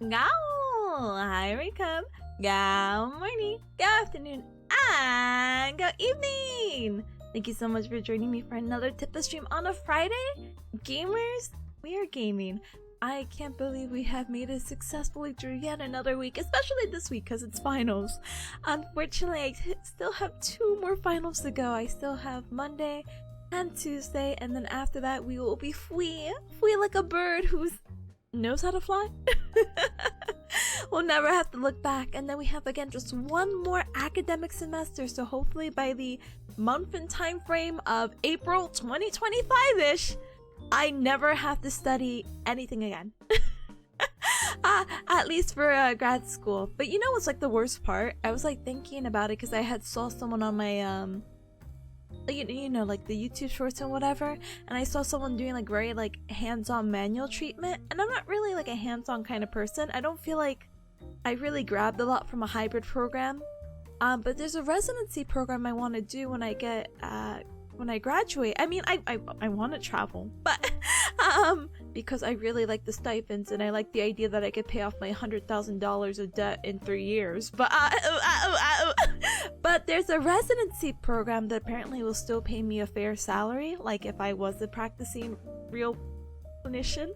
Go! Hi, we come. Go morning, go afternoon, and go evening! Thank you so much for joining me for another Tippa stream on a Friday. Gamers, we are gaming. I can't believe we have made it successfully through yet another week, especially this week because it's finals. Unfortunately, I still have 2 more finals to go. I still have Monday and Tuesday, and then after that we will be free like a bird who knows how to fly. We'll never have to look back, and then we have again just 1 more academic semester, so hopefully by the month and time frame of April 2025-ish, I never have to study anything again. At least for grad school. But you know what's like the worst part? I was like thinking about it because I had saw someone on my you know, like the YouTube shorts and whatever, and I saw someone doing like very like hands-on manual treatment, and I'm not really like a hands-on kind of person. I don't feel like I really grabbed a lot from a hybrid program, but there's a residency program I want to do when I get when I graduate. I mean, I want to travel, but because I really like the stipends and I like the idea that I could pay off my $100,000 of debt in 3 years. But but there's a residency program that apparently will still pay me a fair salary, like if I was a practicing real clinician.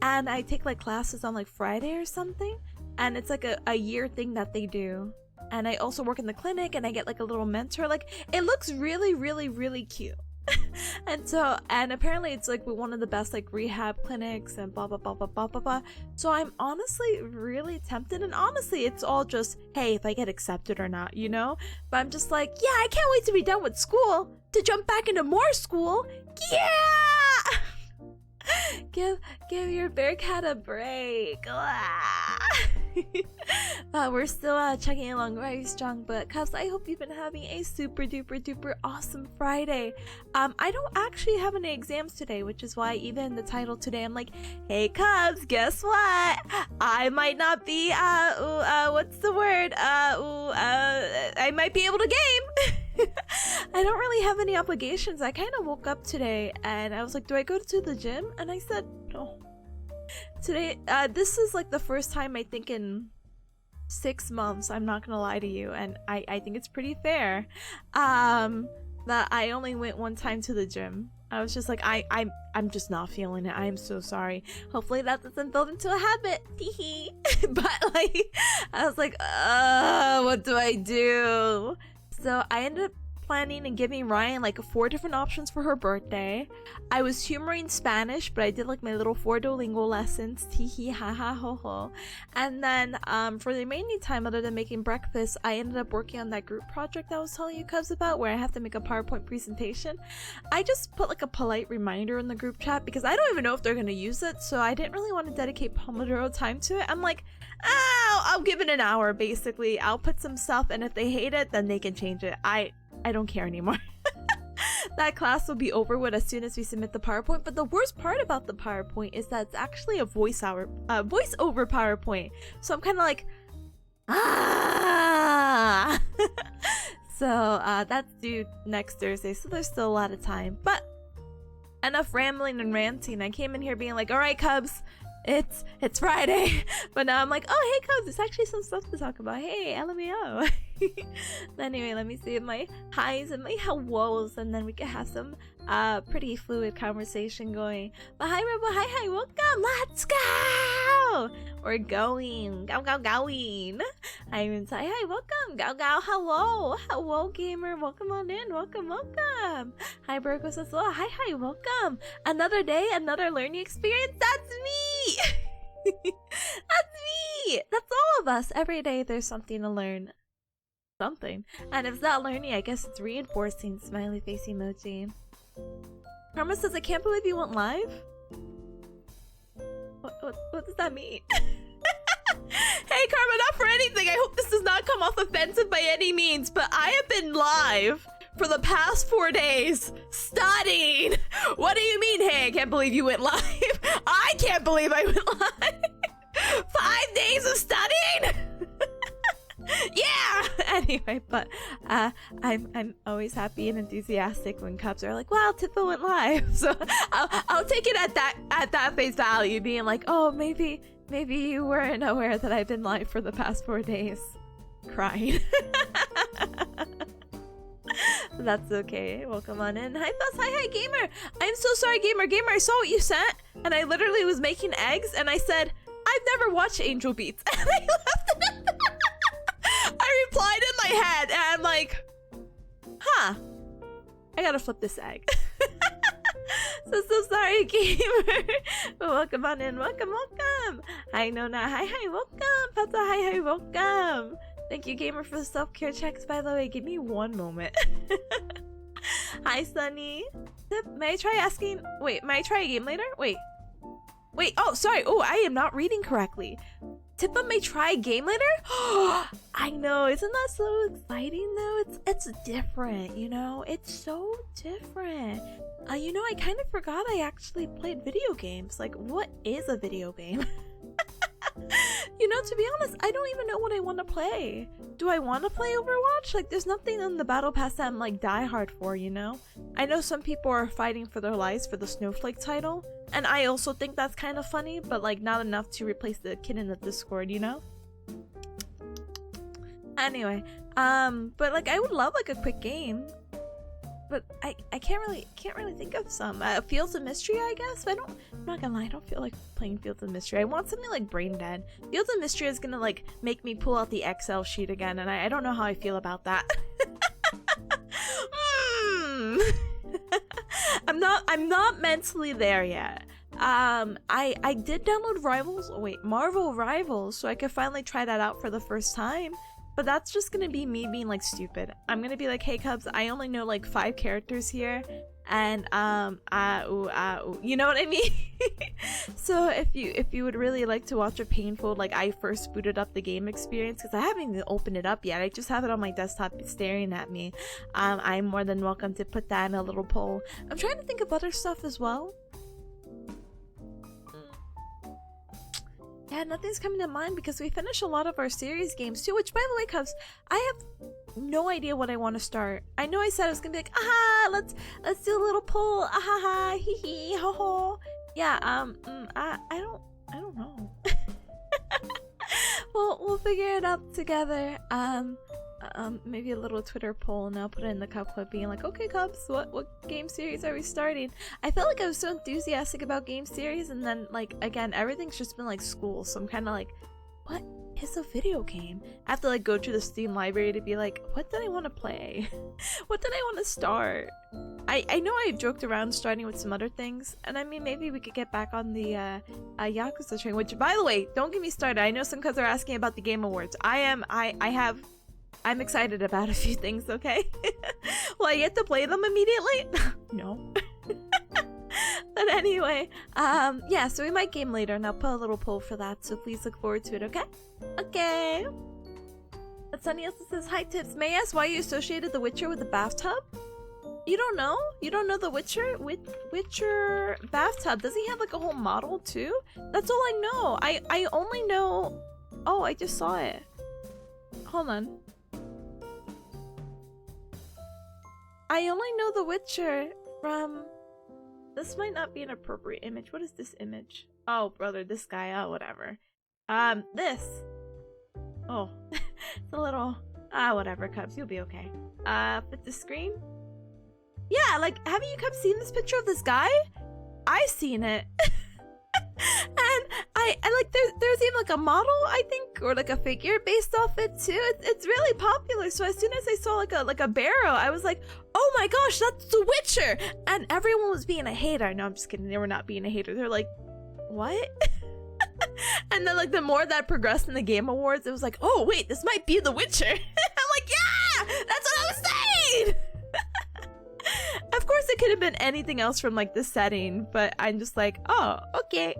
And I take like classes on like Friday or something, and it's like a year thing that they do. And I also work in the clinic, and I get like a little mentor. Like, it looks really, really, really cute. and apparently it's like one of the best like rehab clinics and blah blah blah blah blah blah blah. So I'm honestly really tempted, and honestly it's all just, hey, if I get accepted or not, you know? But I'm just like, yeah, I can't wait to be done with school to jump back into more school. Yeah. Give your bearcat a break. We're still chugging along very strong, but Cubs, I hope you've been having a super duper duper awesome Friday. I don't actually have any exams today, which is why even in the title today I'm like, hey Cubs, guess what? I might not be what's the word? I might be able to game. I don't really have any obligations. I kind of woke up today and I was like, do I go to the gym? And I said no. Today, this is like the first time I think in 6 months, I'm not gonna lie to you, and I think it's pretty fair that I only went 1 time to the gym. I was just like, I'm just not feeling it. I am so sorry. Hopefully that doesn't build into a habit. But like, I was like, what do I do? So I ended up planning and giving Ryan like 4 different options for her birthday. I was humoring Spanish, but I did like my little 4 Duolingo lessons. Tee ha ha ho ho. And then for the remaining time, other than making breakfast, I ended up working on that group project I was telling you Cubs about, where I have to make a PowerPoint presentation. I just put like a polite reminder in the group chat because I don't even know if they're gonna use it, so I didn't really want to dedicate Pomodoro time to it. I'm like, I'll give it an hour basically. I'll put some stuff, and if they hate it, then they can change it. I don't care anymore. That class will be over with as soon as we submit the PowerPoint. But the worst part about the PowerPoint is that it's actually a voiceover PowerPoint. So I'm kind of like, So that's due next Thursday. So there's still a lot of time. But enough rambling and ranting. I came in here being like, all right, Cubs, it's Friday. But now I'm like, oh, hey, Cubs, there's actually some stuff to talk about. Hey, LMAO. Anyway, let me see my highs and my hellos, and then we can have some pretty fluid conversation going. But hi Rebel, hi, welcome, let's go! We're going, going. Hi Inside, hi, welcome, hello gamer, welcome on in, welcome. Hi Burgos as well, hi, welcome. Another day, another learning experience, that's me! That's me! That's all of us. Every day there's something to learn. Something. And if it's not learning, I guess it's reinforcing. Smiley face emoji. Karma says, I can't believe you went live. What does that mean? Hey Karma, not for anything. I hope this does not come off offensive by any means, but I have been live for the past 4 days studying. What do you mean, hey, I can't believe you went live? I can't believe I went live. 5 days of studying? Yeah. Anyway, but I'm always happy and enthusiastic when Cubs are like, wow, Tippa went live. So I'll take it at that face value, being like, oh, maybe Maybe you weren't aware that I've been live for the past 4 days. Crying. That's okay. Welcome on in. Hi, Fuss. Hi, Gamer. I'm so sorry, Gamer. Gamer, I saw what you sent, and I literally was making eggs, and I said, I've never watched Angel Beats. And I left it. I replied in my head, and I'm like, huh. I gotta flip this egg. So sorry, Gamer. But welcome on in. Welcome. Hi, Nona. Hi, welcome. Pata, hi, welcome. Thank you, Gamer, for the self-care checks, by the way. Give me one moment. Hi, Sunny. May I try asking... Wait, may I try a game later? Wait, oh, sorry. Oh, I am not reading correctly. Tippa may try a game later? I know, isn't that so exciting though? It's different, you know? It's so different. You know, I kind of forgot I actually played video games. Like, what is a video game? You know, to be honest, I don't even know what I want to play. Do I want to play Overwatch? Like, there's nothing in the battle pass that I'm like die hard for, you know? I know some people are fighting for their lives for the Snowflake title, and I also think that's kind of funny, but like not enough to replace the kid in the Discord, you know? Anyway, but like I would love like a quick game, but I can't really think of some. Fields of Mystery, I guess. I'm not gonna lie, I don't feel like playing Fields of Mystery. I want something like Brain Dead. Fields of Mystery is gonna like make me pull out the Excel sheet again, and I don't know how I feel about that. I'm not mentally there yet. I did download Marvel Rivals, so I could finally try that out for the first time. But that's just gonna be me being like stupid. I'm gonna be like, hey Cubs, I only know like 5 characters here, and you know what I mean? So if you would really like to watch a painful, like I first booted up the game experience, because I haven't even opened it up yet, I just have it on my desktop staring at me, I'm more than welcome to put that in a little poll. I'm trying to think of other stuff as well. Yeah, nothing's coming to mind because we finished a lot of our series games too, which by the way, Cubs, I have no idea what I want to start. I know I said I was gonna be like, aha, let's do a little poll, aha, hee hee, ho ho. Yeah, I don't know. We'll figure it out together. Maybe a little Twitter poll, and I'll put it in the Cub Club being like, okay Cubs, what game series are we starting? I felt like I was so enthusiastic about game series, and then like again everything's just been like school, so I'm kind of like, what is a video game? I have to like go to the Steam library to be like, what did I want to play? What did I want to start? I know I joked around starting with some other things, and I mean maybe we could get back on the Yakuza train, which by the way, don't get me started. I know some cuz are asking about the Game Awards. I'm excited about a few things, okay? Will I get to play them immediately? No. But anyway, yeah, so we might game later, and I'll put a little poll for that, so please look forward to it, okay? Okay. But Sunny also says, hi Tips, may I ask why you associated The Witcher with the bathtub? You don't know? You don't know The Witcher? Witcher bathtub. Does he have like a whole model too? That's all I know. I only know... Oh, I just saw it. Hold on. I only know The Witcher from... This might not be an appropriate image. What is this image? Oh, brother, this guy. Oh, whatever. This. Oh, it's a little... whatever, Cubs. You'll be okay. Fit the screen? Yeah, like, haven't you Cubs seen this picture of this guy? I've seen it. And I like there's even like a model, I think, or like a figure based off it too. It's really popular. So as soon as I saw like a barrow, I was like, oh my gosh, that's The Witcher. And everyone was being a hater. No, I'm just kidding. They were not being a hater. They're like, what? And then like the more that progressed in the Game Awards, it was like, oh wait, this might be The Witcher. I'm like, yeah, that's what I was saying. Of course it could have been anything else from like the setting, but I'm just like, oh, okay.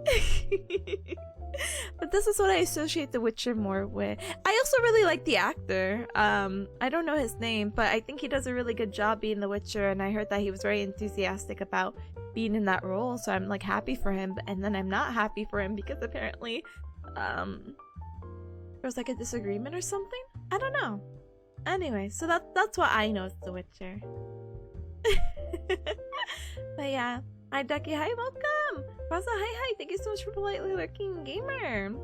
But this is what I associate The Witcher more with. I also really like the actor. I don't know his name, but I think he does a really good job being The Witcher, and I heard that he was very enthusiastic about being in that role, so I'm like happy for him. And then I'm not happy for him because apparently there was like a disagreement or something. I don't know. Anyway, so that's what I know is The Witcher. But yeah, hi Ducky, hi, welcome. Raza, hi, thank you so much for politely lurking, gamer.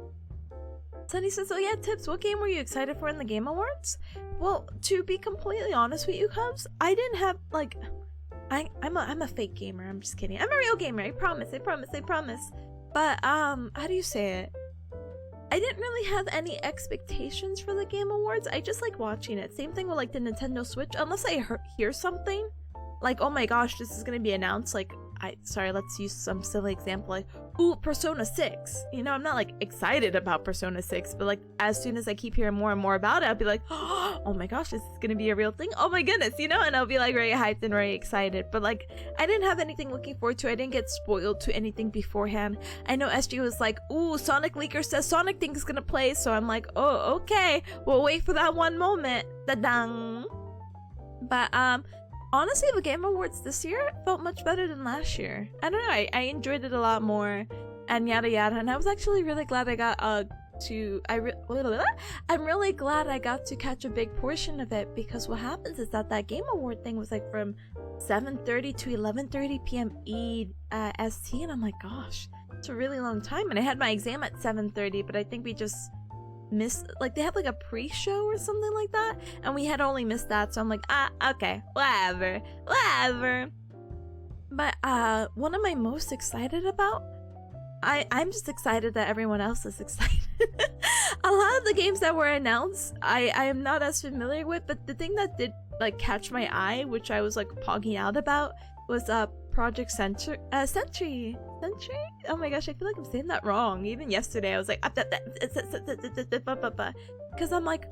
Sunny says, oh yeah, Tips, what game were you excited for in the Game Awards? Well, to be completely honest with you, Cubs, I didn't have, like, I'm a fake gamer, I'm just kidding. I'm a real gamer, I promise. But, how do you say it? I didn't really have any expectations for the Game Awards. I just like watching it. Same thing with like the Nintendo Switch. Unless I hear something, like, oh my gosh, this is gonna be announced, like, sorry, let's use some silly example, like, ooh, Persona 6. You know, I'm not like excited about Persona 6, but like as soon as I keep hearing more and more about it, I'll be like, oh my gosh, this is gonna be a real thing. Oh my goodness, you know, and I'll be like very hyped and very excited. But like, I didn't have anything looking forward to. I didn't get spoiled to anything beforehand. I know SG was like, ooh, Sonic Leaker says Sonic Thing's gonna play, so I'm like, oh, okay, we'll wait for that one moment. Da-dang. But honestly, the Game Awards this year felt much better than last year. I don't know, I enjoyed it a lot more, and yada yada, and I was actually really glad I got I'm really glad I got to catch a big portion of it, because what happens is that Game Award thing was like from 7:30 to 11:30 p.m. EST, and I'm like, gosh, it's a really long time, and I had my exam at 7:30, but I think we just missed, like, they had like a pre-show or something like that, and we had only missed that, so I'm like, okay, whatever. But what am I most excited about? I'm just excited that everyone else is excited. A lot of the games that were announced, I am not as familiar with, but the thing that did like catch my eye, which I was like pogging out about, was Project Sentry. Oh my gosh, I feel like I'm saying that wrong. Even yesterday, I was like, because I'm like,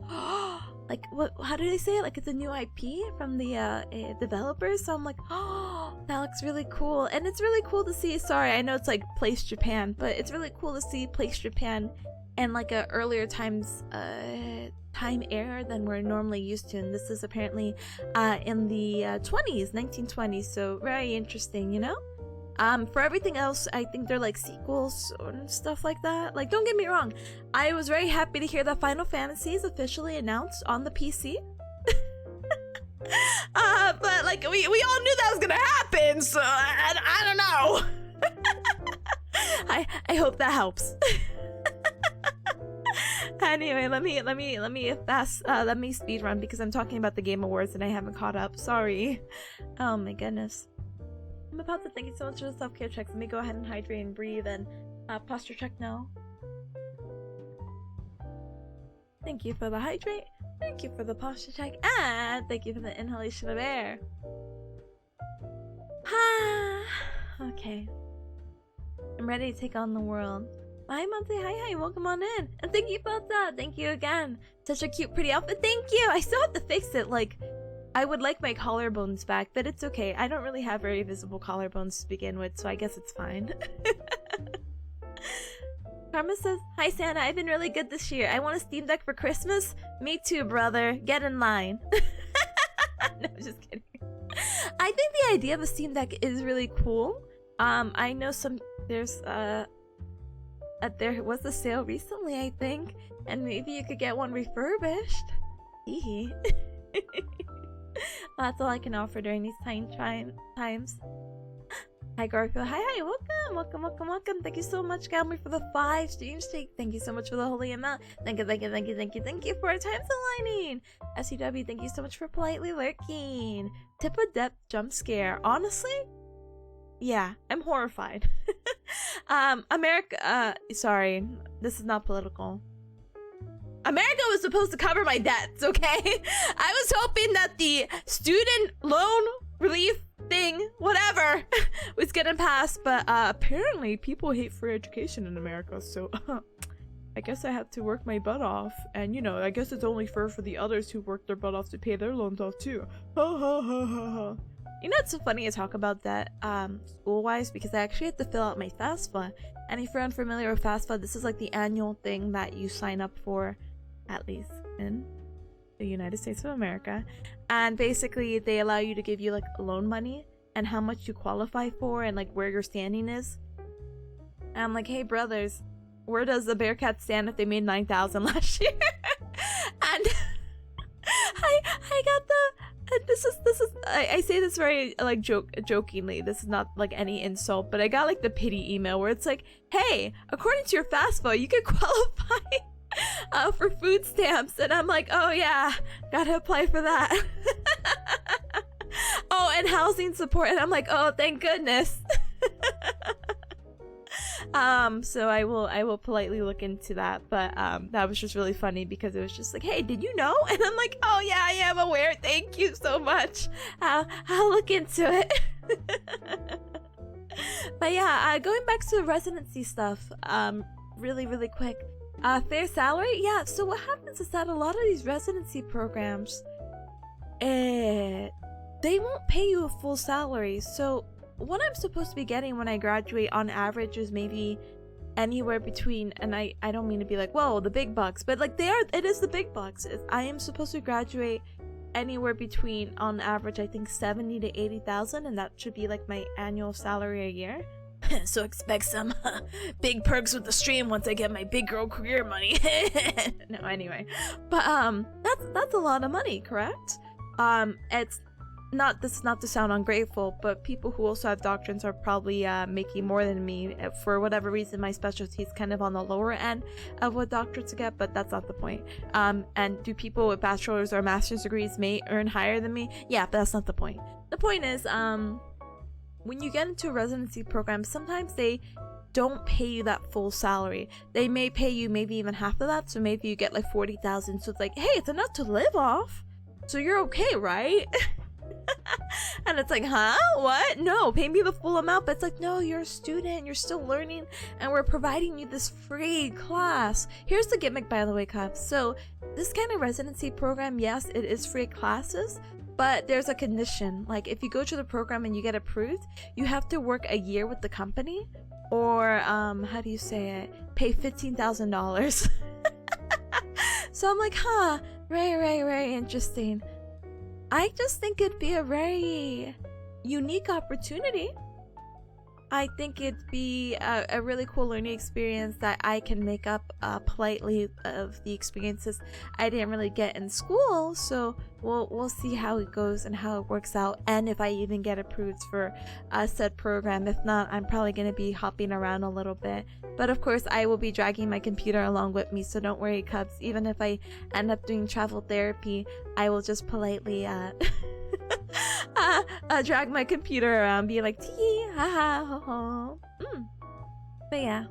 like, what? How do they say it? Like, it's a new IP from the developers. So I'm like, oh, that looks really cool, and it's really cool to see. Sorry, I know it's like Place Japan, but it's really cool to see Place Japan and like a earlier times time era than we're normally used to, and this is apparently in the 1920s, so very interesting, you know. For everything else, I think they're like sequels and stuff like that. Like, don't get me wrong, I was very happy to hear that Final Fantasy is officially announced on the PC. But like, we all knew that was gonna happen, so I don't know. I hope that helps. Anyway, let me speed run because I'm talking about the Game Awards and I haven't caught up. Sorry. Oh my goodness. I'm about to thank you so much for the self-care checks. Let me go ahead and hydrate and breathe and posture check now. Thank you for the hydrate. Thank you for the posture check. And thank you for the inhalation of air. Okay. I'm ready to take on the world. Hi Monthly, hi, welcome on in. And thank you for that. Thank you again. Such a cute, pretty outfit. Thank you. I still have to fix it. Like, I would like my collarbones back, but it's okay. I don't really have very visible collarbones to begin with, so I guess it's fine. Karma says, hi Santa, I've been really good this year. I want a Steam Deck for Christmas. Me too, brother. Get in line. No, just kidding. I think the idea of a Steam Deck is really cool. I know there's there was a sale recently, I think, and maybe you could get one refurbished. Hee. That's all I can offer during these times. Hi Garfield, hi, welcome. Thank you so much, Galmer, for the 5 stream stake. Thank you so much for the holy amount. Thank you for our times aligning. SCW, thank you so much for politely lurking. Tip of depth jump scare. Honestly, yeah, I'm horrified. America, sorry, this is not political. America was supposed to cover my debts, okay? I was hoping that the student loan relief thing, whatever, was getting passed, but apparently people hate free education in America, so I guess I have to work my butt off, and you know, I guess it's only fair for the others who work their butt off to pay their loans off too. Ha ha ha ha ha. You know, it's so funny to talk about that school-wise, because I actually had to fill out my FAFSA, and if you're unfamiliar with FAFSA, this is like the annual thing that you sign up for, at least in the United States of America, and basically they allow you to give you like loan money and how much you qualify for and like where your standing is. And I'm like, hey brothers, where does the Bearcat stand if they made 9,000 last year? And I got this is I say this very like jokingly. This is not like any insult, but I got like the pity email where it's like, hey, according to your FAFSA, you could qualify for food stamps, and I'm like, oh yeah, gotta apply for that. Oh, and housing support, and I'm like, oh, thank goodness. So I will politely look into that, but that was just really funny because it was just like, hey, did you know? And I'm like, oh yeah, I am aware, thank you so much. I'll look into it. But yeah, going back to the residency stuff, really quick. Fair salary? Yeah, so what happens is that a lot of these residency programs, they won't pay you a full salary. So what I'm supposed to be getting when I graduate on average is maybe anywhere between, and I don't mean to be like, whoa, the big bucks, but like it is the big bucks. I am supposed to graduate anywhere between, on average, I think 70 to 80,000, and that should be like my annual salary a year. So expect some big perks with the stream once I get my big girl career money. No, anyway, but that's a lot of money, correct? It's not, this is not to sound ungrateful, but people who also have doctorates are probably making more than me. For whatever reason, my specialty is kind of on the lower end of what doctorates get, but that's not the point. And do people with bachelor's or master's degrees may earn higher than me? Yeah, but that's not the point. The point is, when you get into a residency program, sometimes they don't pay you that full salary. They may pay you maybe even half of that, so maybe you get like 40,000. So it's like, hey, it's enough to live off, so you're okay, right? And it's like, huh? What? No, pay me the full amount. But it's like, no, you're a student, you're still learning, and we're providing you this free class. Here's the gimmick, by the way, Cups. So this kind of residency program, yes, it is free classes, but there's a condition. Like, if you go to the program and you get approved, you have to work a year with the company, or how do you say it, pay $15,000. So I'm like, huh, very interesting. I just think it'd be a very unique opportunity. I think it'd be a really cool learning experience that I can make up politely of the experiences I didn't really get in school. So we'll see how it goes and how it works out, and if I even get approved for a said program. If not, I'm probably going to be hopping around a little bit. But of course, I will be dragging my computer along with me, so don't worry, Cubs. Even if I end up doing travel therapy, I will just politely drag my computer around, be like, tee, ha ha, ho ho. But yeah,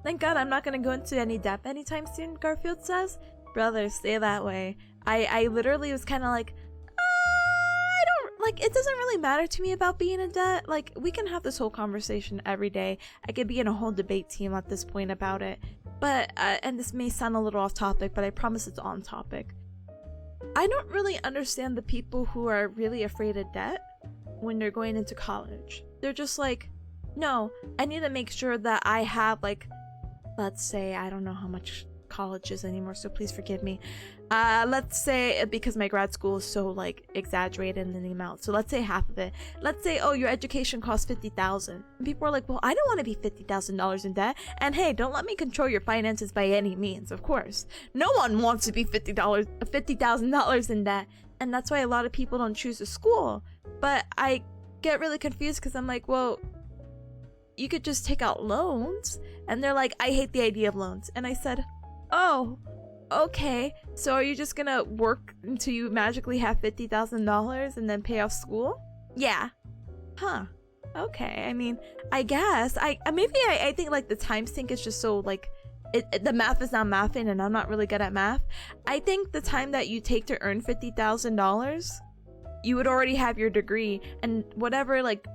thank God I'm not gonna go into any depth anytime soon, Garfield says. Brother, stay that way. I literally was kind of like, I don't, like, it doesn't really matter to me about being in debt. Like, we can have this whole conversation every day. I could be in a whole debate team at this point about it. But, and this may sound a little off topic, but I promise it's on topic. I don't really understand the people who are really afraid of debt when they're going into college. They're just like, no, I need to make sure that I have, like, let's say, I don't know how much college is anymore, so please forgive me. Let's say, because my grad school is so, like, exaggerated in the amount, so let's say half of it. Let's say, oh, your education costs $50,000. And people are like, well, I don't want to be $50,000 in debt. And hey, don't let me control your finances by any means, of course. No one wants to be $50,000 in debt. And that's why a lot of people don't choose a school. But I get really confused because I'm like, well, you could just take out loans. And they're like, I hate the idea of loans. And I said, oh, okay. So are you just gonna work until you magically have $50,000 and then pay off school? Yeah. Huh. Okay. I mean, I guess. I think like the time sink is just so like, the math is not mathing, and I'm not really good at math. I think the time that you take to earn $50,000, you would already have your degree, and whatever like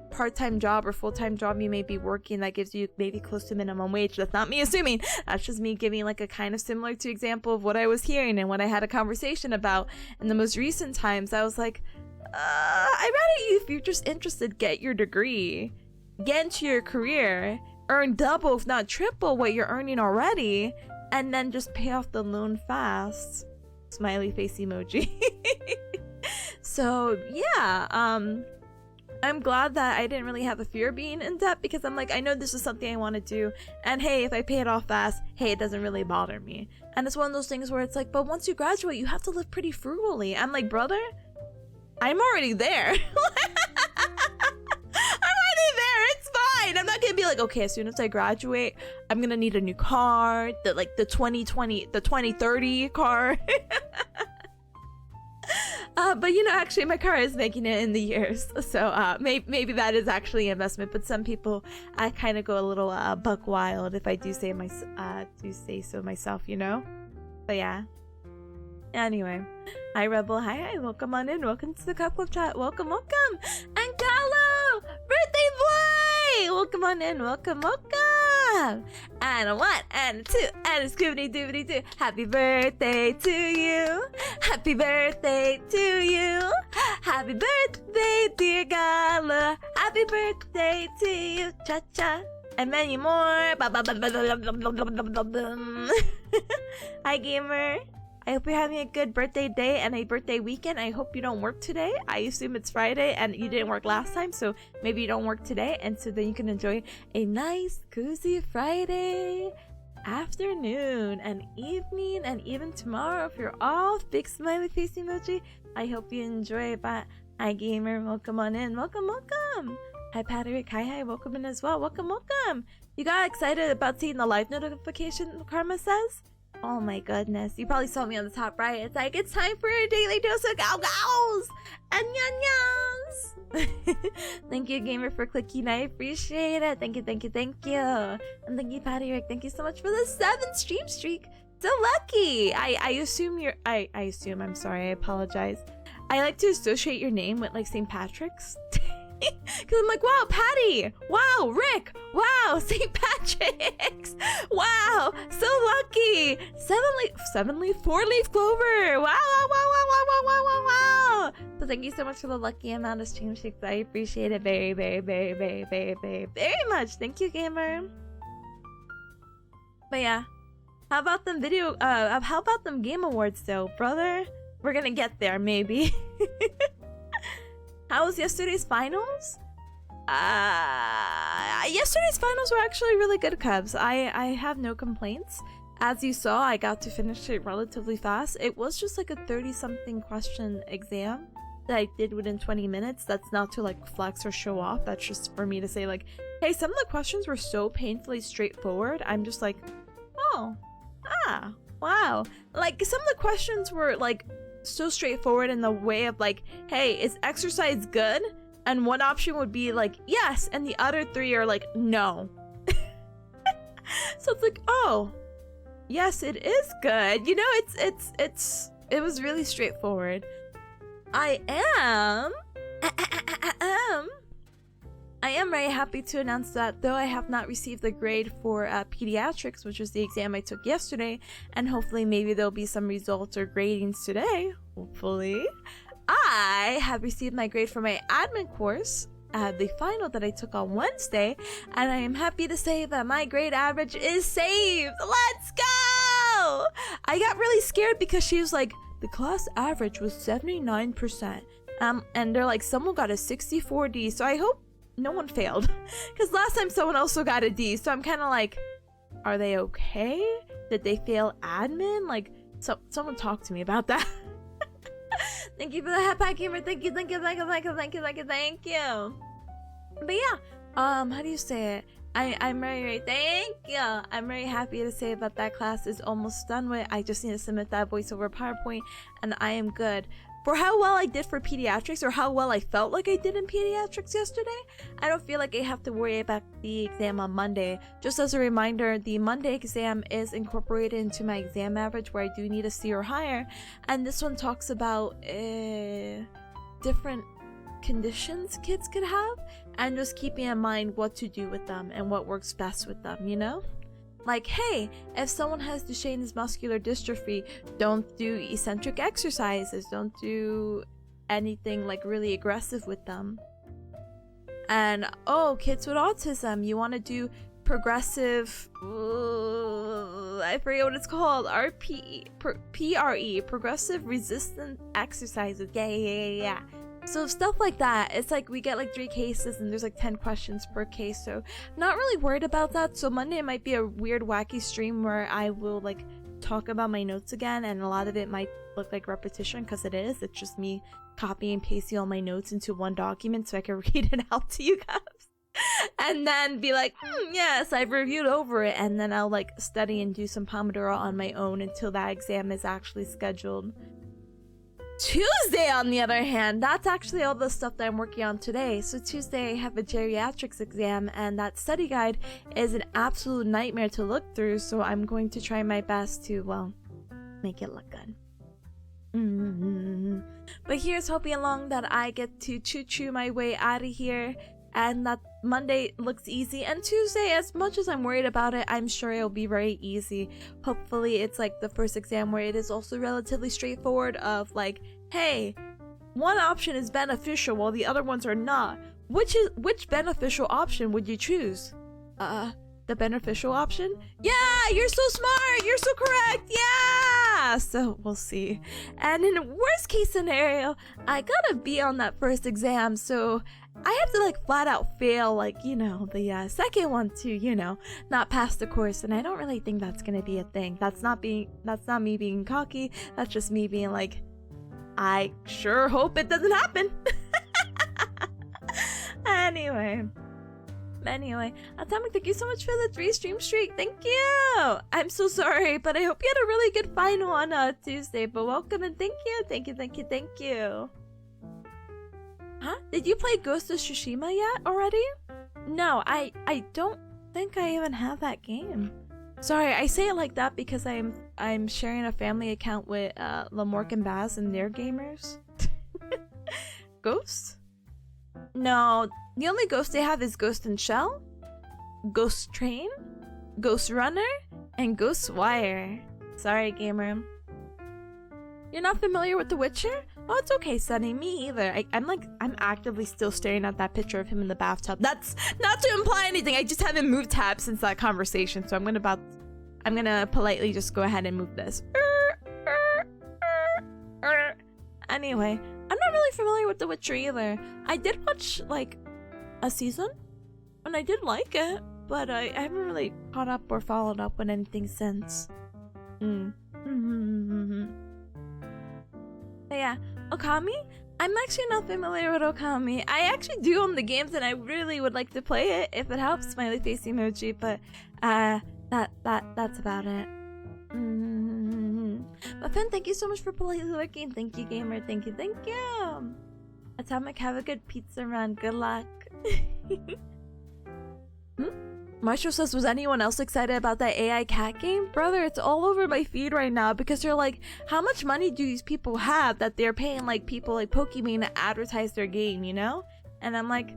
part-time job or full-time job you may be working that gives you maybe close to minimum wage. That's not me assuming. That's just me giving like a kind of similar to example of what I was hearing and what I had a conversation about in the most recent times. I was like, I'd rather you, if you're just interested, get your degree, get into your career, earn double if not triple what you're earning already, and then just pay off the loan fast. Smiley face emoji. So yeah, I'm glad that I didn't really have a fear of being in debt, because I'm like, I know this is something I want to do, and hey, if I pay it off fast, hey, it doesn't really bother me. And it's one of those things where it's like, but once you graduate, you have to live pretty frugally. I'm like, brother, I'm already there. I'm already there. It's fine. I'm not gonna be like, okay, as soon as I graduate, I'm gonna need a new car. The 2030 car. But you know, actually, my car is making it in the years, so maybe that is actually an investment. But some people, I kind of go a little buck wild if I do say so myself, you know. But yeah. Anyway, hi Rebel, hi, welcome on in, welcome to the couple of chat, welcome, and Carlo, birthday boy, welcome on in, welcome, and a 1 and a 2 and a scoobity doobity doo. Happy birthday to you, happy birthday to you, happy birthday dear Gala, happy birthday to you, cha cha, and many more. Hi gamer. I hope you're having a good birthday day and a birthday weekend. I hope you don't work today. I assume it's Friday and you didn't work last time, so maybe you don't work today, and so then you can enjoy a nice, cozy Friday afternoon and evening, and even tomorrow if you're off. Big smiley face emoji. I hope you enjoy it. But hi gamer, welcome on in. Welcome. Hi Patrick, hi, welcome in as well. Welcome. You got excited about seeing the live notification, Karma says? Oh my goodness, you probably saw me on the top right. It's like, it's time for a daily dose of gows and nyas. Thank you gamer for clicking, I appreciate it. Thank you. And thank you Patty Rick, thank you so much for the 7th stream streak. So lucky. I assume you're, I assume, I'm sorry, I apologize. I like to associate your name with like St. Patrick's. Because I'm like, wow, Patty, wow, Rick, wow, St. Patrick's, wow, so lucky, 4-leaf clover, wow. So thank you so much for the lucky amount of stream shakes. I appreciate it very much. Thank you, gamer. But yeah, how about them how about them game awards though, brother? We're gonna get there, maybe. How was yesterday's finals? Yesterday's finals were actually really good, Cubs. I have no complaints. As you saw, I got to finish it relatively fast. It was just like a 30-something question exam that I did within 20 minutes. That's not to like flex or show off. That's just for me to say like, hey, some of the questions were so painfully straightforward. I'm just like, oh, wow. Like some of the questions were like so straightforward in the way of like, hey, is exercise good? And one option would be like yes, and the other 3 are like no. So it's like, oh yes, it is good, you know. It was really straightforward. I am very happy to announce that though I have not received the grade for pediatrics, which was the exam I took yesterday, and hopefully maybe there'll be some results or gradings today, hopefully, I have received my grade for my admin course, the final that I took on Wednesday, and I am happy to say that my grade average is saved. Let's go! I got really scared because she was like, the class average was 79%. And they're like, someone got a 64D, so I hope no one failed. Because last time someone also got a D, so I'm kind of like, are they okay? Did they fail admin? Like, someone talk to me about that. Thank you for the hat pack gamer. Thank you. But yeah, how do you say it? I'm very thank you. I'm very happy to say that that class is almost done with. I just need to submit that voiceover PowerPoint, and I am good. For how well I did for pediatrics, or how well I felt like I did in pediatrics yesterday, I don't feel like I have to worry about the exam on Monday. Just as a reminder, the Monday exam is incorporated into my exam average, where I do need a C or higher, and this one talks about different conditions kids could have, and just keeping in mind what to do with them and what works best with them, you know? Like, hey, if someone has Duchenne's muscular dystrophy, don't do eccentric exercises, don't do anything like really aggressive with them. And oh, kids with autism, you want to do progressive, I forget what it's called, PRE, progressive resistant exercises. Yeah. So stuff like that, it's like we get like 3 cases and there's like 10 questions per case, so not really worried about that. So Monday might be a weird wacky stream where I will like talk about my notes again, and a lot of it might look like repetition, because it is. It's just me copying and pasting all my notes into one document so I can read it out to you guys. And then be like, yes, I've reviewed over it. And then I'll like study and do some Pomodoro on my own until that exam is actually scheduled. Tuesday, on the other hand, that's actually all the stuff that I'm working on today. So Tuesday I have a geriatrics exam, and that study guide is an absolute nightmare to look through. So I'm going to try my best to, well, make it look good. But here's hoping along that I get to choo-choo my way out of here, and that Monday looks easy, and Tuesday, as much as I'm worried about it, I'm sure it'll be very easy. Hopefully it's like the first exam where it is also relatively straightforward of like, hey, one option is beneficial while the other ones are not. Which beneficial option would you choose? The beneficial option? Yeah, you're so smart, you're so correct, yeah! So we'll see. And in the worst case scenario, I gotta be on that first exam, so I have to like flat out fail, like, you know, the second one to, you know, not pass the course. And I don't really think that's gonna be a thing. That's not me being cocky, that's just me being like, I sure hope it doesn't happen. Anyway, Atomic, thank you so much for the 3 stream streak. Thank you. I'm so sorry, but I hope you had a really good final on Tuesday. But welcome and thank you. Huh? Did you play Ghost of Tsushima yet already? No, I don't think I even have that game. Sorry, I say it like that because I'm sharing a family account with Lamork and Baz and their gamers. Ghost? No, the only ghost they have is Ghost in Shell, Ghost Train, Ghost Runner, and Ghost Wire. Sorry, gamer. You're not familiar with The Witcher? Oh, it's okay, Sunny. Me either. I'm actively still staring at that picture of him in the bathtub. That's not to imply anything. I just haven't moved tabs since that conversation, so I'm gonna politely just go ahead and move this. Anyway, I'm not really familiar with The Witcher either. I did watch like a season, and I did like it, but I haven't really caught up or followed up on anything since. But yeah, Okami? I'm actually not familiar with Okami. I actually do own the games and I really would like to play it if it helps, smiley face emoji, but that's about it. But Finn, thank you so much for politely lurking. Thank you, gamer. Thank you. Atomic, have a good pizza run. Good luck. Maestro says, was anyone else excited about that AI cat game? Brother, it's all over my feed right now because they're like, how much money do these people have that they're paying like people like Pokemon to advertise their game, you know? And I'm like,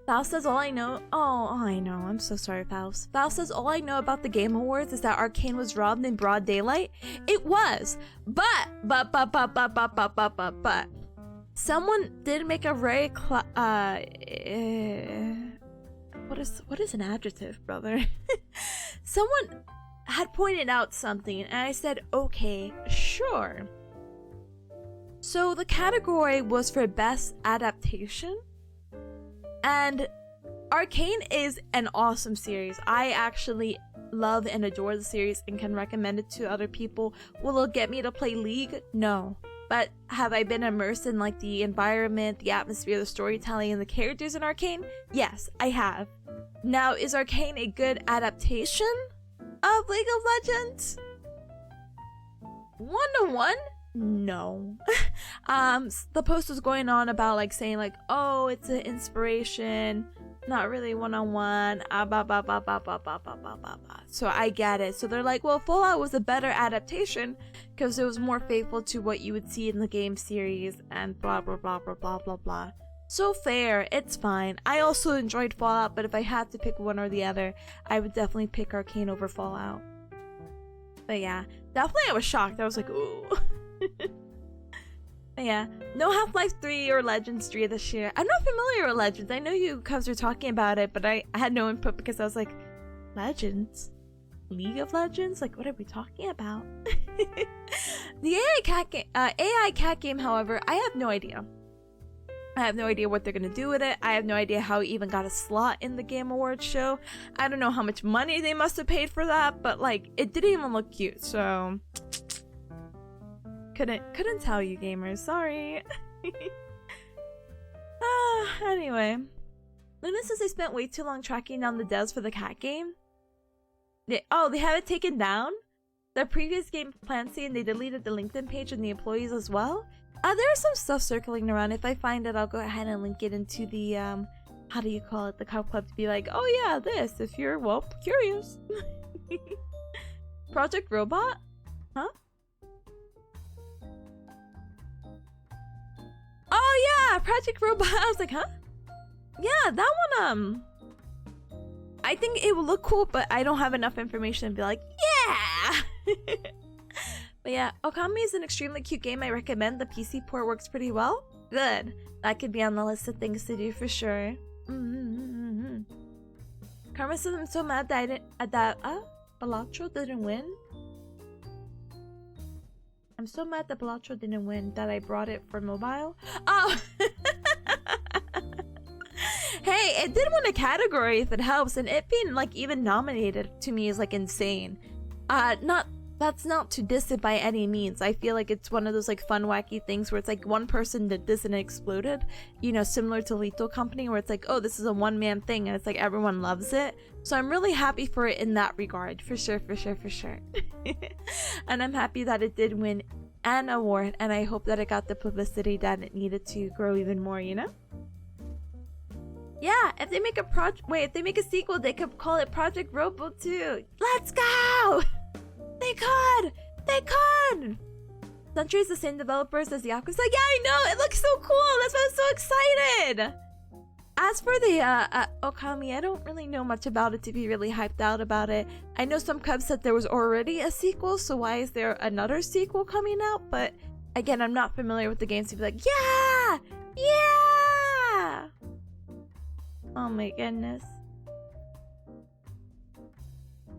Faust says all I know. Oh, I know. I'm so sorry, Faust. Faust says all I know about the Game Awards is that Arcane was robbed in broad daylight. It was, but someone did make a very what is an adjective, brother? Someone had pointed out something, and I said, okay, sure. So the category was for best adaptation. And Arcane is an awesome series. I actually love and adore the series and can recommend it to other people. Will it get me to play League? No. But have I been immersed in like the environment, the atmosphere, the storytelling, and the characters in Arcane? Yes, I have. Now, is Arcane a good adaptation of League of Legends? 1-to-1? No. The post was going on about like saying like, oh, it's an inspiration, not really 1-on-1, so I get it. So they're like, well, Fallout was a better adaptation because it was more faithful to what you would see in the game series and blah blah blah blah blah blah blah. So fair, it's fine. I also enjoyed Fallout, but if I had to pick one or the other, I would definitely pick Arcane over Fallout. But yeah, definitely I was shocked. I was like, ooh. But yeah, no Half-Life 3 or Legends 3 this year. I'm not familiar with Legends. I know you cubs were talking about it, but I had no input because I was like, Legends? League of Legends? Like, what are we talking about? The AI cat game, however, I have no idea. I have no idea what they're gonna do with it. I have no idea how it even got a slot in the Game Awards show. I don't know how much money they must have paid for that, but like, it didn't even look cute, so Couldn't tell you, gamers. Sorry. Anyway. Luna says they spent way too long tracking down the devs for the cat game. They have it taken down? The previous game plan saying they deleted the LinkedIn page and the employees as well? There's some stuff circling around. If I find it, I'll go ahead and link it into the, how do you call it? The Cub Club to be like, oh yeah, this, if you're, well, curious. Project Robot? Huh? Oh yeah, Project Robot. I was like, huh? Yeah, that one, I think it will look cool, but I don't have enough information to be like, yeah! But yeah, Okami is an extremely cute game. I recommend. The PC port works pretty well. Good. That could be on the list of things to do for sure. Karma says I'm so mad that I didn't, Balatro didn't win. I'm so mad that Balatro didn't win that I brought it for mobile. Oh! Hey, it did win a category if it helps, and it being like even nominated to me is like insane. That's not to diss it by any means. I feel like it's one of those like fun wacky things where it's like one person did this and it exploded, you know, similar to Lethal Company, where it's like, oh, this is a one-man thing and it's like everyone loves it. So I'm really happy for it in that regard, for sure. And I'm happy that it did win an award, and I hope that it got the publicity that it needed to grow even more, you know? Yeah, if they make if they make a sequel, they could call it Project Robo 2. Let's go! They could! Century is the same developers as Yakuza. Yeah, I know! It looks so cool! That's why I'm so excited! As for the Okami, I don't really know much about it to be really hyped out about it. I know some Cubs said there was already a sequel, so why is there another sequel coming out? But again, I'm not familiar with the games to be like, yeah! Yeah! Oh my goodness.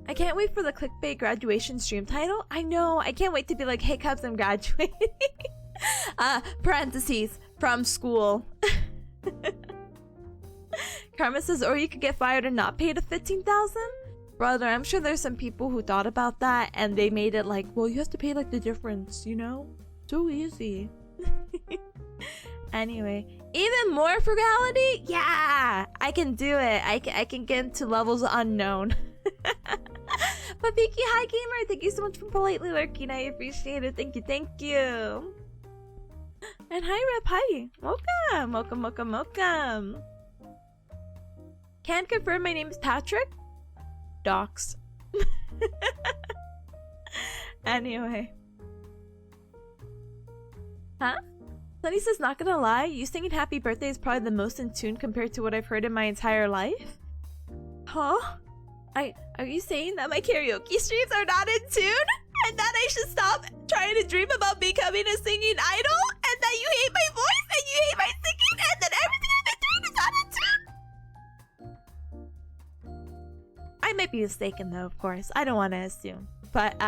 I can't wait for the clickbait graduation stream title. I know, I can't wait to be like, hey Cubs, I'm graduating. Parentheses, from school. Karma says, or you could get fired and not pay the $15,000? Brother, I'm sure there's some people who thought about that and they made it like, well, you have to pay like the difference, you know? So easy. Anyway, even more frugality? Yeah! I can do it. I can get into levels unknown. But Vicky, hi gamer, thank you so much for politely lurking. I appreciate it. Thank you. And hi Rep, hi. Welcome. Can't confirm my name is Patrick. Docs. Anyway. Huh? Sunny says, not gonna lie, you singing happy birthday is probably the most in tune compared to what I've heard in my entire life. Huh? Are you saying that my karaoke streams are not in tune? And that I should stop trying to dream about becoming a singing idol? And that you hate my voice and you hate my singing and that everything I've been doing is not in tune? I might be mistaken though, of course. I don't want to assume. But,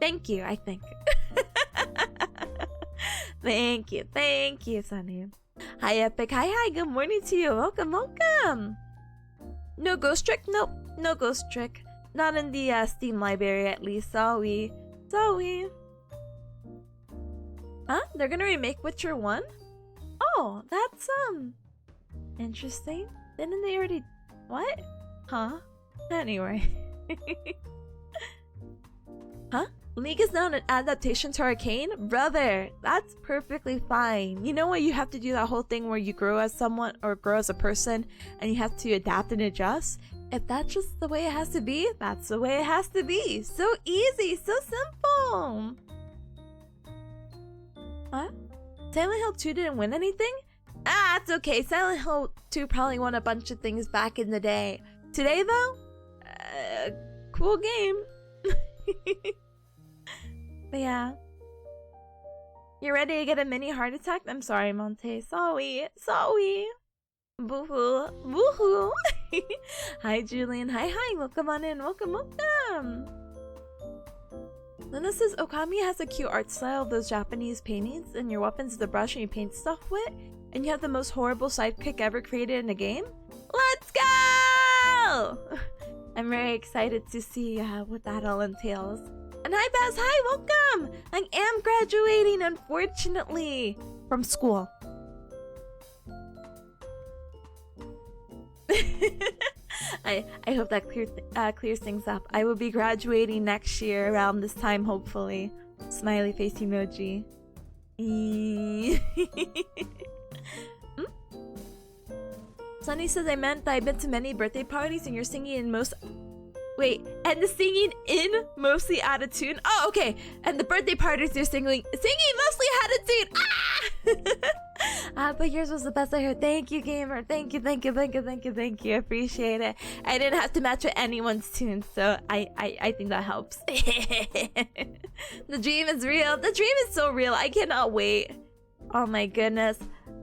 thank you, I think. Thank you, Sunny. Hi, Epic. Hi, good morning to you. Welcome. No ghost trick? Nope, no ghost trick. Not in the Steam library, at least. Sorry. Huh? They're gonna remake Witcher 1? Oh, that's, interesting. Didn't they already... What? Huh? Anyway. Huh? League is now an adaptation to Arcane? Brother, that's perfectly fine. You know what, you have to do that whole thing where you grow as someone or grow as a person and you have to adapt and adjust. If that's just the way it has to be, that's the way it has to be. So easy, so simple. What? Silent Hill 2 didn't win anything? Ah, it's okay. Silent Hill 2 probably won a bunch of things back in the day. Today though? Cool game. But yeah. You ready to get a mini heart attack? I'm sorry, Monte. Sorry. Boo-hoo. Hi, Julian. Hi. Welcome on in. Welcome. Luna says, Okami has a cute art style of those Japanese paintings, and your weapon's the brush and you paint stuff with, and you have the most horrible sidekick ever created in a game? Let's go! I'm very excited to see what that all entails. And hi, Baz. Hi, welcome. I am graduating, unfortunately, from school. I hope that clears things up. I will be graduating next year around this time, hopefully. Smiley face emoji. Sunny says I meant that I've been to many birthday parties and you're singing in most. Wait, and the singing in mostly out of tune. Oh, okay. And the birthday parties you're singing mostly out of tune. But yours was the best I heard. Thank you, gamer. Thank you. Appreciate it. I didn't have to match with anyone's tune, so I think that helps. The dream is real. The dream is so real. I cannot wait. Oh my goodness.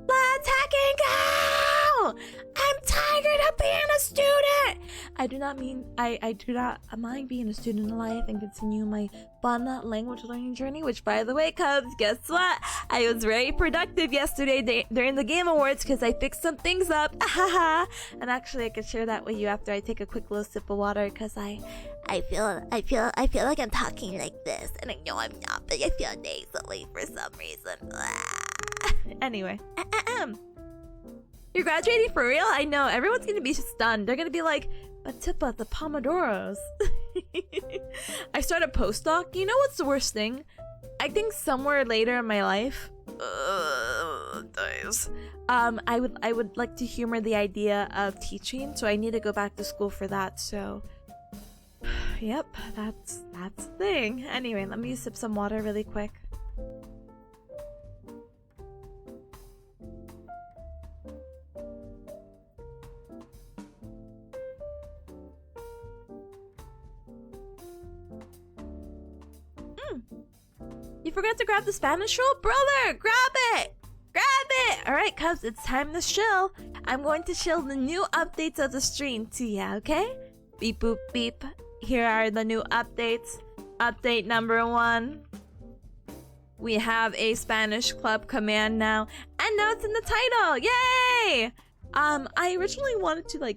Let's hack and go! I'm tired of being a student! I do not mind being a student in life and continue my fun language learning journey, which by the way, Cubs, guess what? I was very productive yesterday during the Game Awards because I fixed some things up. And actually I could share that with you after I take a quick little sip of water because I feel like I'm talking like this and I know I'm not, but I feel nasally for some reason. Anyway. You're graduating for real? I know, everyone's gonna be stunned. They're gonna be like, but Tippa, the Pomodoros. I started postdoc. You know what's the worst thing? I think somewhere later in my life, I would like to humor the idea of teaching, so I need to go back to school for that, so yep, that's the thing. Anyway, let me sip some water really quick. You forgot to grab the Spanish roll? Brother, grab it! Grab it! Alright, Cubs, it's time to chill. I'm going to chill the new updates of the stream to you, okay? Beep boop beep. Here are the new updates. Update number 1. We have a Spanish club command now. And now it's in the title! Yay! I originally wanted to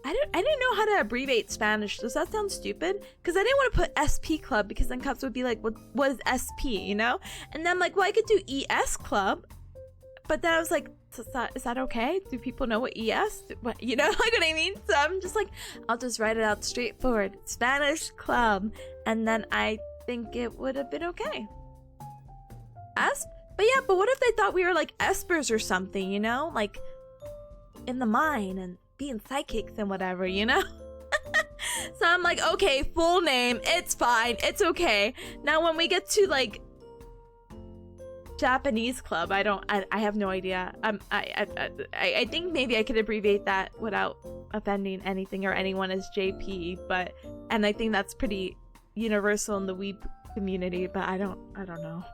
I didn't know how to abbreviate Spanish. Does that sound stupid? Because I didn't want to put SP Club because then Cubs would be like, what is SP, you know? And then I'm like, well, I could do ES Club. But then I was like, is that okay? Do people know what ES? What, you know, like what I mean? So I'm just like, I'll just write it out straightforward. Spanish Club. And then I think it would have been okay. Esp? But yeah, but what if they thought we were like espers or something, you know? Like, in the mine and being psychics and whatever, you know? So I'm like, okay, full name, it's fine, it's okay. Now when we get to like Japanese club, I have no idea. I think maybe I could abbreviate that without offending anything or anyone as JP, and I think that's pretty universal in the weeb community, but I don't know.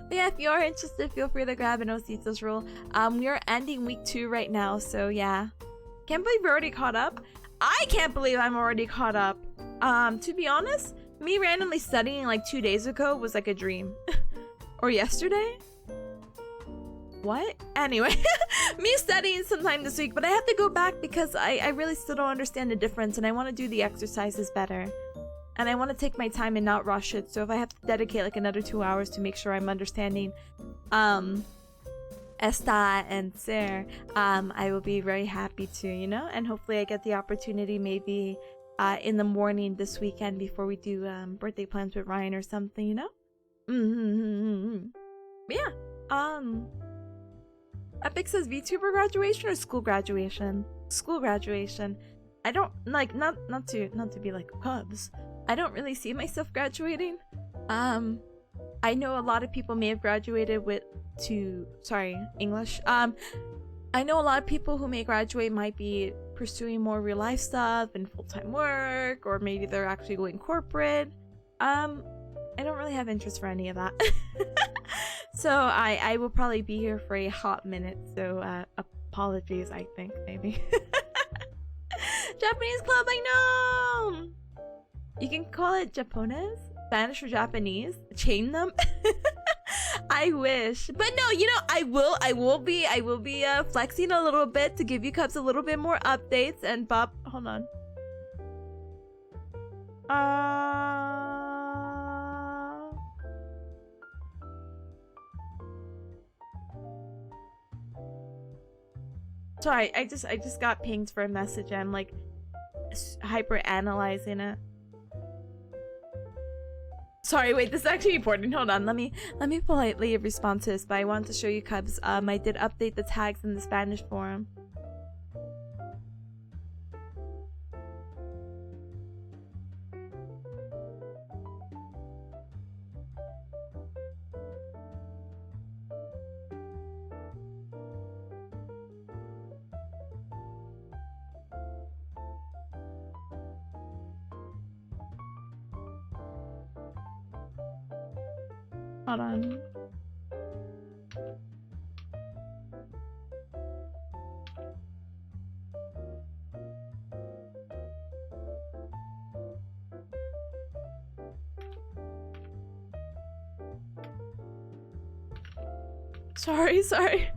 But yeah, if you are interested, feel free to grab an Ositos roll. We are ending week 2 right now, so yeah. Can't believe we're already caught up. I can't believe I'm already caught up. To be honest, me randomly studying like 2 days ago was like a dream. Or yesterday? What? Anyway, me studying sometime this week, but I have to go back because I really still don't understand the difference and I want to do the exercises better. And I want to take my time and not rush it. So if I have to dedicate like another 2 hours to make sure I'm understanding Esta and Ser, I will be very happy to, you know? And hopefully I get the opportunity maybe in the morning this weekend before we do birthday plans with Ryan or something, you know? But yeah. Epic says VTuber graduation or school graduation? School graduation. I don't like not to be like Cubs. I don't really see myself graduating. I know a lot of people may have graduated English. I know a lot of people who may graduate might be pursuing more real life stuff and full-time work, or maybe they're actually going corporate. I don't really have interest for any of that. So I will probably be here for a hot minute, so apologies, I think, maybe. Japanese club, I know! You can call it Japones? Spanish or Japanese? Chain them? I wish. But no, you know, I will be flexing a little bit to give you Cubs a little bit more updates and Bob, hold on. Sorry, I just got pinged for a message. I'm like hyper analyzing it. Sorry, wait, this is actually important. Hold on, let me politely respond to this, but I wanted to show you Cubs. I did update the tags in the Spanish forum. Hold on. Sorry. Sorry.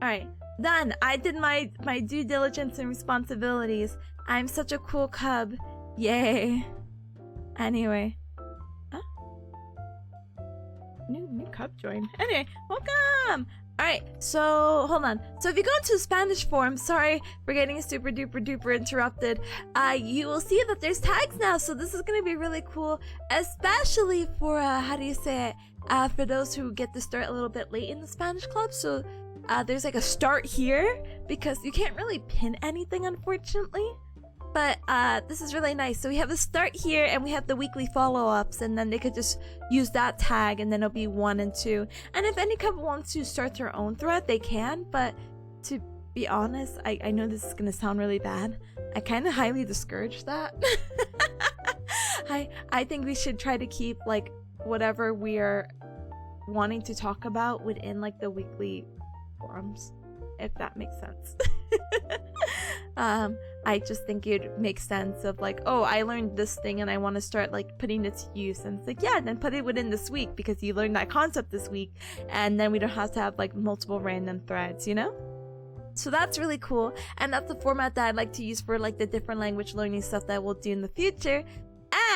Alright, done. I did my due diligence and responsibilities. I'm such a cool cub. Yay. Anyway. Huh? New cub joined. Anyway, welcome! Alright, so hold on. So if you go into the Spanish forum, sorry for getting super duper interrupted, you will see that there's tags now, so this is gonna be really cool, especially for how do you say it? For those who get to start a little bit late in the Spanish club. So there's like a start here because you can't really pin anything, unfortunately. But this is really nice. So we have the start here and we have the weekly follow-ups, and then they could just use that tag and then it'll be 1 and 2. And if any couple wants to start their own thread, they can, but to be honest, I know this is gonna sound really bad. I kind of highly discourage that. I think we should try to keep like whatever we are wanting to talk about within like the weekly forums, if that makes sense. I just think it makes sense of like, oh, I learned this thing and I want to start like putting it to use, and it's like, yeah, then put it within this week because you learned that concept this week, and then we don't have to have like multiple random threads, you know? So that's really cool, and that's the format that I'd like to use for like the different language learning stuff that we'll do in the future.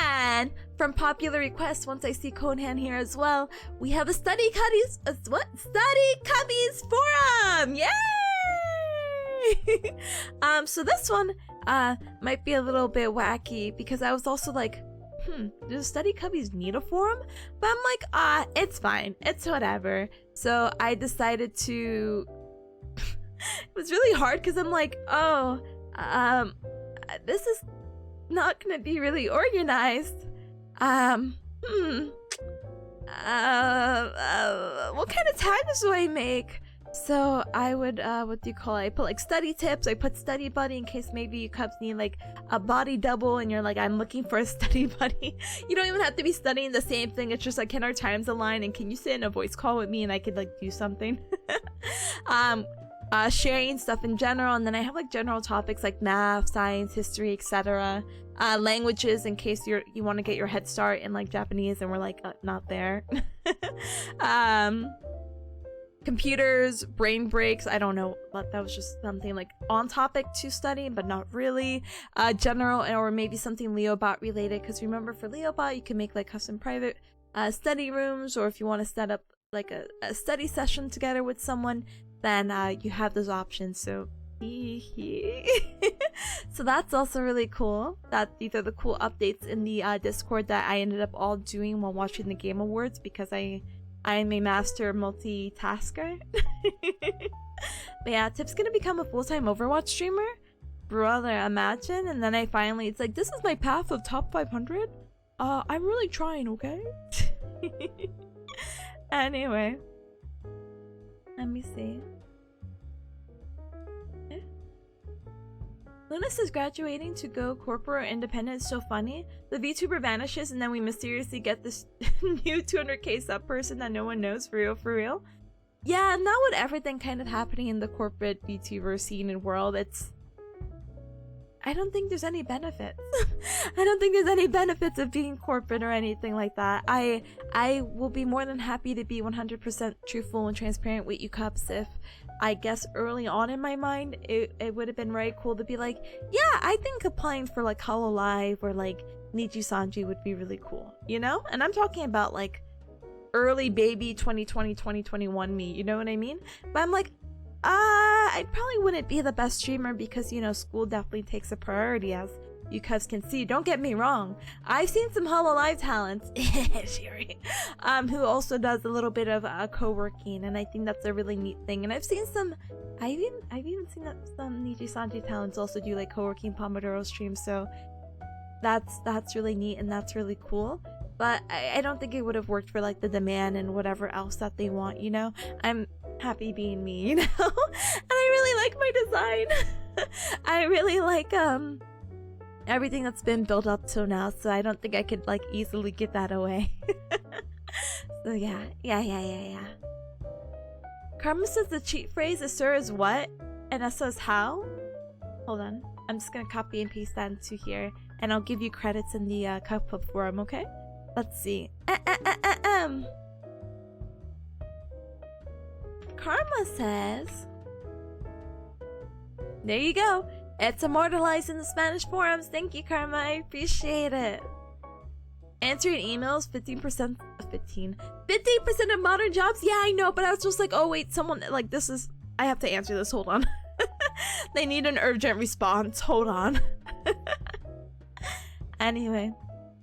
And from popular requests, once I see Conehan here as well, we have a Study Cubbies forum! Yay! So this one might be a little bit wacky because I was also like, does Study Cubbies need a forum? But I'm like, it's fine, it's whatever. So I decided to it was really hard because I'm like, this is not gonna be really organized. What kind of tags do I make? So I would, what do you call it? I put like study tips, I put study buddy in case maybe you cubs need like a body double and you're like, I'm looking for a study buddy. You don't even have to be studying the same thing, it's just like, can our times align and can you sit in a voice call with me and I could like do something? Sharing stuff in general, and then I have like general topics like math, science, history, etc. Languages in case you want to get your head start in like Japanese and we're like not there. Computers, brain breaks, I don't know, but that was just something like on topic to study but not really. General, or maybe something Leobot related, because remember for Leobot you can make like custom private study rooms, or if you want to set up like a study session together with someone, then you have those options. So so that's also really cool. These are the cool updates in the Discord that I ended up all doing while watching the Game Awards, because I am a master multitasker. But yeah, Tip's gonna become a full-time Overwatch streamer? Brother, imagine. And then it's like, this is my path of top 500? I'm really trying, okay? Anyway. Let me see. Lunas is graduating to go corporate or independent. It's so funny. The VTuber vanishes and then we mysteriously get this new 200k sub person that no one knows, for real. Yeah, and now with everything kind of happening in the corporate VTuber scene and world, it's I don't think there's any benefits. I don't think there's any benefits of being corporate or anything like that. I will be more than happy to be 100% truthful and transparent with you, Cups. If I guess early on in my mind, it would have been very cool to be like, yeah, I think applying for like Hololive or like Niji Sanji would be really cool, you know? And I'm talking about like early baby 2020, 2021 me, you know what I mean? But I'm like, I probably wouldn't be the best streamer because, you know, school definitely takes a priority, as you guys can see. Don't get me wrong. I've seen some Hololive talents, Shiri, who also does a little bit of co-working, and I think that's a really neat thing. And I've seen some, I've even seen that some Niji Sanji talents also do like co-working Pomodoro streams, so that's really neat and that's really cool. But I don't think it would have worked for like the demand and whatever else that they want, you know? I'm happy being me, you know? And I really like my design. I really like everything that's been built up till now, so I don't think I could like easily give that away. So yeah. Karma says the cheat phrase is "sir" is what? And that says how? Hold on. I'm just gonna copy and paste that into here, and I'll give you credits in the Cup Pub forum, okay? Let's see. Karma says, there you go. It's immortalized in the Spanish forums. Thank you, Karma. I appreciate it. Answering emails, 15% of modern jobs. Yeah, I know, but I was just like, oh wait, someone like this is. I have to answer this. Hold on. They need an urgent response. Hold on. Anyway.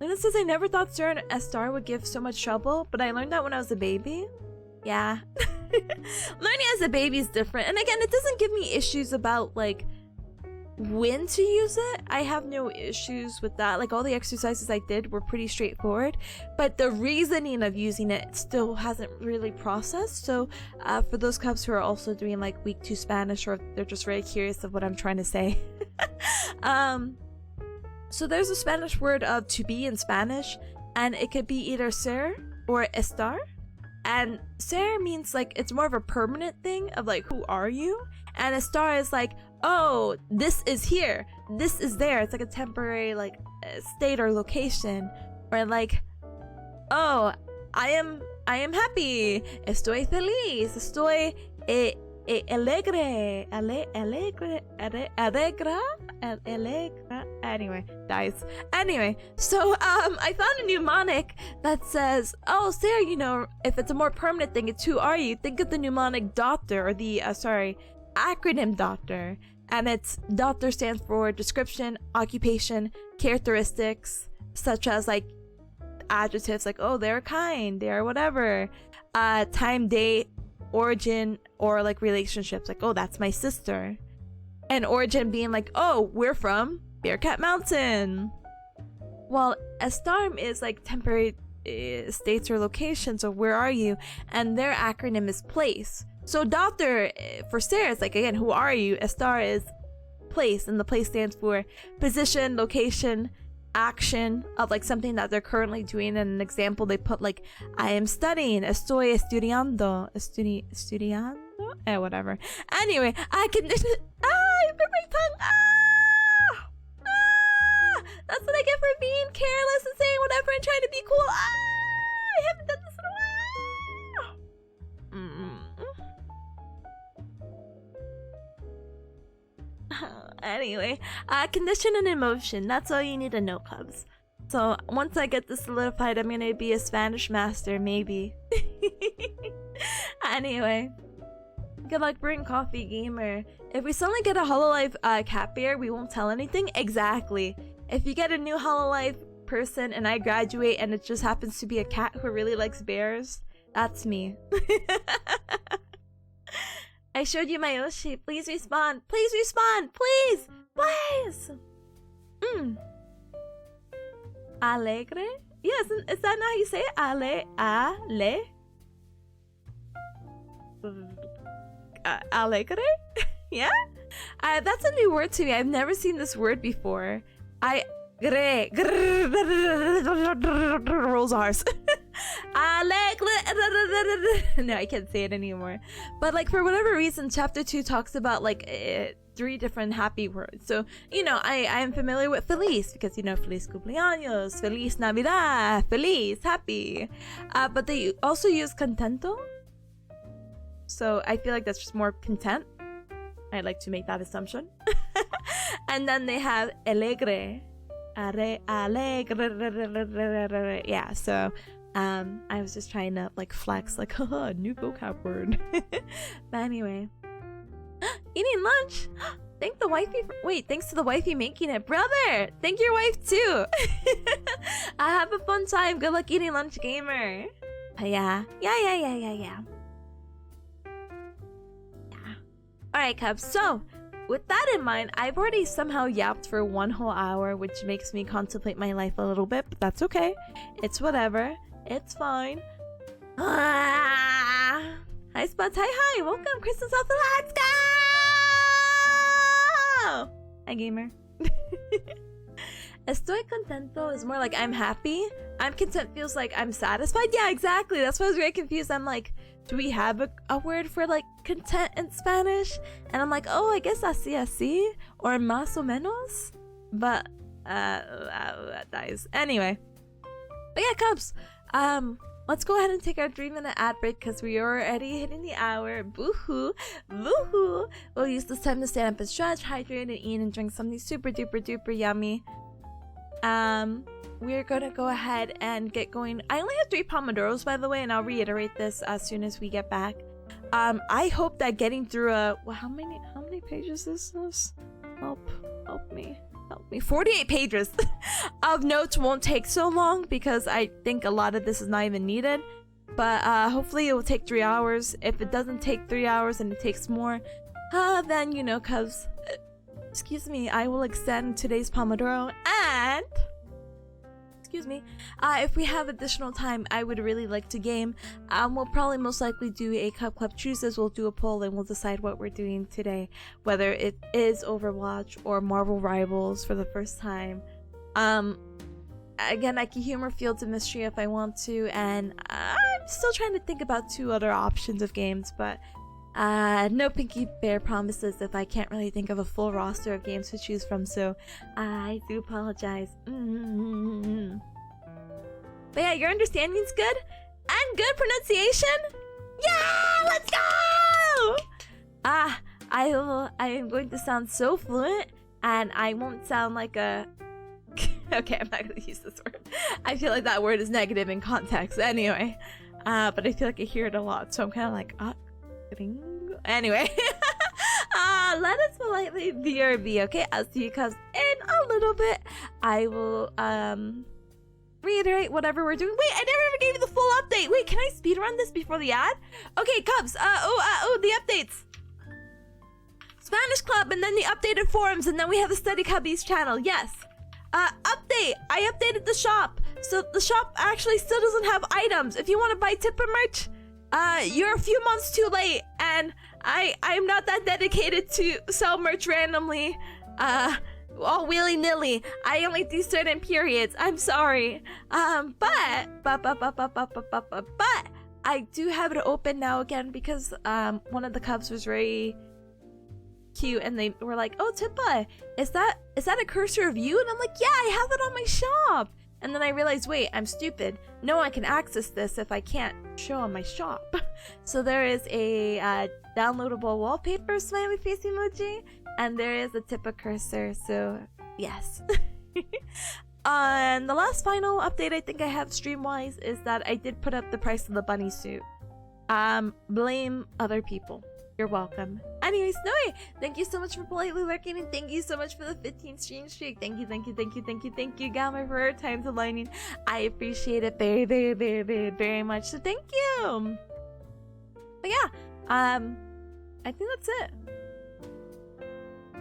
Luna says, I never thought Sir and Estar would give so much trouble, but I learned that when I was a baby. Yeah. Learning as a baby is different. And again, it doesn't give me issues about, like, when to use it. I have no issues with that. Like, all the exercises I did were pretty straightforward. But the reasoning of using it still hasn't really processed. So, for those Cubs who are also doing, like, week 2 Spanish, or they're just very curious of what I'm trying to say. So there's a Spanish word of to be in Spanish, and it could be either ser or estar. And ser means like it's more of a permanent thing of like, who are you? And estar is like, oh, this is here, this is there. It's like a temporary like state or location. Or like, oh, I am happy. Estoy feliz. Estoy alegre. Anyway, guys. Anyway, so I found a mnemonic that says, oh, Sarah, you know, if it's a more permanent thing, it's who are you? Think of the mnemonic doctor, or the acronym doctor. And it's doctor stands for description, occupation, characteristics, such as like adjectives like, oh, they're kind, they're whatever, time, date, origin, or like relationships like, oh, that's my sister. And origin being like, oh, we're from Bearcat Mountain. Well, estarm is like temporary states or locations, so where are you? And their acronym is place. So doctor for Sarah is like, again, who are you? Estar is place, and the place stands for position, location, action of like something that they're currently doing. And an example, they put like, I am studying, estoy estudiando, estudiando, whatever. Anyway, I can I bit my tongue. That's what I get for being careless and saying whatever and trying to be cool. I haven't done this in a while. Anyway, condition and emotion. That's all you need to know, Cubs. So once I get this solidified, I'm gonna be a Spanish master, maybe. Anyway, good luck brewing coffee, gamer. If we suddenly get a Hololive cat bear, we won't tell anything. Exactly. If you get a new Hololive person and I graduate and it just happens to be a cat who really likes bears, that's me. I showed you my Yoshi. Please respond. Please respond. Please. Please. Alegre? Yes, is that not how you say it? Alegre? Yeah? That's a new word to me. I've never seen this word before. Rolls R's. No, I can't say it anymore. But like, for whatever reason, chapter 2 talks about like 3 different happy words. So, you know, I'm familiar with feliz because, you know, feliz cumpleaños, feliz navidad, feliz, happy. But they also use contento. So I feel like that's just more content. I'd like to make that assumption. And then they have alegre. Alegre. Yeah, so I was just trying to like flex, like, haha, new vocab word. But anyway. Eating lunch. Thanks to the wifey making it. Brother, thank your wife too. Have a fun time. Good luck eating lunch, gamer. Yeah. Alright, Cubs. So, with that in mind, I've already somehow yapped for 1 whole hour, which makes me contemplate my life a little bit, but that's okay. It's whatever. It's fine. Hi, Spuds. Hi. Welcome, Kristen South. Let's go! Hi, gamer. Estoy contento is more like I'm happy. I'm content feels like I'm satisfied. Yeah, exactly. That's why I was very confused. I'm like, do we have a word for like content in Spanish? And I'm like, oh, I guess así or más o menos. But that dies. Anyway. But yeah, Cubs. Let's go ahead and take our 3-minute ad break because we are already hitting the hour. Boo-hoo. Boo-hoo. We'll use this time to stand up and stretch, hydrate, and eat and drink something super duper duper yummy. We're gonna go ahead and get going. I only have 3 Pomodoros, by the way, and I'll reiterate this as soon as we get back. I hope that getting through how many pages is this? Help me. 48 pages of notes won't take so long because I think a lot of this is not even needed. But hopefully it will take 3 hours. If it doesn't take 3 hours and it takes more, then, you know, cause, excuse me, I will extend today's Pomodoro. And excuse me, if we have additional time, I would really like to game. We'll probably most likely do a Cup Club Tuesdays. We'll do a poll and we'll decide what we're doing today, whether it is Overwatch or Marvel Rivals for the first time. Again, I can humor Fields of Mystery if I want to, and I'm still trying to think about 2 other options of games, but no Pinky Bear promises if I can't really think of a full roster of games to choose from, so I do apologize. But yeah, your understanding's good? And good pronunciation? Yeah! Let's go! I am going to sound so fluent, and I won't sound like a... Okay, I'm not going to use this word. I feel like that word is negative in context anyway. But I feel like I hear it a lot, so I'm kind of like, anyway. Let us politely BRB, okay? I'll see you Cubs in a little bit. I will reiterate whatever we're doing. Wait, I never even gave you the full update. Wait, can I speedrun this before the ad? Okay, Cubs. The updates. Spanish Club, and then the updated forums, and then we have the Study Cubbies channel. Yes. Update. I updated the shop, so the shop actually still doesn't have items. If you want to buy Tipper merch, you're a few months too late, and I'm not that dedicated to sell merch randomly, all willy-nilly. I only do certain periods. I'm sorry. But I do have it open now again because one of the Cubs was very cute, and they were like, "Oh, Tippa, is that a cursor of you?" And I'm like, "Yeah, I have it on my shop." And then I realized, wait, I'm stupid. No one can access this if I can't show on my shop. So there is a downloadable wallpaper smiley face emoji, and there is a Tippa cursor, so yes. And the last final update I think I have stream-wise is that I did put up the price of the bunny suit. Blame other people. You're welcome. Anyway, Snowy, thank you so much for politely lurking, and thank you so much for the 15 stream streak. Thank you, Gamer, for our time to lightning. I appreciate it very, very, very, very, very much. So thank you. But yeah, I think that's it.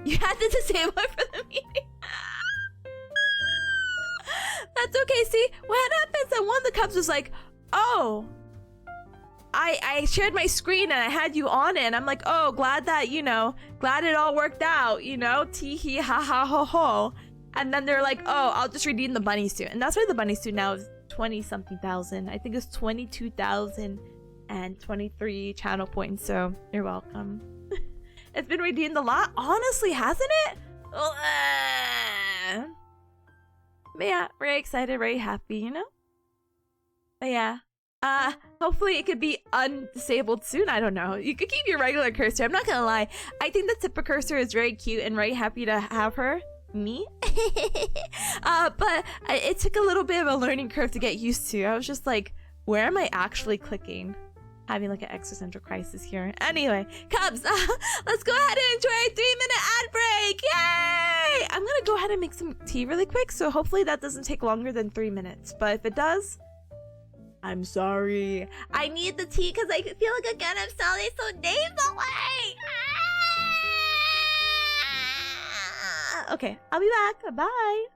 You had to disable it for the meeting. That's okay. See, what happens? And one of the Cubs was like, "Oh, I shared my screen and I had you on it." And I'm like, "Oh, glad that, glad it all worked out, tee hee ha ha ho ho." And then they're like, "Oh, I'll just redeem the bunny suit." And that's why the bunny suit now is 20-something thousand. I think it's 22,023 channel points, so you're welcome. It's been redeemed a lot. Honestly, hasn't it? But yeah, very excited, very happy, you know? But yeah. Hopefully it could be undisabled soon. I don't know. You could keep your regular cursor. I'm not gonna lie. I think the Tippa cursor is very cute and very happy to have her. Me? But it took a little bit of a learning curve to get used to. I was just like, where am I actually clicking? Having like an existential crisis here. Anyway, Cubs, let's go ahead and enjoy a 3-minute ad break. Yay! I'm gonna go ahead and make some tea really quick, so hopefully that doesn't take longer than 3 minutes. But if it does, I'm sorry. I need the tea because I feel like again I'm sounding so days away. Okay, I'll be back. Bye.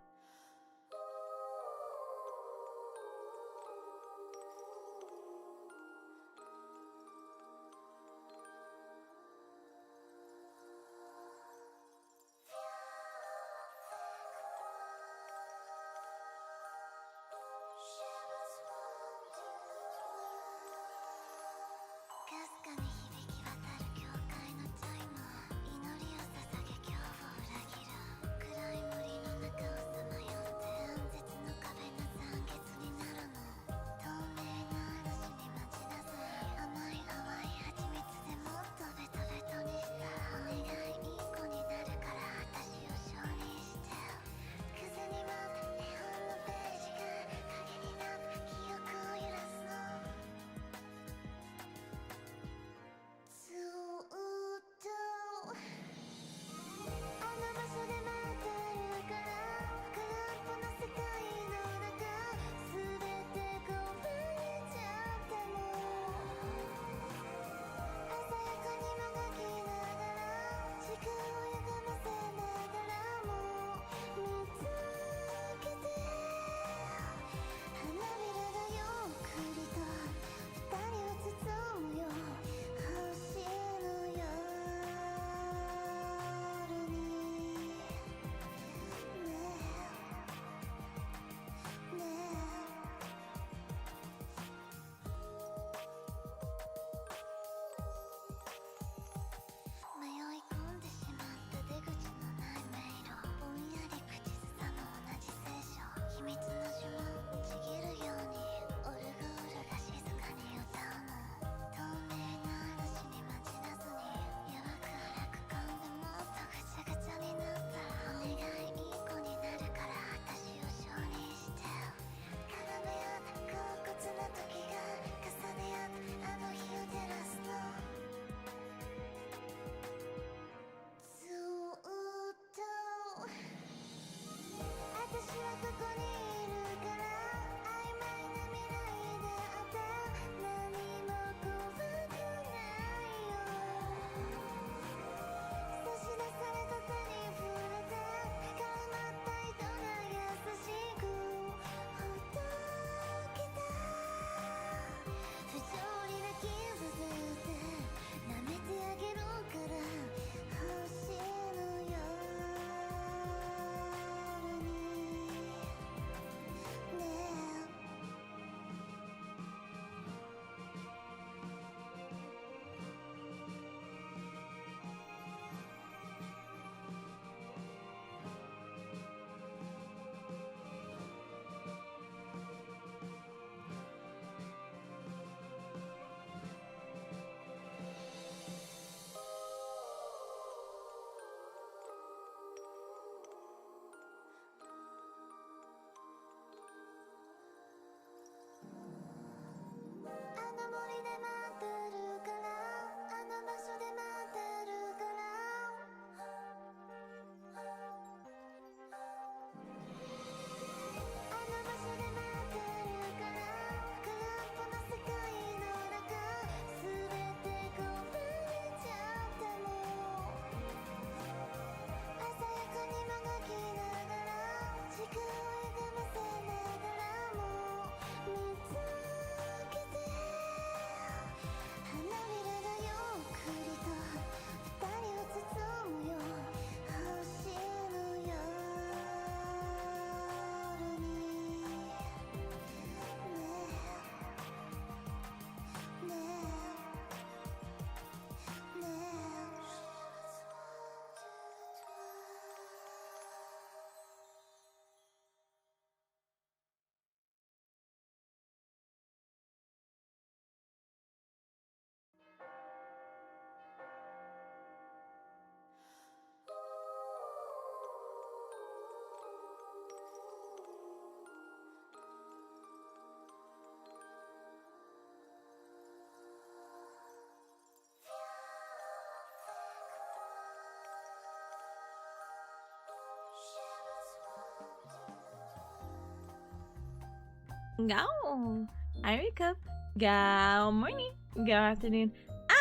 Go. I wake up. Go morning. Go afternoon.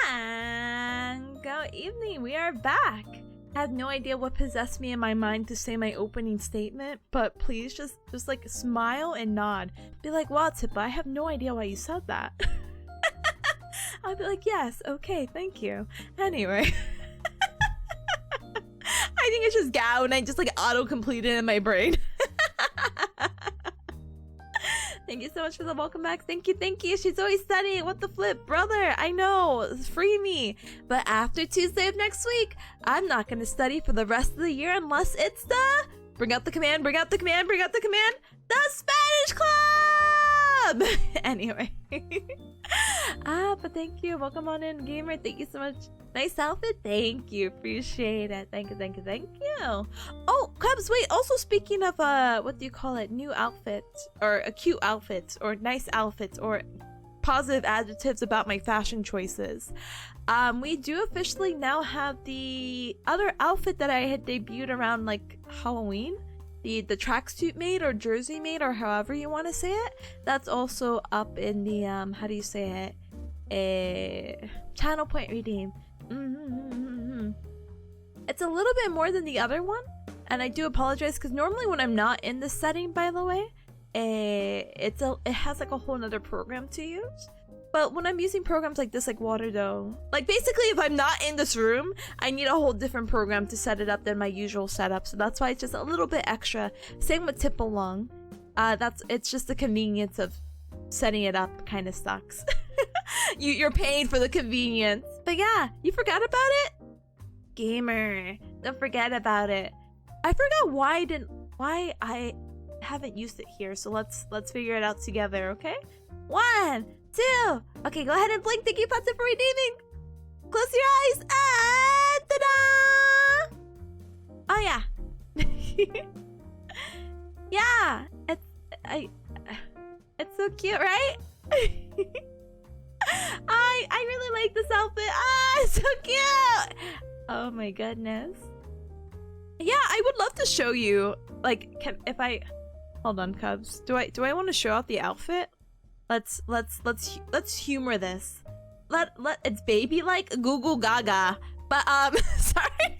And go evening. We are back. I have no idea what possessed me in my mind to say my opening statement, but please just like smile and nod. Be like, wow, Tippa, I have no idea why you said that. I'll be like, yes, okay, thank you. Anyway. I think it's just Gao and I just like auto-completed in my brain. Thank you so much for the welcome back. Thank you, thank you. She's always studying. What the flip? Brother, I know. Free me. But after Tuesday of next week, I'm not going to study for the rest of the year unless it's the... Bring out the command, bring out the command, bring out the command. The Spanish Club! Anyway. But thank you. Welcome on in, gamer. Thank you so much. Nice outfit. Thank you. Appreciate it. Thank you, thank you, thank you. Oh, Cubs, wait. Also speaking of, what do you call it? New outfits, or cute outfits, or nice outfits, or positive adjectives about my fashion choices. We do officially now have the other outfit that I had debuted around, like, Halloween. The tracksuit made, or jersey made, or however you want to say it. That's also up in the, how do you say it? Channel point redeem. It's a little bit more than the other one, and I do apologize because normally when I'm not in this setting, by the way, it has like a whole nother program to use. But when I'm using programs like this, like Waterdough, like basically if I'm not in this room, I need a whole different program to set it up than my usual setup. So that's why it's just a little bit extra. Same with Tip Along. It's just the convenience of setting it up kind of sucks. You're paying for the convenience. But yeah, you forgot about it? Gamer, don't forget about it. I forgot why I haven't used it here, so let's figure it out together, okay? 1, 2. Okay, go ahead and blink. Thank you, Pata, for redeeming. Close your eyes and ta-da! Oh yeah. Yeah, it's so cute, right? I really like this outfit. It's so cute. Oh my goodness. Yeah, I would love to show you. Like, if I hold on, Cubs. Do I want to show out the outfit? Let's humor this. It's baby like Google Gaga. But sorry.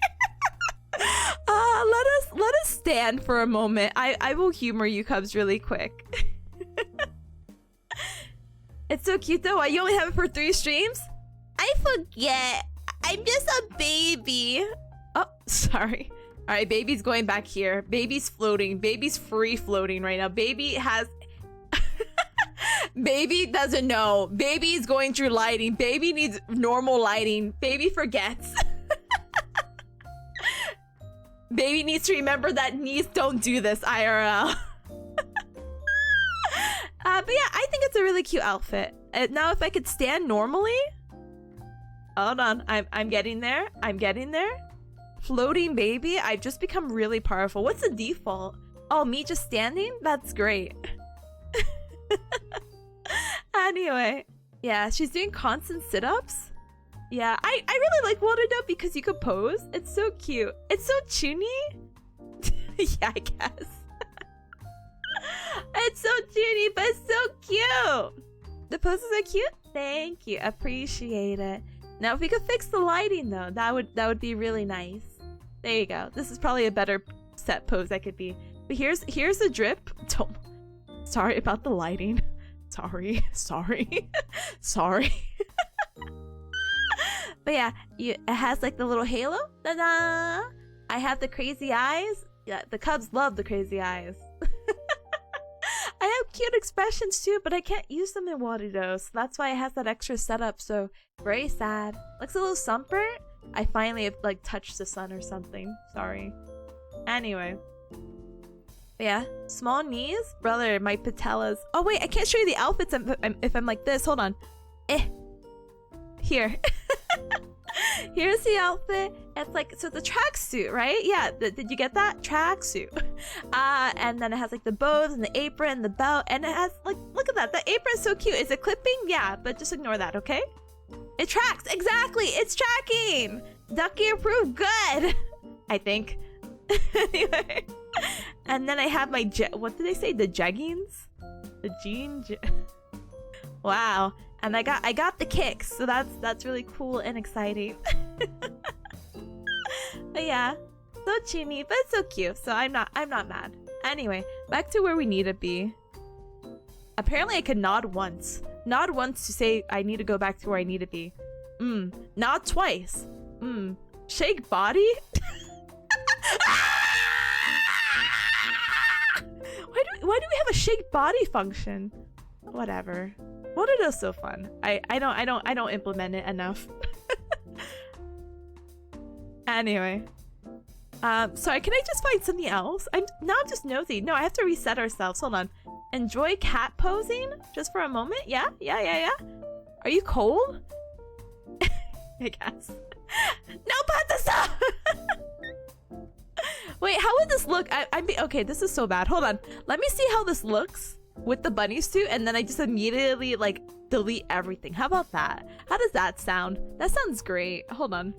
Let us stand for a moment. I will humor you, Cubs, really quick. It's so cute though. Why you only have it for 3 streams? I forget. I'm just a baby. Oh, sorry. All right, baby's going back here. Baby's floating. Baby's free floating right now. Baby has... Baby doesn't know. Baby's going through lighting. Baby needs normal lighting. Baby forgets. Baby needs to remember that knees don't do this, IRL. But yeah, I think it's a really cute outfit. Now, if I could stand normally... Hold on, I'm getting there. I'm getting there. Floating baby, I've just become really powerful. What's the default? Oh, me just standing? That's great. Anyway, yeah, she's doing constant sit-ups. Yeah, I really like Waterdough because you could pose. It's so cute. It's so chuny. Yeah, I guess. It's so chuny, but it's so cute. The poses are cute. Thank you. Appreciate it. Now, if we could fix the lighting, though, that would be really nice. There you go. This is probably a better set pose I could be. But here's the drip. Sorry about the lighting. Sorry. Sorry. But yeah, it has like the little halo. Ta-da! I have the crazy eyes. Yeah, the Cubs love the crazy eyes. I have cute expressions too, but I can't use them in Waterdough, so that's why it has that extra setup. So very sad. Looks a little sunburnt. I finally have like touched the sun or something. Sorry. Anyway. But yeah, small knees, brother. My patellas. Oh wait, I can't show you the outfits if I'm like this. Hold on. Here. Here's the outfit. It's like, so the tracksuit, right? Yeah, did you get that? Tracksuit. And then it has like the bows and the apron, the belt, and it has like, look at that. The apron's so cute. Is it clipping? Yeah, but just ignore that, okay? It tracks. Exactly. It's tracking. Ducky approved. Good. I think. Anyway. And then I have my what did they say? The jeggings? The jean. Wow. And I got the kicks, so that's really cool and exciting. But yeah, so chimmy, but it's so cute. So I'm not mad. Anyway, back to where we need to be. Apparently, I could nod once. Nod once to say I need to go back to where I need to be. Nod twice. Shake body. Why do we have a shake body function? Whatever. Monodo's so fun. I don't implement it enough. Anyway. Sorry, can I just find something else? I'm just nosy. No, I have to reset ourselves. Hold on. Enjoy cat posing? Just for a moment? Yeah? Are you cold? I guess. No, stop! Wait, how would this look? Okay, this is so bad. Hold on. Let me see how this looks with the bunny suit, and then I just immediately, like, delete everything. How about that? How does that sound? That sounds great. Hold on.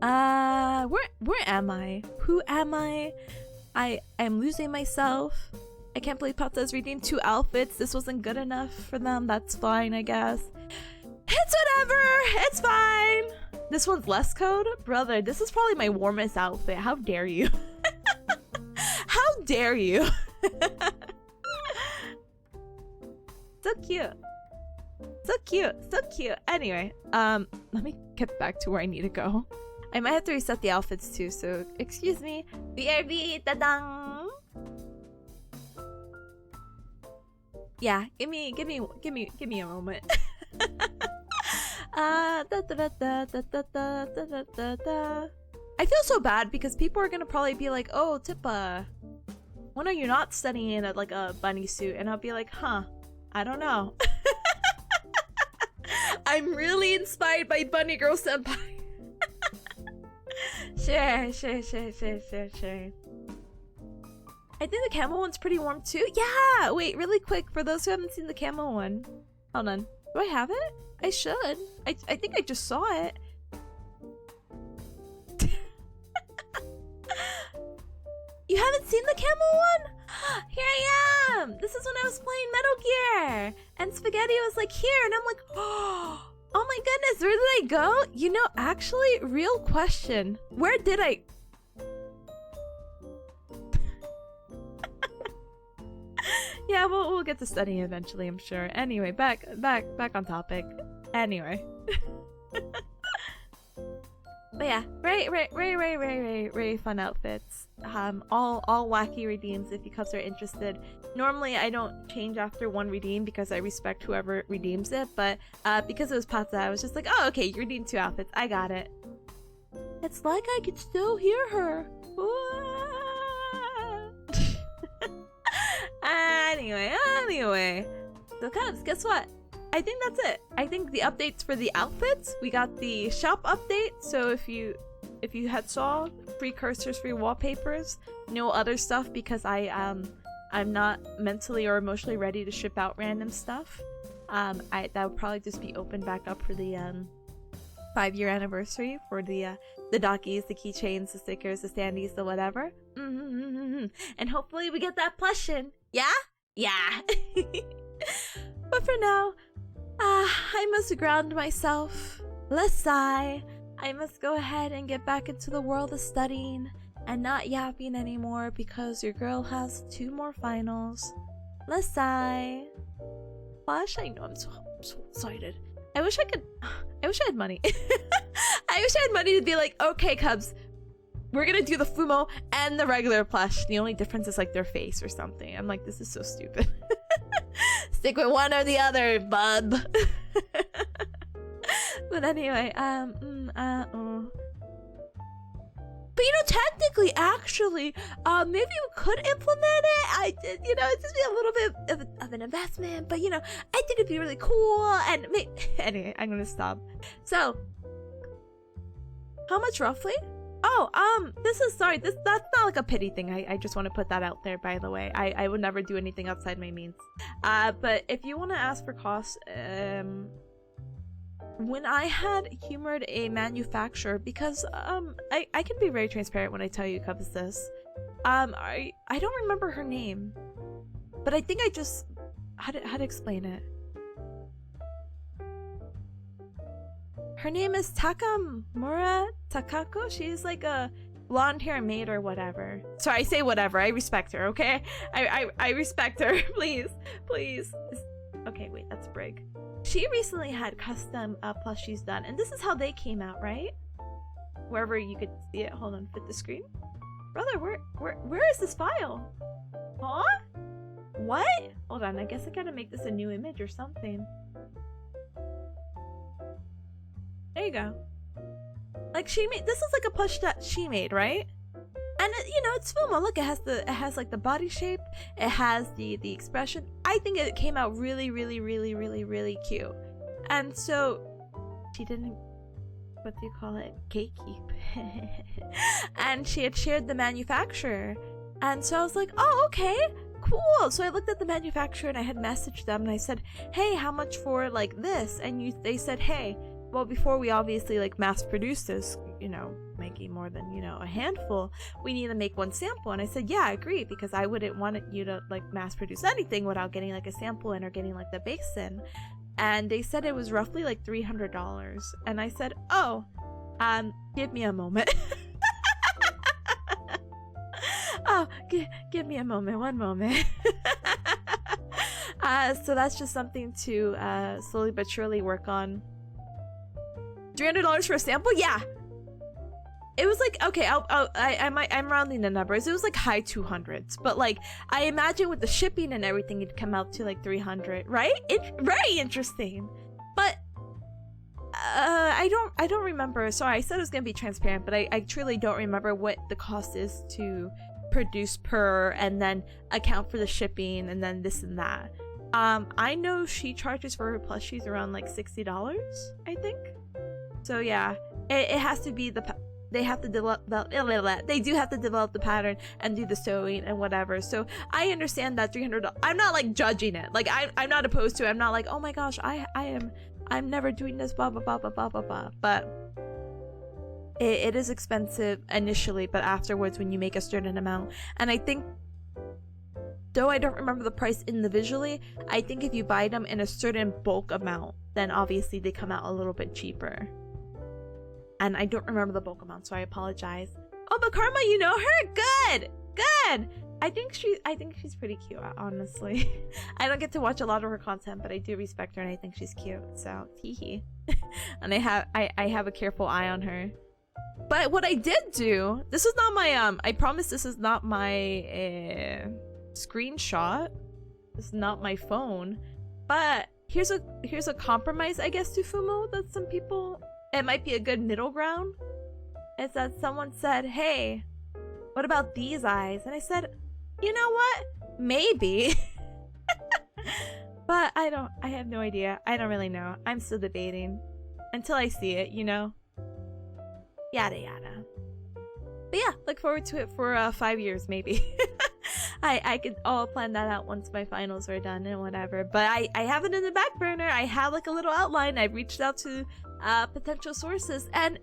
Where am I? Who am I? I'm losing myself. I can't believe Pata has redeemed 2 outfits. This wasn't good enough for them. That's fine, I guess. It's whatever. It's fine. This one's less code? Brother, this is probably my warmest outfit. How dare you? How dare you? So cute. So cute. So cute. Anyway, let me get back to where I need to go. I might have to reset the outfits too, so excuse me. BRB, ta-dang! Yeah, give me a moment. I feel so bad because people are gonna probably be like, "Oh, Tippa, when are you not studying in like a bunny suit?" And I'll be like, "Huh, I don't know." I'm really inspired by Bunny Girl Senpai. Sure. I think the camel one's pretty warm too. Yeah! Wait, really quick, for those who haven't seen the camel one. Hold on. Do I have it? I should. I think I just saw it. You haven't seen the camel one? Here I am! This is when I was playing Metal Gear! And Spaghetti was like, here! And I'm like, oh my goodness, where did I go? You know, actually, real question. Where did I... Yeah, we'll get to studying eventually, I'm sure. Anyway, back on topic. Anyway. But yeah, very fun outfits. All wacky redeems if you cubs are interested. Normally I don't change after one redeem because I respect whoever redeems it, but because it was Pata, I was just like, oh, okay, you redeemed 2 outfits. I got it. It's like I could still hear her. Anyway. So cubs, guess what? I think that's it. I think the updates for the outfits, we got the shop update. So if you had saw free cursors, free wallpapers, no other stuff because I'm not mentally or emotionally ready to ship out random stuff. That would probably just be opened back up for the 5-year anniversary for the doggies, the keychains, the stickers, the standees, the whatever. And hopefully we get that plushing. Yeah? Yeah. But for now, I must ground myself. Let's sigh. I must go ahead and get back into the world of studying and not yapping anymore because your girl has 2 more finals. Let's sigh. Gosh, I know I'm so excited. I wish I had money. I wish I had money to be like, okay, cubs, we're gonna do the Fumo and the regular plush. The only difference is like their face or something. I'm like, this is so stupid. Stick with one or the other, bub. But anyway, but you know, technically, actually, maybe we could implement it. You know, it's just be a little bit of an investment, but you know, I think it'd be really cool. And anyway, I'm gonna stop. So, how much roughly? Oh, that's not like a pity thing. I just want to put that out there, by the way. I would never do anything outside my means. But if you want to ask for costs, when I had humored a manufacturer, because I can be very transparent when I tell you cubs this. I don't remember her name, but I think I just how to explain it? Her name is Takamura Takako. She's like a blonde hair maid or whatever. So I say whatever. I respect her, okay? I respect her. Please. Okay, wait, that's Brig. She recently had custom plushies done, and this is how they came out, right? Wherever you could see it. Hold on, fit the screen. Brother, where is this file? Huh? What? Hold on, I guess I gotta make this a new image or something. There you go. Like she made this is like a plush that she made, right? And you know, it's Fumo. Look, it has like the body shape. It has the expression. I think it came out really cute. And so she didn't, what do you call it? Gatekeep. And she had shared the manufacturer. And so I was like, oh, okay, cool. So I looked at the manufacturer and I had messaged them and I said, hey, how much for like this? And they said, hey, well, before we obviously like mass produce this, you know, making more than, you know, a handful, we need to make one sample. And I said, yeah, I agree, because I wouldn't want you to like mass produce anything without getting like a sample in or getting like the base in. And they said it was roughly like $300. And I said, oh, give me a moment. Oh, give me a moment, one moment. So that's just something to slowly but surely work on. $300 for a sample? Yeah. It was like, okay, I'm rounding the numbers. It was like high 200s, but like I imagine with the shipping and everything, it'd come out to like 300, right? It's very interesting, but I don't remember. Sorry, I said it was gonna be transparent, but I truly don't remember what the cost is to produce per, and then account for the shipping, and then this and that. I know she charges for her plushies around like $60, I think. So yeah, it has to be they have to develop they do have to develop the pattern and do the sewing and whatever. So I understand that $300. I'm not like judging it. Like I'm not opposed to it. I'm not like, oh my gosh, I'm never doing this, blah blah blah blah blah blah blah. But it is expensive initially, but afterwards when you make a certain amount, and I think, though I don't remember the price individually, I think if you buy them in a certain bulk amount, then obviously they come out a little bit cheaper. And I don't remember the bulk amount, so I apologize. Oh, but Karma, you know her? Good. I think she's pretty cute, honestly. I don't get to watch a lot of her content, but I do respect her and I think she's cute. So teehee. And I have a careful eye on her. But what I did do, this is not my I promise this is not my screenshot. This is not my phone. But here's a compromise, I guess, to Fumo that some people, it might be a good middle ground. Is that someone said, hey, what about these eyes? And I said, you know what? Maybe. But I have no idea. I don't really know. I'm still debating until I see it, you know? Yada yada. But yeah, look forward to it for 5 years maybe. I could all plan that out once my finals are done and whatever. But I have it in the back burner. I have like a little outline. I've reached out to potential sources, and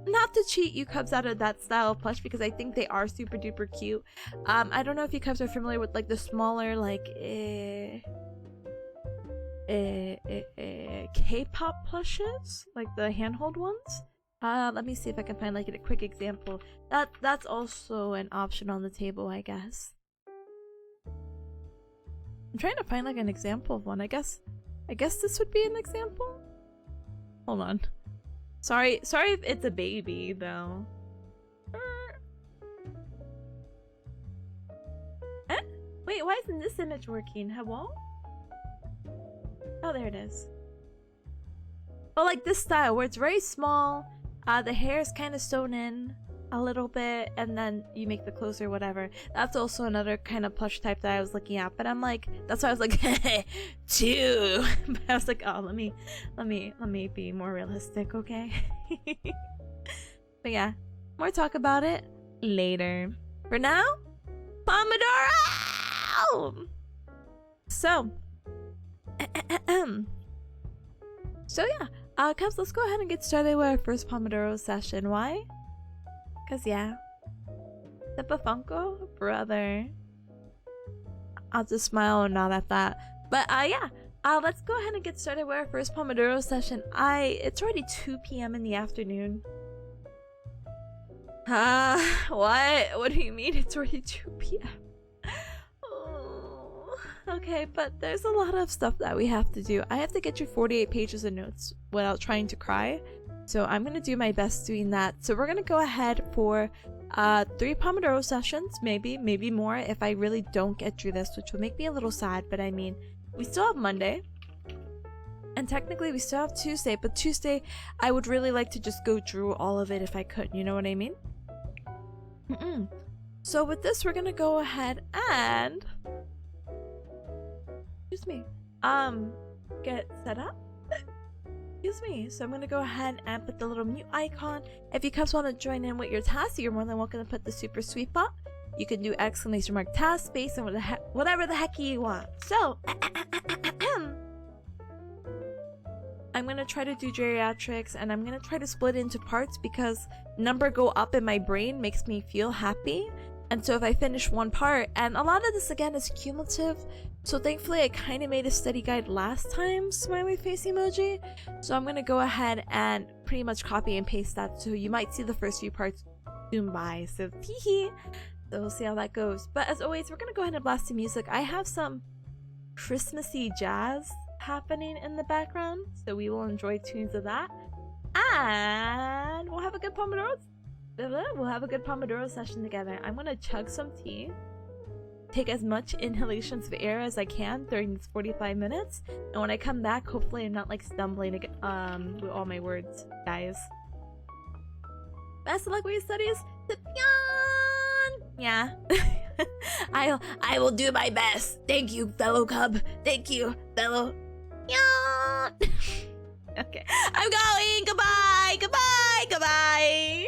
not to cheat you cubs out of that style of plush, because I think they are super duper cute. I don't know if you cubs are familiar with like the smaller like K-pop plushes, like the handhold ones. Let me see if I can find like a quick example. That's also an option on the table, I guess. I'm trying to find like an example of one. I guess this would be an example. Hold on. Sorry if it's a baby though. Wait, why isn't this image working? Hello? Oh, there it is. But like this style where it's very small, the hair is kind of sewn in a little bit, and then you make the clothes or whatever. That's also another kind of plush type that I was looking at. But I'm like, that's why I was like, two. But I was like, oh, let me be more realistic, okay? But yeah, more talk about it later. For now, Pomodoro. So, yeah. Cubs, let's go ahead and get started with our first Pomodoro session. Why? Cause yeah. Sip a Funko? Brother. I'll just smile and nod at that. But yeah, let's go ahead and get started with our first Pomodoro session. It's already 2 p.m. in the afternoon. What? What do you mean it's already 2 p.m.? Oh, okay, but there's a lot of stuff that we have to do. I have to get you 48 pages of notes without trying to cry. So I'm gonna do my best doing that. So we're gonna go ahead for 3 Pomodoro sessions, maybe more if I really don't get through this, which will make me a little sad, but I mean, we still have Monday. And technically we still have Tuesday, but Tuesday I would really like to just go through all of it if I could, you know what I mean? So with this, we're gonna go ahead and excuse me, get set up. Excuse me. So I'm gonna go ahead and put the little mute icon. If you guys want to join in with your task, you're more than welcome to put the super sweep up. You can do exclamation mark task space and whatever the heck you want. So I'm gonna try to do geriatrics, and I'm gonna try to split into parts because number go up in my brain makes me feel happy. And so if I finish one part, and a lot of this again is cumulative, so thankfully I kind of made a study guide last time, smiley face emoji. So I'm gonna go ahead and pretty much copy and paste that, so you might see the first few parts soon by. So teehee. So we'll see how that goes. But as always, we're gonna go ahead and blast the music. I have some Christmassy jazz happening in the background, so we will enjoy tunes of that, and we'll have a good Pomodoro session together. I'm gonna chug some tea, take as much inhalations of air as I can during these 45 minutes, and when I come back, hopefully I'm not like stumbling with all my words, guys. Best of luck with your studies, Tipyan! Yeah. I will do my best. Thank you, fellow cub. Thank you, fellow. Yeah. Okay, I'm going. Goodbye. Goodbye. Goodbye.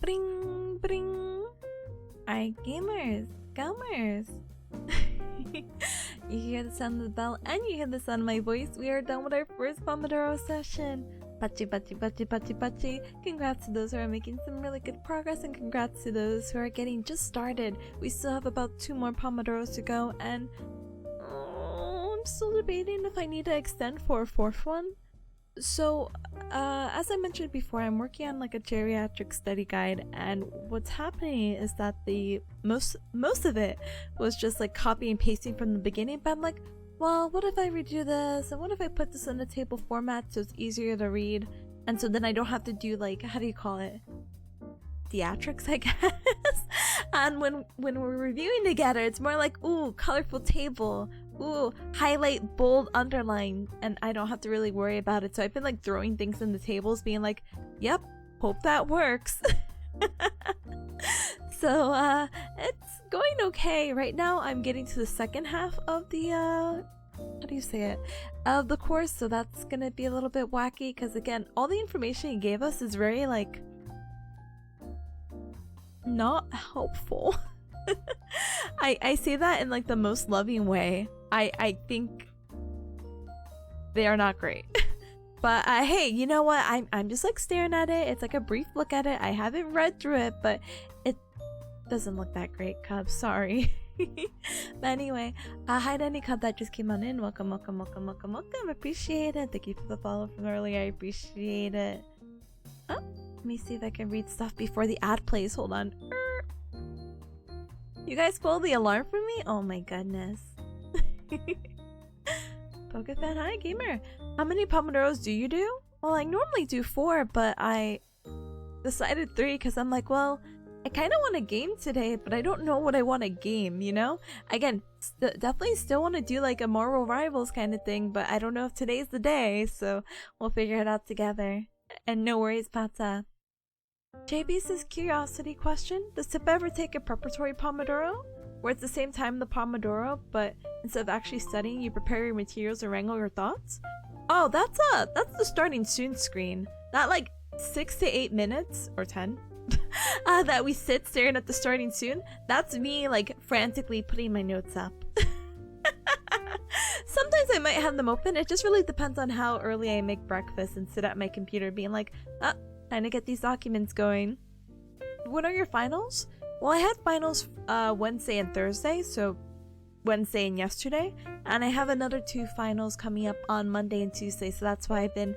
Bring, bring. Alright, gamers, gaomers. You hear the sound of the bell and you hear the sound of my voice. We are done with our first Pomodoro session. Pachi, pachi, pachi, pachi, pachi. Congrats to those who are making some really good progress, and congrats to those who are getting just started. We still have about 2 more Pomodoros to go, and I'm still debating if I need to extend for a 4th one. So, as I mentioned before, I'm working on like a geriatric study guide, and what's happening is that the most of it was just like copy and pasting from the beginning, but I'm like, well, what if I redo this, and what if I put this in a table format so it's easier to read, and so then I don't have to do like, how do you call it? Theatrics, I guess. And when we're reviewing together, it's more like, ooh, colorful table, ooh, highlight, bold, underline, and I don't have to really worry about it. So I've been like throwing things in the tables, being like, yep, hope that works. So it's going okay. Right now I'm getting to the second half of the how do you say it, of the course, so that's gonna be a little bit wacky, because again, all the information he gave us is very like not helpful. I say that in like the most loving way. I think they are not great. But hey, you know what? I'm just like staring at it. It's like a brief look at it. I haven't read through it, but it doesn't look that great, Cub. Sorry. But anyway, hi to any Cub that just came on in. Welcome, welcome, welcome, welcome, welcome. Appreciate it. Thank you for the follow from earlier. I appreciate it. Oh, let me see if I can read stuff before the ad plays. Hold on. You guys spoiled the alarm for me? Oh my goodness. Pokefan, hi gamer. How many Pomodoros do you do? Well, I normally do 4, but I decided 3 because I'm like, well, I kind of want a game today, but I don't know what I want to game, you know? Again, definitely still want to do like a Marvel Rivals kind of thing, but I don't know if today's the day, so we'll figure it out together. And no worries, Pata. JB says, curiosity question. Does Tip ever take a preparatory Pomodoro? Where it's the same time the Pomodoro, but instead of actually studying, you prepare your materials and wrangle your thoughts? Oh, that's the starting soon screen. That like 6 to 8 minutes, or 10, that we sit staring at the starting soon. That's me like frantically putting my notes up. Sometimes I might have them open. It just really depends on how early I make breakfast and sit at my computer being like, time to get these documents going. When are your finals? Well, I had finals Wednesday and Thursday, so Wednesday and yesterday, and I have another 2 finals coming up on Monday and Tuesday, so that's why I've been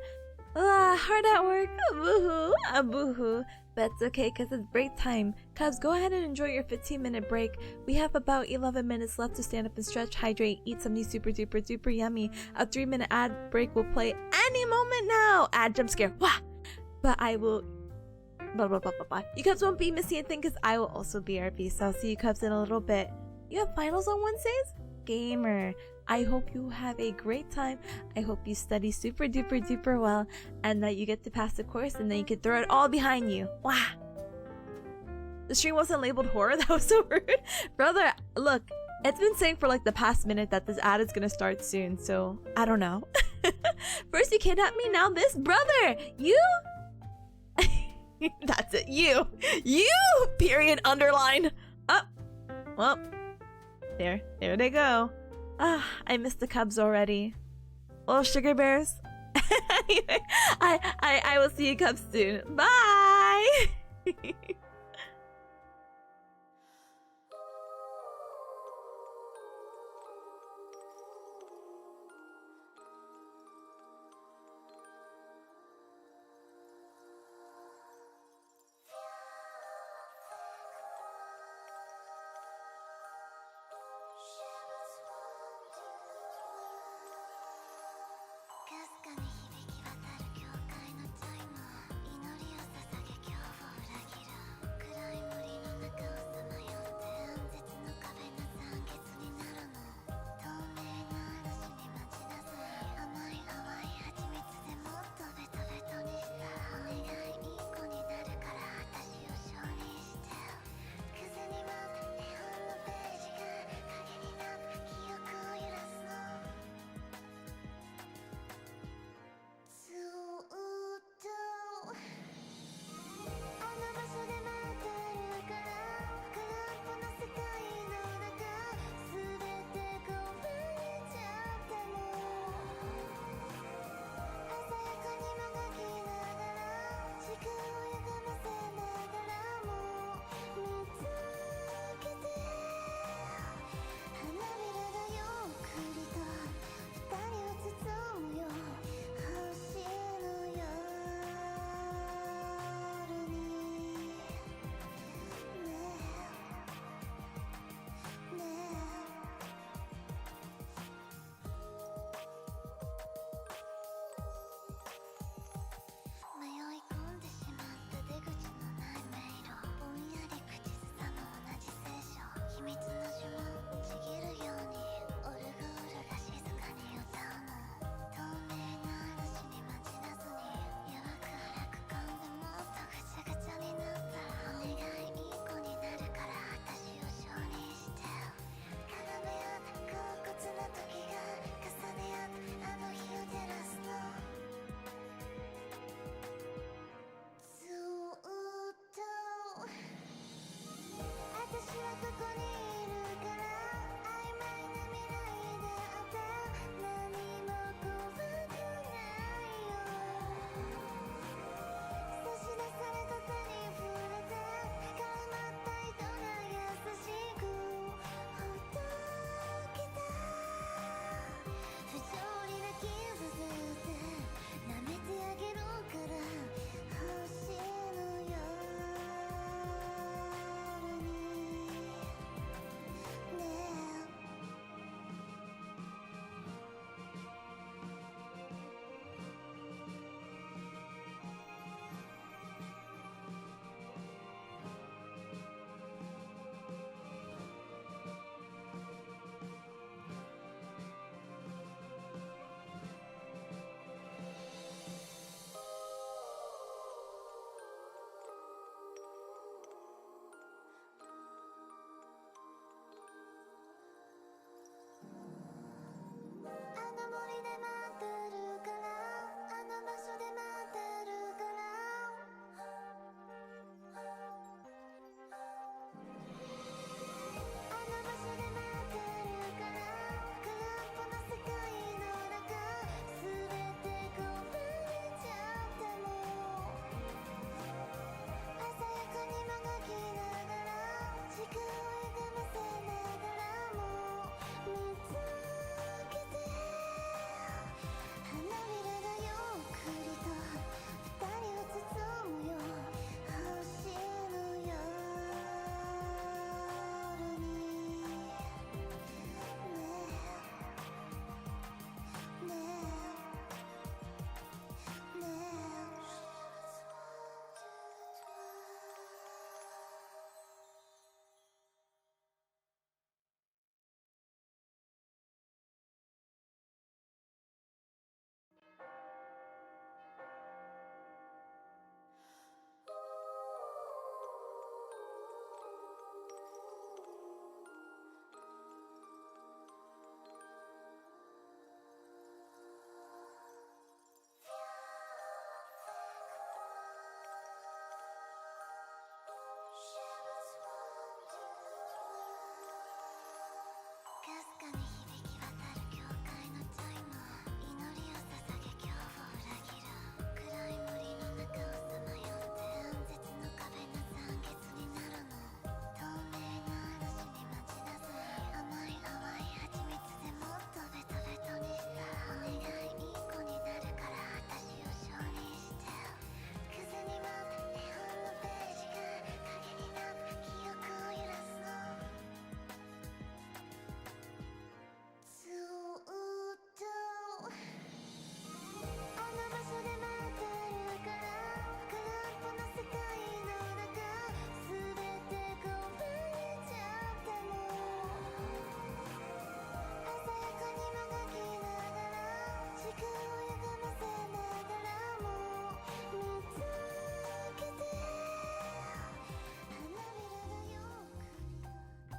hard at work. Boo-hoo, boo-hoo. But it's okay because it's break time. Cubs, go ahead and enjoy your 15-minute break. We have about 11 minutes left to stand up and stretch, hydrate, eat something super duper duper yummy. A 3-minute ad break will play any moment now. Ad jump scare. Wah! But I will blah blah blah blah blah. You Cubs won't be missing a thing because I will also be RP, so I'll see you Cubs in a little bit. You have finals on Wednesdays? Gamer, I hope you have a great time. I hope you study super duper duper well, and that you get to pass the course, and then you can throw it all behind you. Wow. The stream wasn't labeled horror? That was so rude. Brother, look, it's been saying for like the past minute that this ad is gonna start soon, so I don't know. First you kidnapped me, now this? Brother, you? That's it, you! Period, underline! Up! Well, there they go. I missed the Cubs already. Oh, sugar bears. Anyway, I will see you Cubs soon. Bye! かすかに響き渡る教会のチャイム、祈りを捧げ恐怖を裏切る。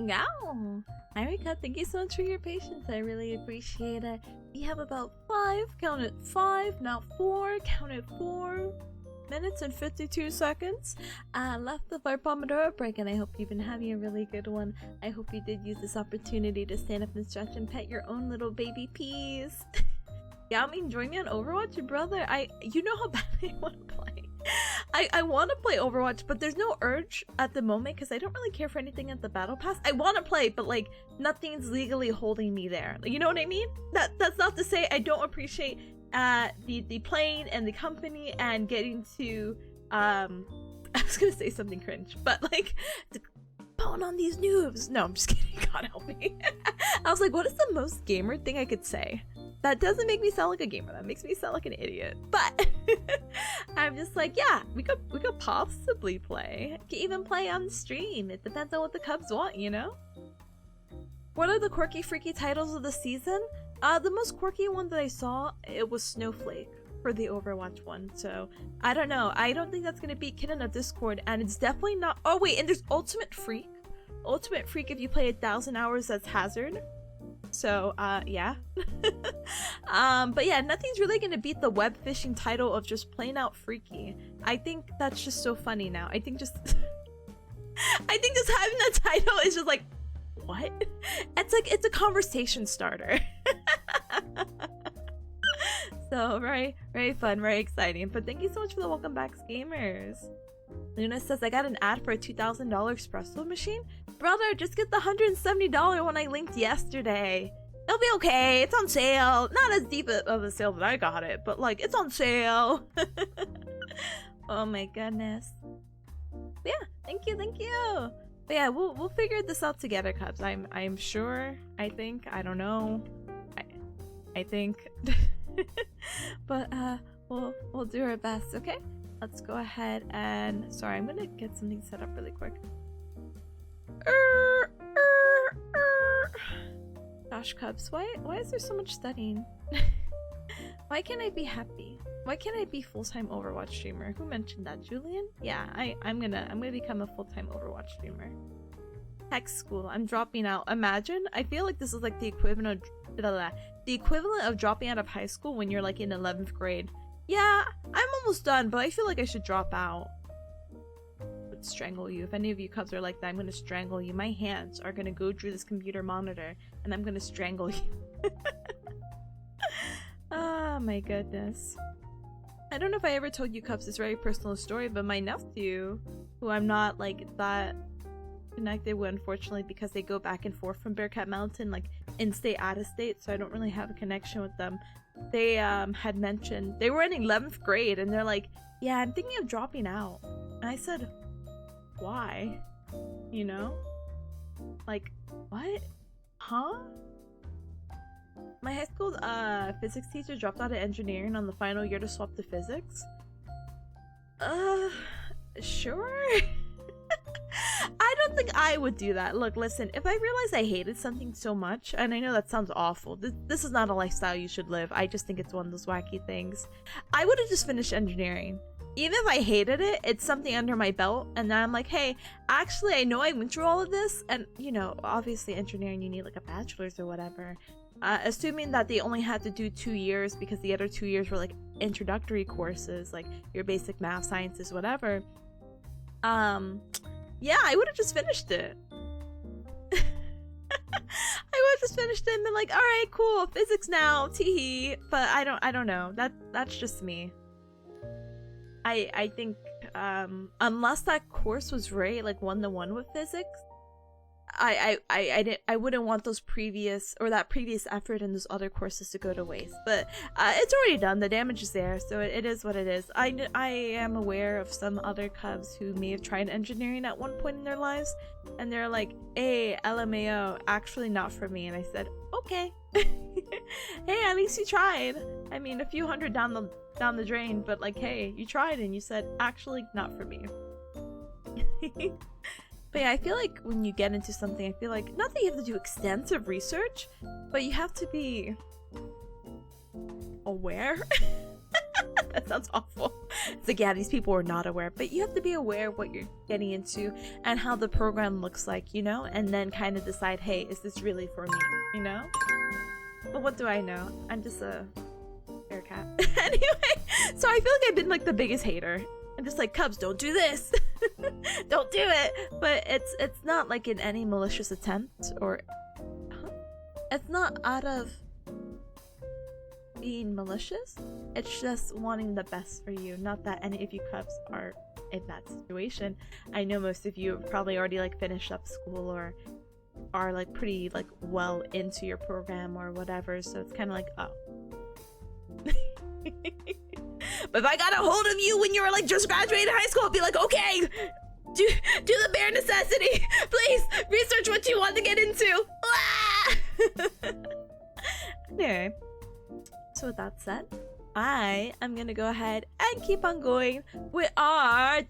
Wow. Erika, thank you so much for your patience. I really appreciate it. We have about 5, count it 5, now 4, count it 4 minutes and 52 seconds left of our Pomodoro break, and I hope you've been having a really good one. I hope you did use this opportunity to stand up and stretch and pet your own little baby peas. Gaomers, join me on Overwatch, brother. You know how bad I want to play. I want to play Overwatch, but there's no urge at the moment because I don't really care for anything at the Battle Pass. I want to play, but like nothing's legally holding me there. You know what I mean? That's not to say I don't appreciate the playing and the company and getting to I was gonna say something cringe, but like bone on these noobs. No, I'm just kidding. God help me. I was like, what is the most gamer thing I could say? That doesn't make me sound like a gamer. That makes me sound like an idiot. But I'm just like, yeah, we could possibly play. Could even play on stream. It depends on what the Cubs want, you know? What are the quirky freaky titles of the season? The most quirky one that I saw, it was Snowflake for the Overwatch one. So I don't know. I don't think that's gonna beat Kitten of Discord, and it's definitely not. Oh wait, and there's Ultimate Freak. Ultimate Freak if you play 1,000 hours, that's Hazard. So yeah. But yeah, nothing's really gonna beat the web fishing title of just plain out freaky. I think that's just so funny now. I think just I think just having that title is just like, what? It's a conversation starter. So very, very fun, very exciting. But thank you so much for the welcome back, gamers. Luna says, I got an ad for a $2,000 espresso machine. Brother, just get the $170 one I linked yesterday. It'll be okay. It's on sale. Not as deep of a sale that I got it, but like, it's on sale. Oh my goodness. But yeah, thank you, thank you. But yeah, we'll figure this out together, Cubs. I'm sure. I think. I don't know. I think. But we'll do our best. Okay. Let's go ahead and sorry, I'm gonna get something set up really quick. Gosh, Cubs, why is there so much studying? Why can't I be happy? Why can't I be full-time Overwatch streamer? Who mentioned that? Julian? Yeah, I'm gonna become a full-time Overwatch streamer. Tech school. I'm dropping out. Imagine. I feel like this is like the equivalent of dropping out of high school when you're like in 11th grade. Yeah, I'm almost done, but I feel like I should drop out. Would strangle you. If any of you Cubs are like that, I'm gonna strangle you. My hands are gonna go through this computer monitor, and I'm gonna strangle you. Oh my goodness. I don't know if I ever told you Cubs this very personal story, but my nephew, who I'm not like that connected with, unfortunately, because they go back and forth from Bearcat Mountain, like in-state, out-of-state, so I don't really have a connection with them. They had mentioned they were in 11th grade, and they're like, yeah, I'm thinking of dropping out. And I said, why? You know? Like, what? Huh? My high school physics teacher dropped out of engineering on the final year to swap to physics. Sure. I don't think I would do that. Look, listen, if I realized I hated something so much, and I know that sounds awful, this is not a lifestyle you should live. I just think it's one of those wacky things. I would have just finished engineering. Even if I hated it, it's something under my belt, and then I'm like, hey, actually, I know I went through all of this, and, you know, obviously engineering, you need like a bachelor's or whatever. Assuming that they only had to do 2 years because the other 2 years were like introductory courses, like your basic math, sciences, whatever. Yeah, I would have just finished it. I would have just finished it and been like, all right, cool, physics now, teehee. But I don't know. That's just me. I think unless that course was right, like 1-to-1 with physics, I wouldn't want those previous effort in those other courses to go to waste. But it's already done. The damage is there, so it is what it is. I am aware of some other Cubs who may have tried engineering at one point in their lives, and they're like, hey, LMAO, actually not for me. And I said, okay. Hey, at least you tried. I mean, a few hundred down the drain, but like, hey, you tried and you said, actually not for me. But yeah, I feel like when you get into something, I feel like, not that you have to do extensive research, but you have to be aware. That sounds awful. It's like, yeah, these people are not aware, but you have to be aware of what you're getting into and how the program looks like, you know, and then kind of decide, hey, is this really for me, you know? But what do I know? I'm just a bearcat. Anyway, so I feel like I've been like the biggest hater. I'm just like, Cubs, don't do this. Don't do it. But it's not like in any malicious attempt or it's not out of being malicious. It's just wanting the best for you. Not that any of you Cubs are in that situation. I know most of you have probably already like finished up school or are like pretty like well into your program or whatever. So it's kind of like, oh. But if I got a hold of you when you were like just graduating high school, I'd be like, okay, do the bare necessity. Please research what you want to get into. Anyway, so with that said, I am gonna go ahead and keep on going with our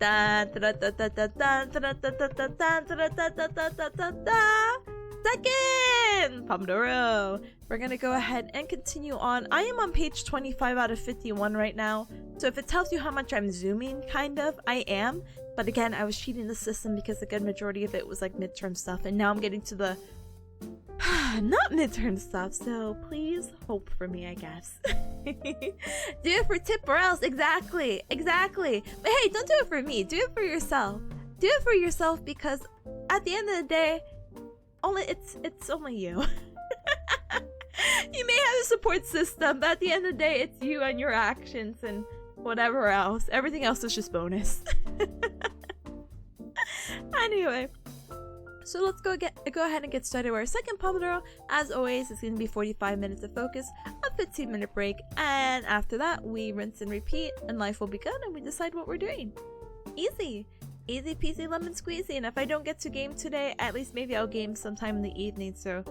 second Pomodoro. We're gonna go ahead and continue on. I am on page 25 out of 51 right now. So if it tells you how much I'm zooming, kind of, I am. But again, I was cheating the system because a good majority of it was like midterm stuff. And now I'm getting to the not midterm stuff. So please hope for me, I guess. Do it for tip or else. Exactly. But hey, don't do it for me. Do it for yourself. Do it for yourself because at the end of the day, it's only you. You may have a support system, but at the end of the day, it's you and your actions and whatever else. Everything else is just bonus. Anyway, so let's go ahead and get started with our second Pomodoro. As always, it's going to be 45 minutes of focus, a 15-minute break, and after that, we rinse and repeat, and life will be good, and we decide what we're doing. Easy peasy lemon squeezy. And if I don't get to game today, at least maybe I'll game sometime in the evening. So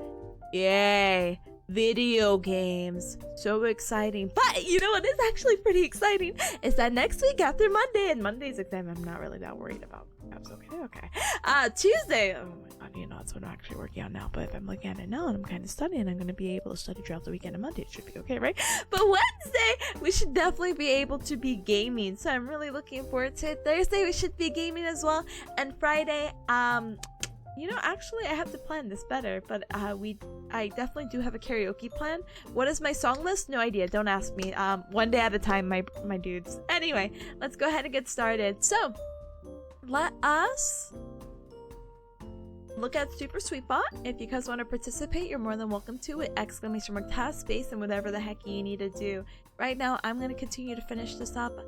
yay, video games, so exciting. But you know what is actually pretty exciting is that next week after Monday, and Monday's exam I'm not really that worried about. That's okay. Tuesday, oh my god, you know, that's what I'm actually working on now. But if I'm looking at it now and I'm kind of studying, I'm going to be able to study throughout the weekend, and Monday it should be okay, right? But Wednesday we should definitely be able to be gaming, so I'm really looking forward to it. Thursday we should be gaming as well, and Friday, you know, actually I have to plan this better, but I definitely do have a karaoke plan. What is my song list? No idea, don't ask me. One day at a time, my dudes. Anyway, let's go ahead and get started. So let us look at Super Sweet Bot. If you guys want to participate, you're more than welcome to it. !, task space, and whatever the heck you need to do. Right now, I'm going to continue to finish this up.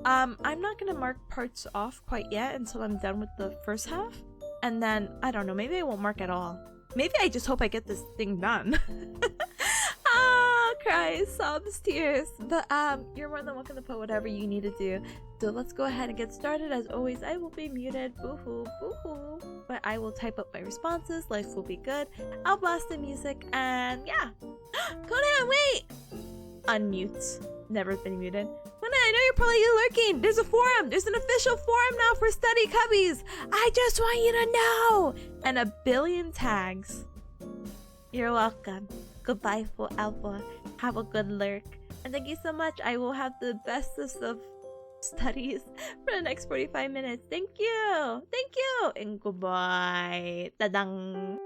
I'm not going to mark parts off quite yet until I'm done with the first half. And then, I don't know, maybe I won't mark at all. Maybe I just hope I get this thing done. Cries, sobs, tears. But you're more than welcome to put whatever you need to do. So let's go ahead and get started. As always, I will be muted. Boo-hoo, boo-hoo. But I will type up my responses. Life will be good. I'll blast the music. And yeah. Conan, wait! Unmute. Never been muted. Conan, I know you're probably lurking. There's a forum. There's an official forum now for Study Cubbies. I just want you to know. And a billion tags. You're welcome. Goodbye for Alpha. Have a good lurk. And thank you so much. I will have the bestest of studies for the next 45 minutes. Thank you. And goodbye. Tadang.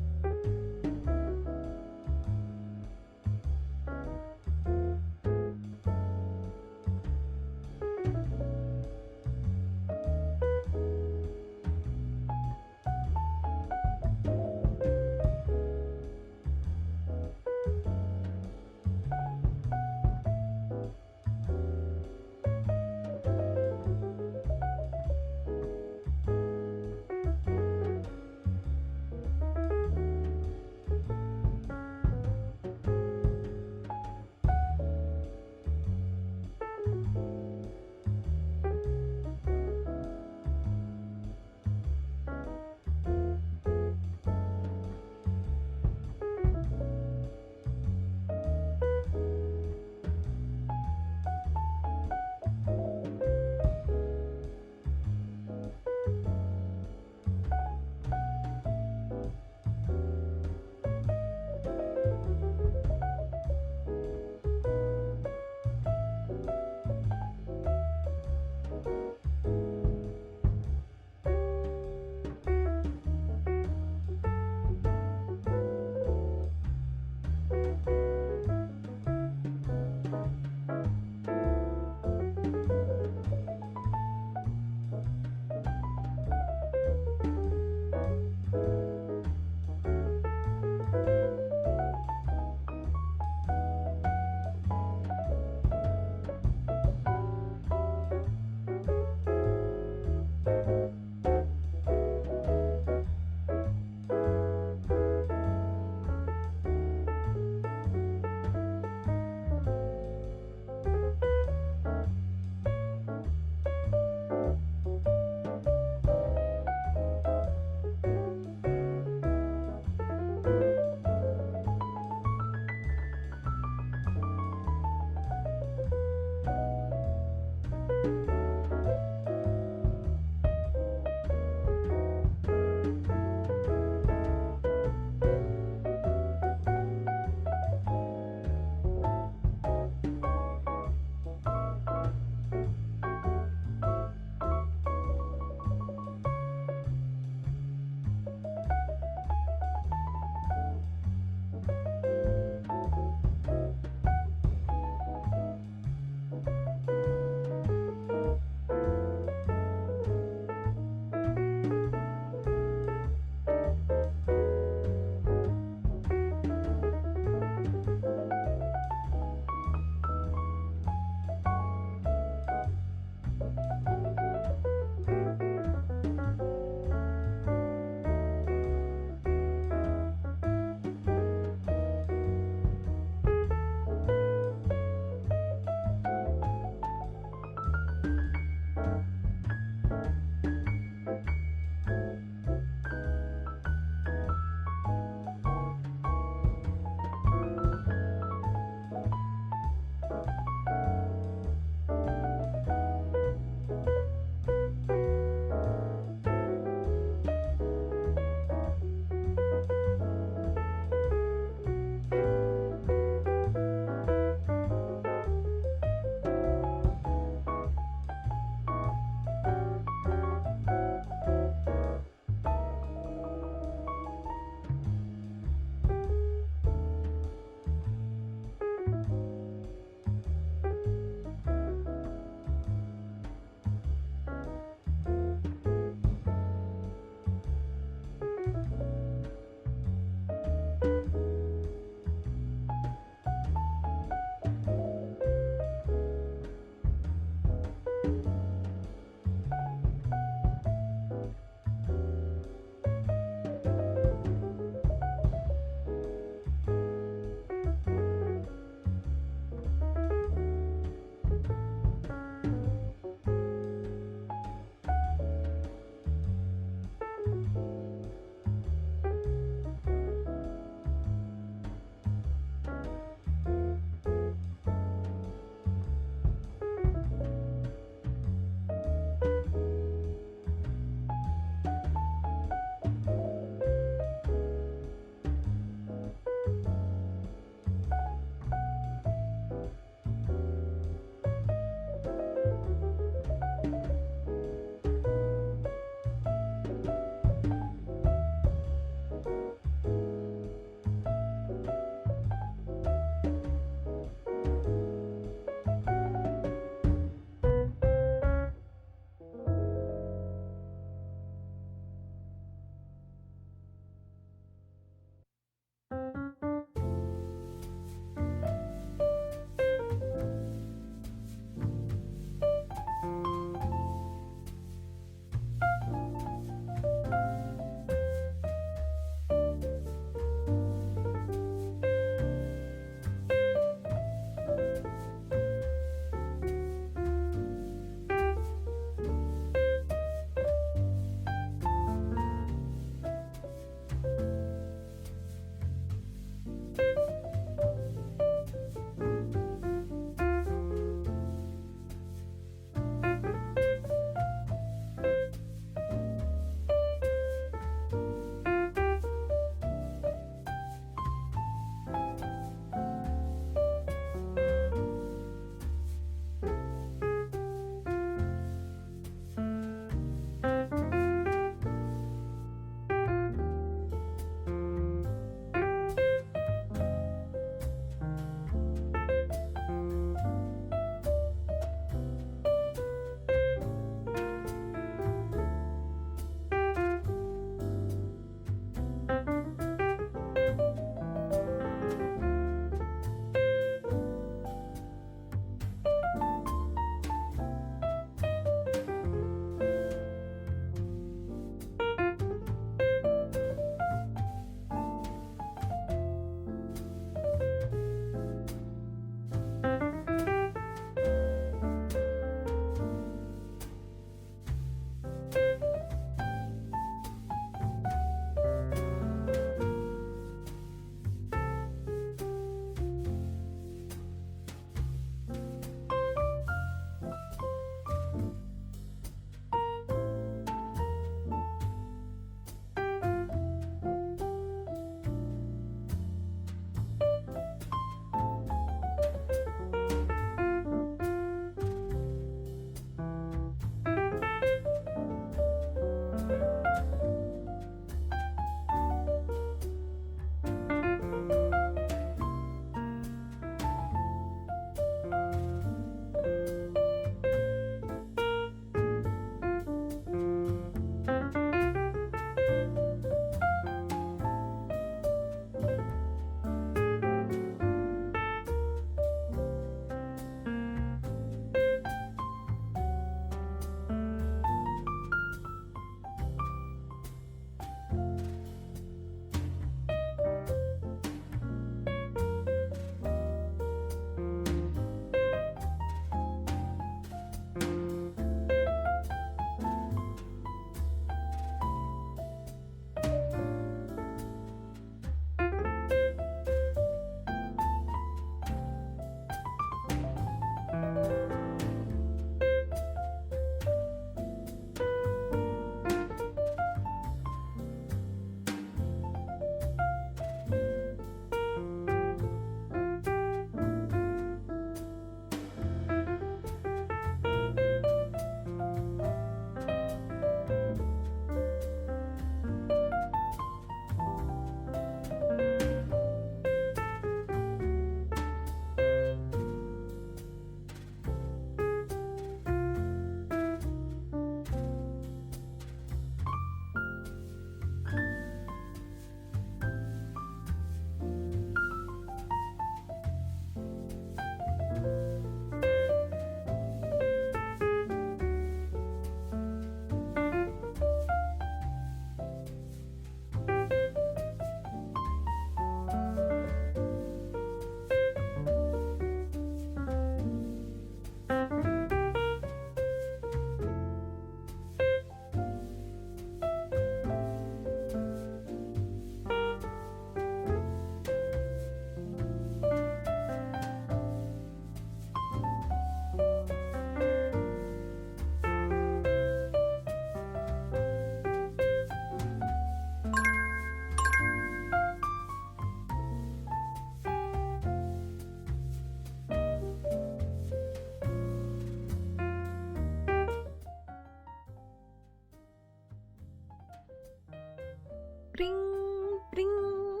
Ring, ring.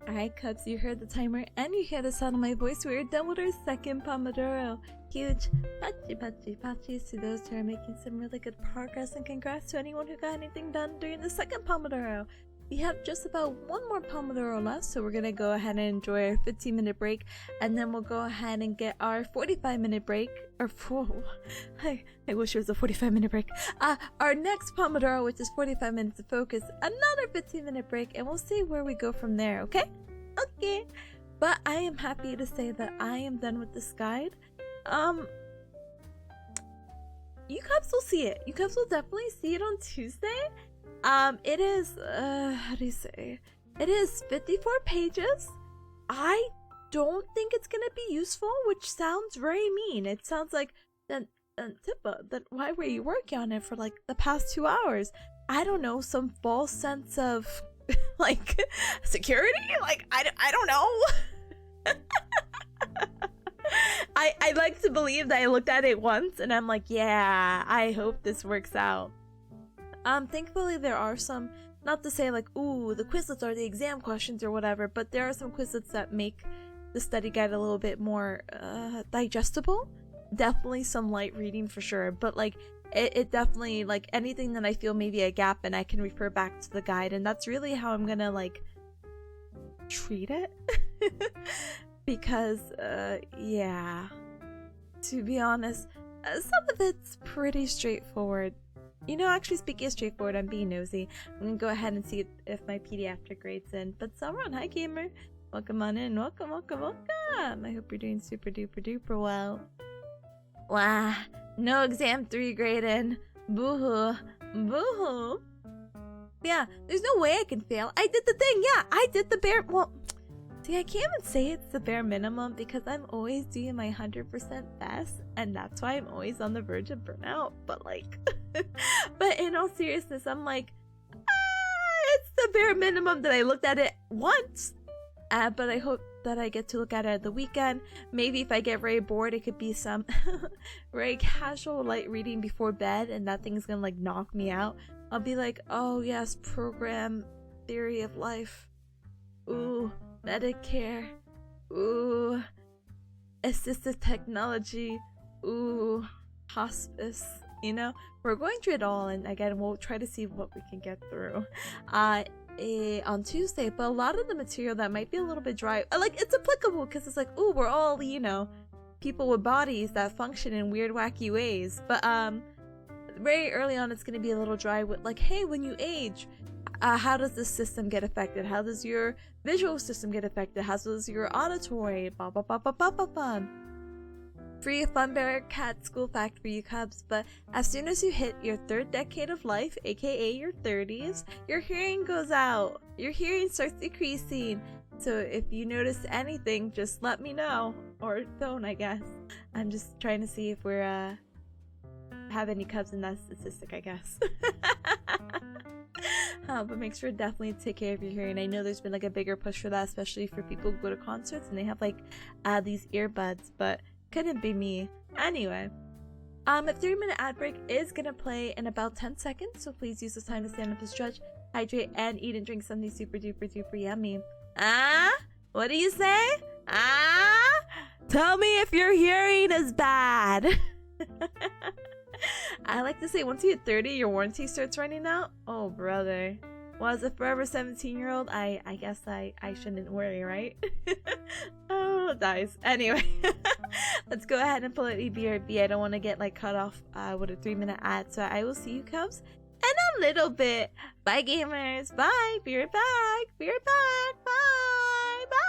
Alright, Cubs, you heard the timer and you hear the sound of my voice. We're done with our second Pomodoro. Huge patchy to those who are making some really good progress, and congrats to anyone who got anything done during the second Pomodoro. We have just about one more Pomodoro left, so we're gonna go ahead and enjoy our 15-minute break, and then we'll go ahead and get our 45-minute break. Or I wish it was a 45-minute break. Our next Pomodoro, which is 45 minutes of focus, another 15-minute break, and we'll see where we go from there. Okay? Okay. But I am happy to say that I am done with this guide. You Cubs will see it. You Cubs will definitely see it on Tuesday. It is, how do you say? It is 54 pages. I don't think it's gonna be useful, which sounds very mean. It sounds like, then Tippa, then why were you working on it for like the past 2 hours? I don't know, some false sense of, like, security? Like, I don't know. I like to believe that I looked at it once and I'm like, yeah, I hope this works out. Thankfully there are some, not to say like, ooh, the Quizlets are the exam questions or whatever, but there are some Quizlets that make the study guide a little bit more digestible. Definitely some light reading for sure, but like it definitely, like, anything that I feel maybe a gap and I can refer back to the guide, and that's really how I'm gonna like treat it. Because yeah, to be honest, some of it's pretty straightforward. You know, actually, speaking of straightforward, I'm being nosy. I'm gonna go ahead and see if my pediatric grade's in. But Sauron, hi gamer, welcome on in. Welcome. I hope you're doing super duper duper well. Wow, no exam 3 grade in. Boo hoo. Yeah, there's no way I can fail. I did the thing. Yeah, I did the bare. Well, see, I can't even say it's the bare minimum because I'm always doing my 100% best, and that's why I'm always on the verge of burnout. But like, but in all seriousness, I'm like, it's the bare minimum that I looked at it once. But I hope that I get to look at it at the weekend. Maybe if I get very bored, it could be some very casual light reading before bed, and that thing's gonna like knock me out. I'll be like, oh yes, program theory of life. Ooh, Medicare. Ooh, assistive technology. Ooh, hospice. You know, we're going through it all, and again, we'll try to see what we can get through on Tuesday. But a lot of the material that might be a little bit dry, like, it's applicable because it's like, ooh, we're all, you know, people with bodies that function in weird, wacky ways. But very early on, it's going to be a little dry with like, hey, when you age, how does this system get affected? How does your visual system get affected? How does your auditory? Ba ba ba ba ba ba ba. Free fun bearcat school fact for you Cubs, but as soon as you hit your 3rd decade of life, aka your 30s, your hearing goes out. Your hearing starts decreasing. So if you notice anything, just let me know. Or don't, I guess. I'm just trying to see if we're have any Cubs in that statistic, I guess. But make sure to definitely take care of your hearing. I know there's been like a bigger push for that, especially for people who go to concerts and they have like these earbuds, but couldn't be me. Anyway, a 3-minute ad break is gonna play in about 10 seconds, so please use this time to stand up and stretch, hydrate, and eat and drink something super duper duper yummy. What do you say? Tell me if your hearing is bad. I like to say once you hit 30, your warranty starts running out. Oh brother. Well, as a forever 17-year-old, I guess I shouldn't worry, right? Oh, dies. Anyway, let's go ahead and pull out BRB. I don't want to get like cut off with a 3-minute ad, so I will see you Cubs in a little bit. Bye gamers. Bye. Be right back. Be right back. Bye. Bye.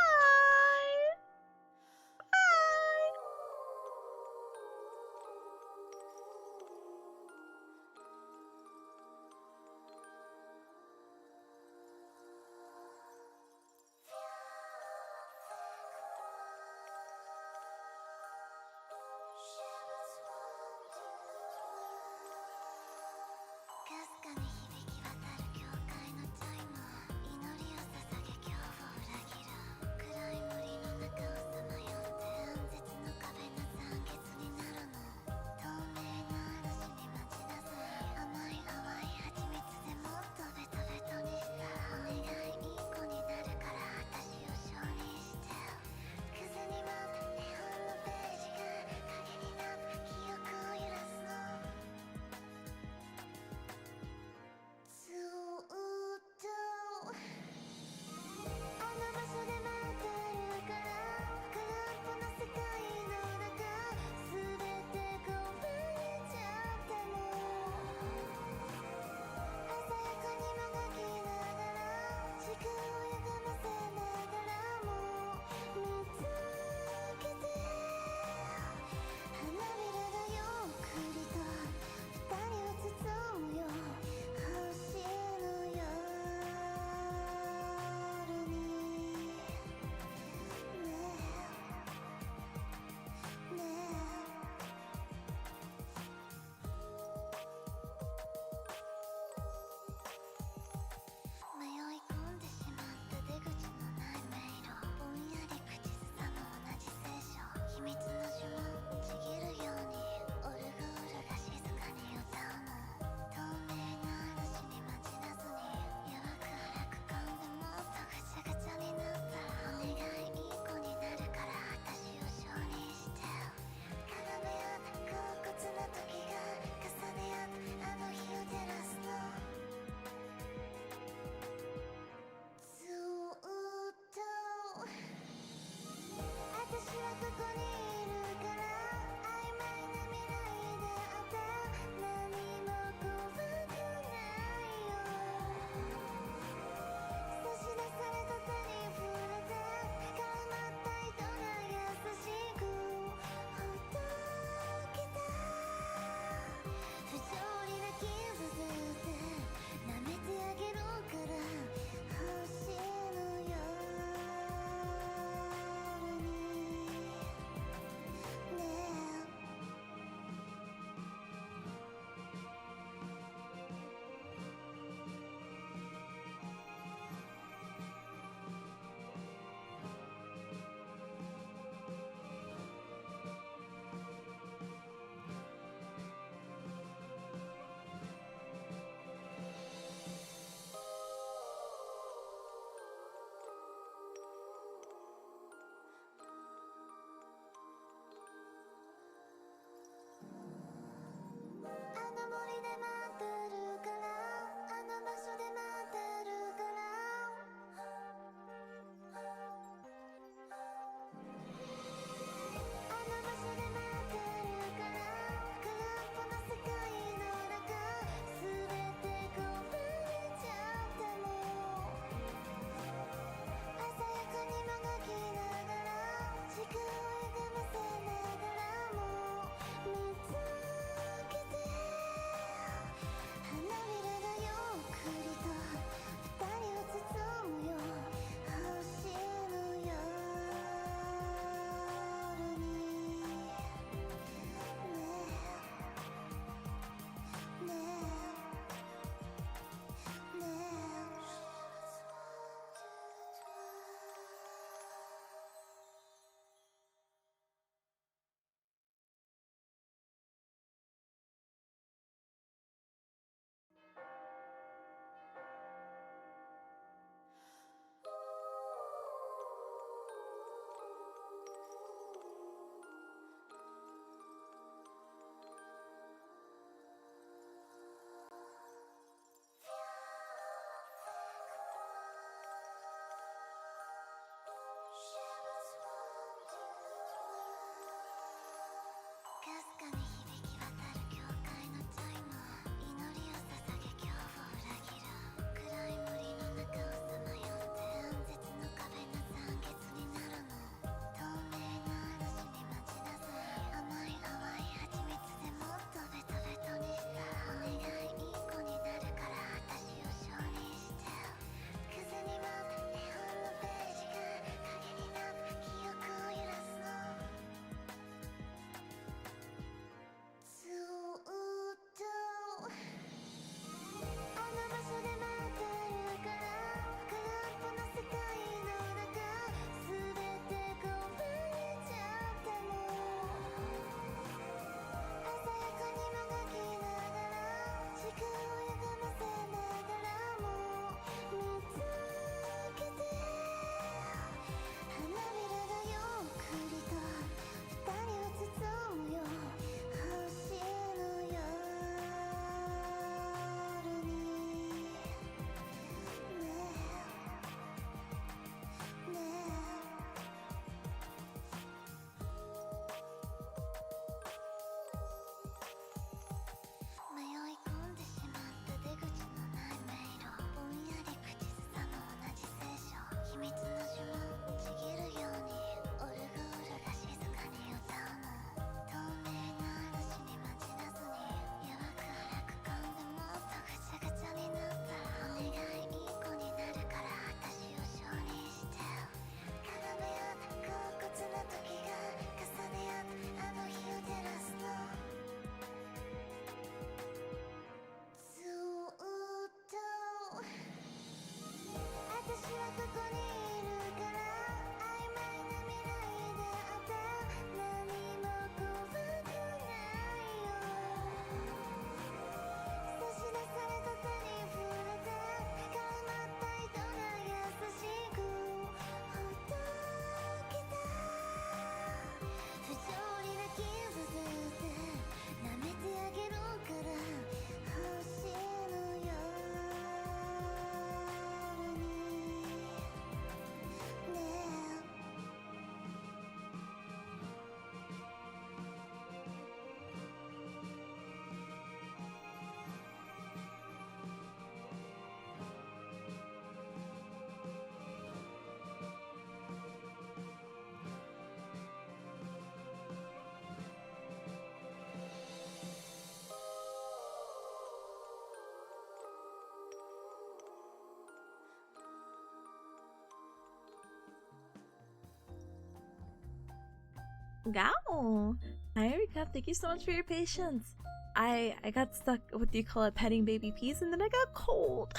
Gao. Hi, Erika. Thank you so much for your patience. I got stuck, what do you call it, petting baby peas, and then I got cold.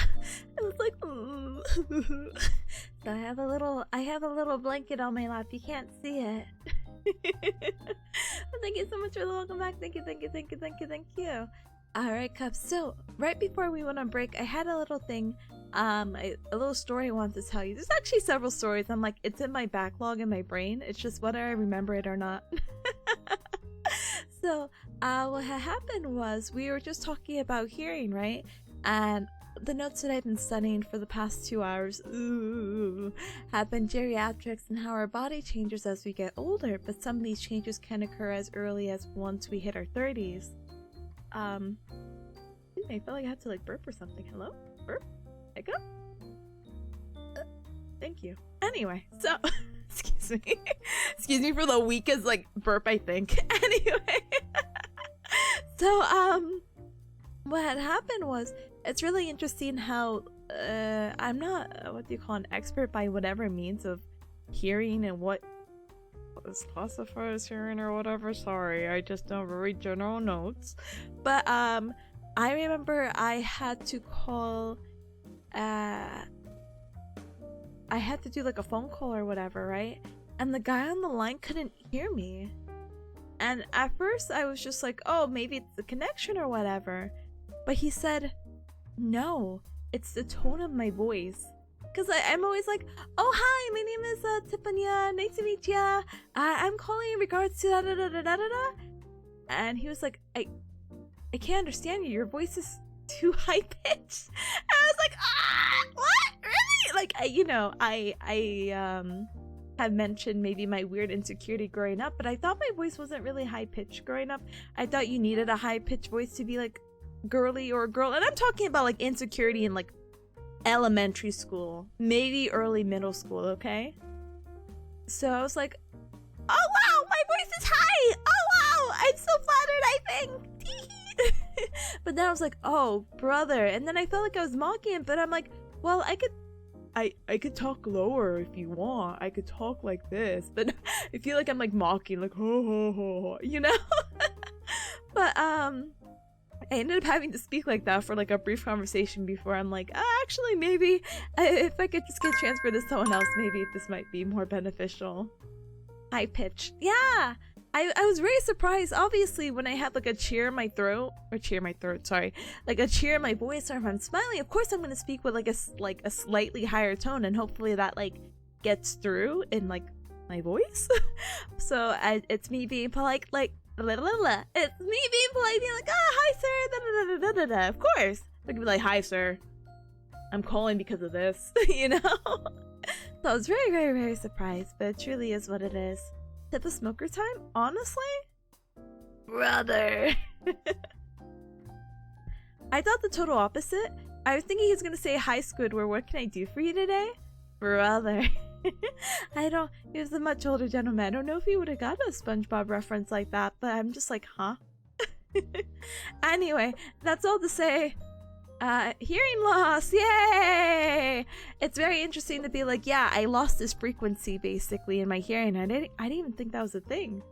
I was like, so I have a little blanket on my lap. You can't see it. But thank you so much for the welcome back. Thank you, thank you, thank you, thank you, thank you. Alright, Cups. So, right before we went on break, I had a little thing, a little story I wanted to tell you. There's actually several stories. I'm like, it's in my backlog in my brain. It's just whether I remember it or not. So, what had happened was we were just talking about hearing, right? And the notes that I've been studying for the past 2 hours have been geriatrics and how our body changes as we get older, but some of these changes can occur as early as once we hit our 30s. I felt like I had to like burp or something. Hello? Burp? Echo? Thank you. Anyway, so excuse me. Excuse me for the weakest like burp, I think. Anyway. So what had happened was it's really interesting how I'm not what do you call an expert by whatever means of hearing and what is classified as hearing or whatever. Sorry, I just don't read general notes. But I remember I had to call I had to do like a phone call or whatever, right? And the guy on the line couldn't hear me. And at first I was just like, oh, maybe it's the connection or whatever. But he said, no, it's the tone of my voice. Because I'm always like, oh, hi, my name is Tipanya, nice to meet ya. I'm calling in regards to da-da-da-da-da-da. And he was like, I can't understand you. Your voice is too high-pitched. And I was like, what? Really? Like, I have mentioned maybe my weird insecurity growing up, but I thought my voice wasn't really high-pitched growing up. I thought you needed a high-pitched voice to be, like, girly or a girl. And I'm talking about, like, insecurity in, like, elementary school, maybe early middle school, okay? So I was like, oh wow, my voice is high! Oh wow, I'm so flattered, I think! But then I was like, oh, brother. And then I felt like I was mocking him, but I'm like, well, I could talk lower if you want. I could talk like this. But I feel like I'm like mocking, like, ho ho ho ho, you know? But I ended up having to speak like that for like a brief conversation before I'm like, actually, maybe if I could just get transferred to someone else, maybe this might be more beneficial. High pitched. Yeah, I was very surprised. Obviously, when I had like a cheer in my throat, sorry, like a cheer in my voice, or if I'm smiling, of course I'm gonna speak with like a slightly higher tone, and hopefully that like gets through in like my voice. So it's me being polite, like. It's me being polite, being like, hi sir, da da da da da da. Of course, I could be like, hi sir, I'm calling because of this, you know. So I was very, very, very surprised, but it truly is what it is. Tip of smoker time, honestly, brother. I thought the total opposite. I was thinking he was gonna say, hi Squidward, what can I do for you today, brother? He was a much older gentleman. I don't know if he would have got a SpongeBob reference like that, but I'm just like, huh? Anyway, that's all to say, hearing loss, yay! It's very interesting to be like, yeah, I lost this frequency basically in my hearing. I didn't even think that was a thing.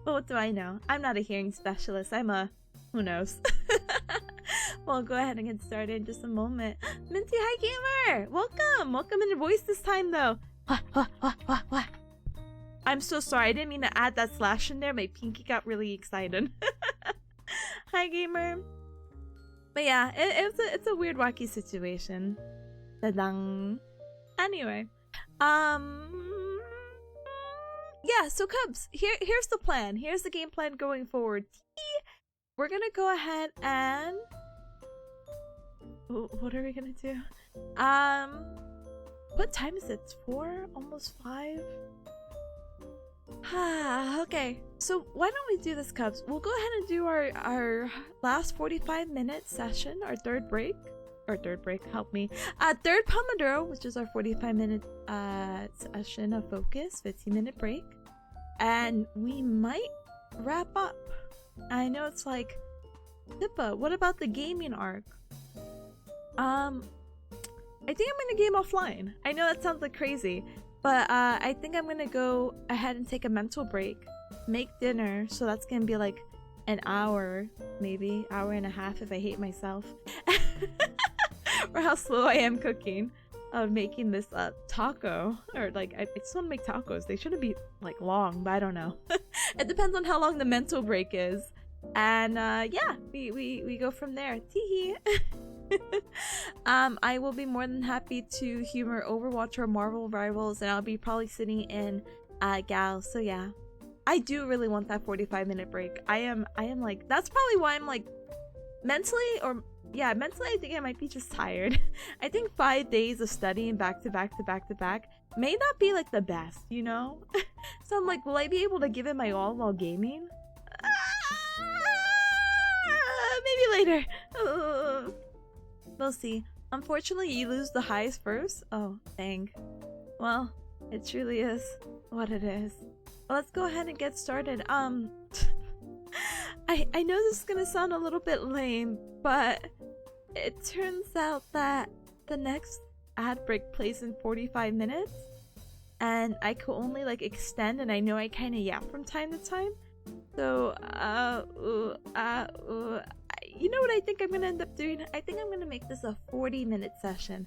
But what do I know? I'm not a hearing specialist. I'm a, who knows? Well, go ahead and get started in just a moment. Minty, hi gamer! Welcome in your voice this time though. What? I'm so sorry, I didn't mean to add that slash in there. My pinky got really excited. Hi gamer. But yeah, it's a weird wacky situation. Ta-dang. Anyway. Yeah, so Cubs, here's the plan. Here's the game plan going forward. We're gonna go ahead and what are we gonna do? What time is it? It's 4? Almost 5? Okay, so why don't we do this, Cubs? We'll go ahead and do our last 45-minute session, our third break. Help me. Third Pomodoro, which is our 45-minute session of focus, 15-minute break. And we might wrap up. I know it's like, Pippa, what about the gaming arc? I think I'm gonna game offline. I know that sounds like crazy, but I think I'm gonna go ahead and take a mental break make dinner, so that's gonna be like an hour, maybe hour and a half if I hate myself. Or how slow I am cooking of making this taco. Or like I just want to make tacos. They shouldn't be like long, but I don't know. It depends on how long the mental break is. And yeah, we go from there. Teehee. I will be more than happy to humor Overwatch or Marvel Rivals, and I'll be probably sitting in Gal. So yeah, I do really want that 45-minute break. I am like, that's probably why I'm like mentally, or yeah, mentally I think I might be just tired. I think 5 days of studying back to back to back to back may not be like the best, you know? So I'm like, will I be able to give it my all while gaming? Maybe later. We'll see. Unfortunately, you lose the highs first. Oh, dang. Well, it truly is what it is. Well, let's go ahead and get started. I know this is gonna sound a little bit lame, but it turns out that the next ad break plays in 45 minutes, and I could only like extend, and I know I kind of yap from time to time. So, you know what I think I'm gonna end up doing? I think I'm gonna make this a 40-minute session.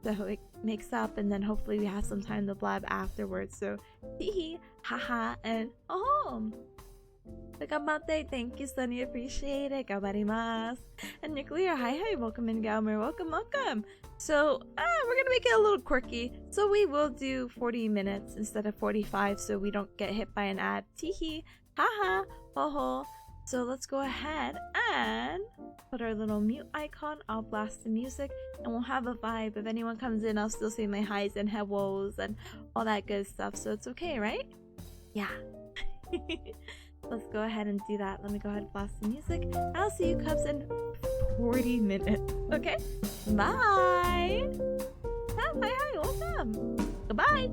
So it makes up, and then hopefully we have some time to blab afterwards. So, hee haha, and oh! Gamate, thank you, Sunny, appreciate it. Gabarimasu. And Nuclear, hi, welcome in, Gaomer, welcome. So, we're gonna make it a little quirky. So we will do 40 minutes instead of 45, so we don't get hit by an ad. Teehee, haha, ho ho. So let's go ahead and put our little mute icon. I'll blast the music and we'll have a vibe. If anyone comes in, I'll still say my highs and hellos and all that good stuff. So it's okay, right? Yeah. Let's go ahead and do that. Let me go ahead and blast the music. I'll see you cubs in 40 minutes. Okay? Bye! Hi, welcome! Goodbye!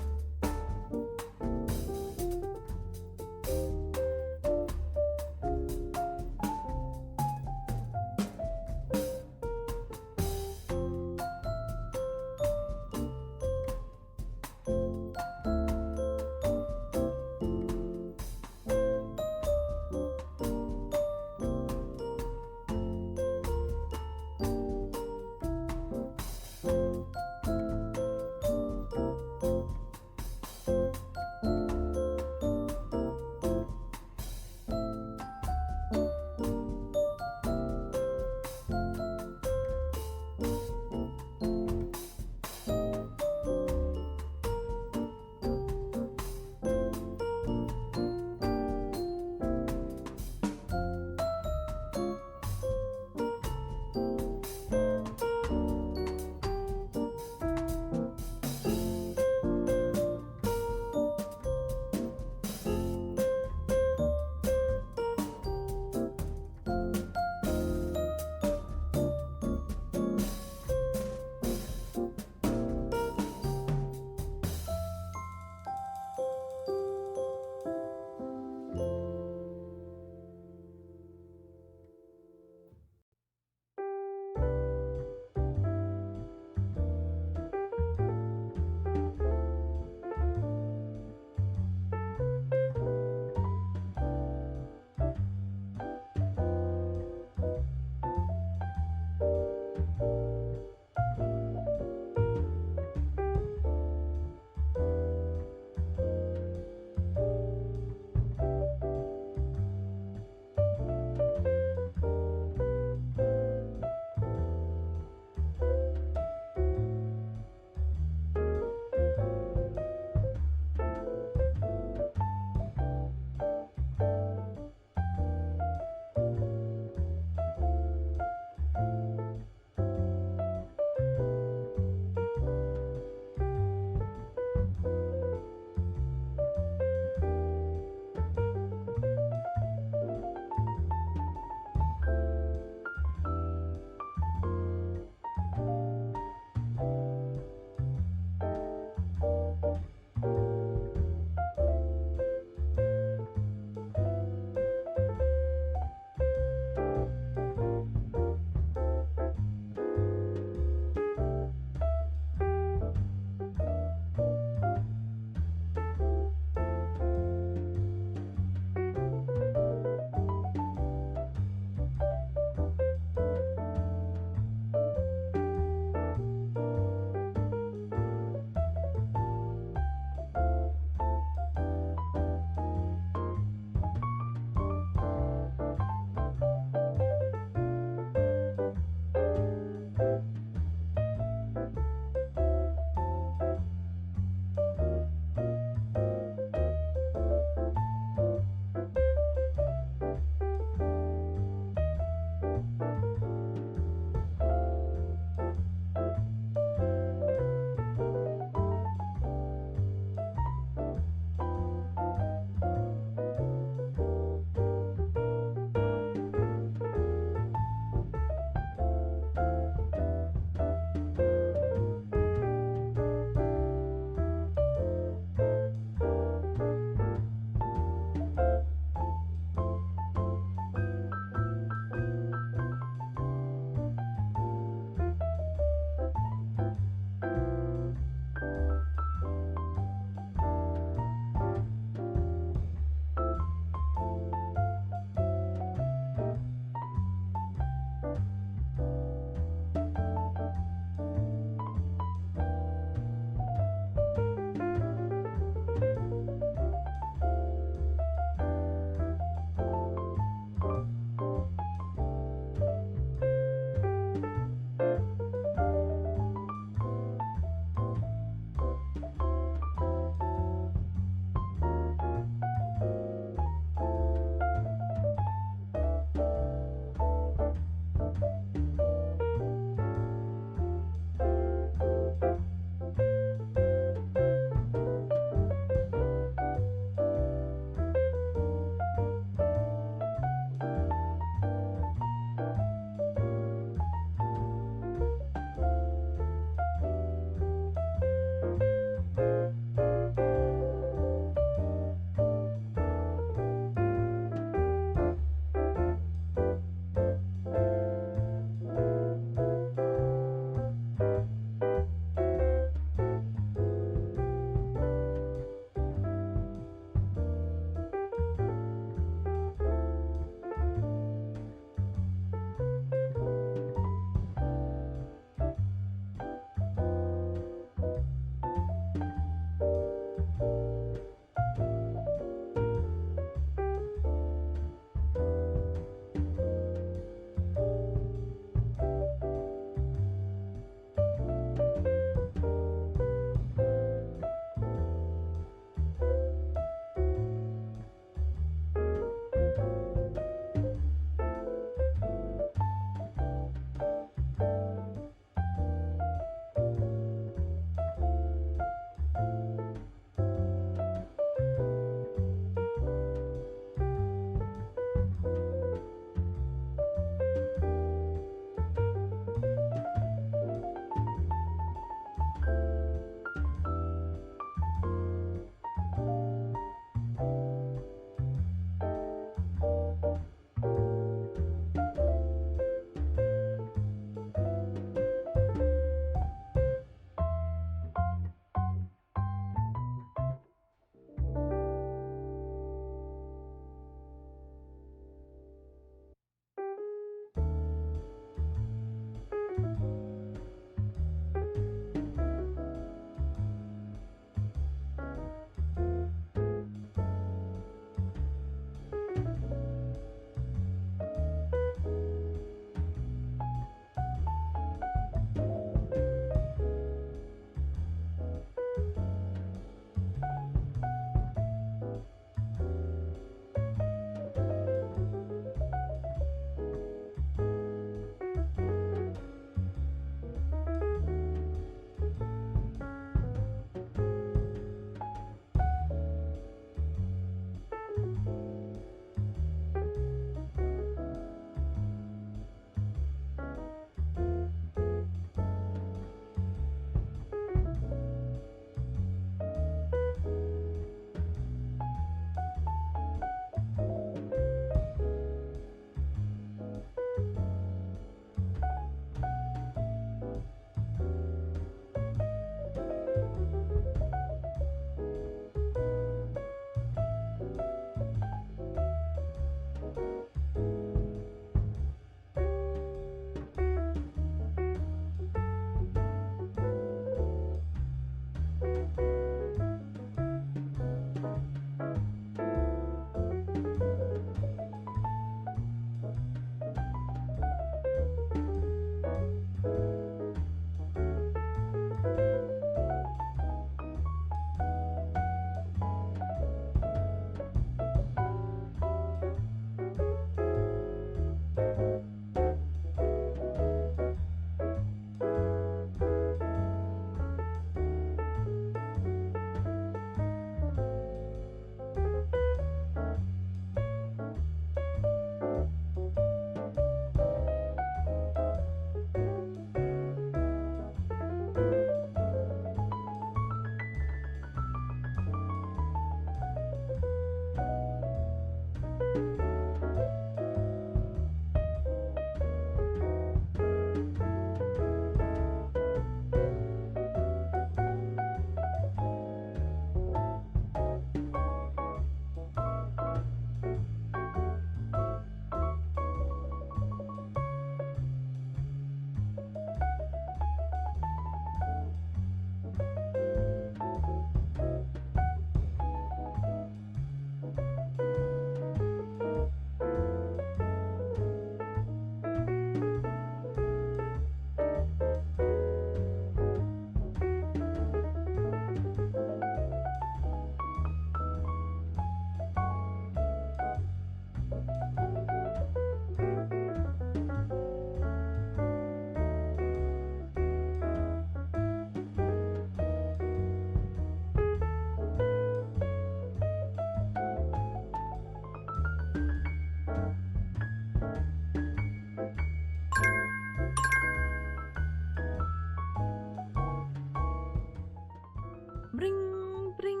Bring, bring.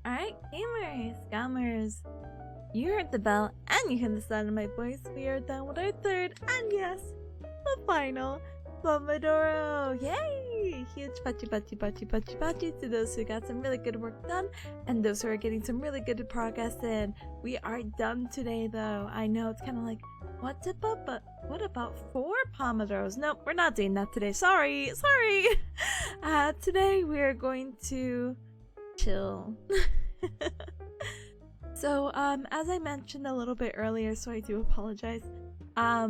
Alright, gamers, gaomers. You heard the bell and you heard the sound of my voice. We are done with our third and yes, the final Pomodoro. Yay! Huge pachi to those who got some really good work done and those who are getting some really good progress in. We are done today though. I know it's kind of like, what about 4 Pomodoros? Nope, we're not doing that today. Sorry. Today we are going to chill. So, as I mentioned a little bit earlier, so I do apologize. I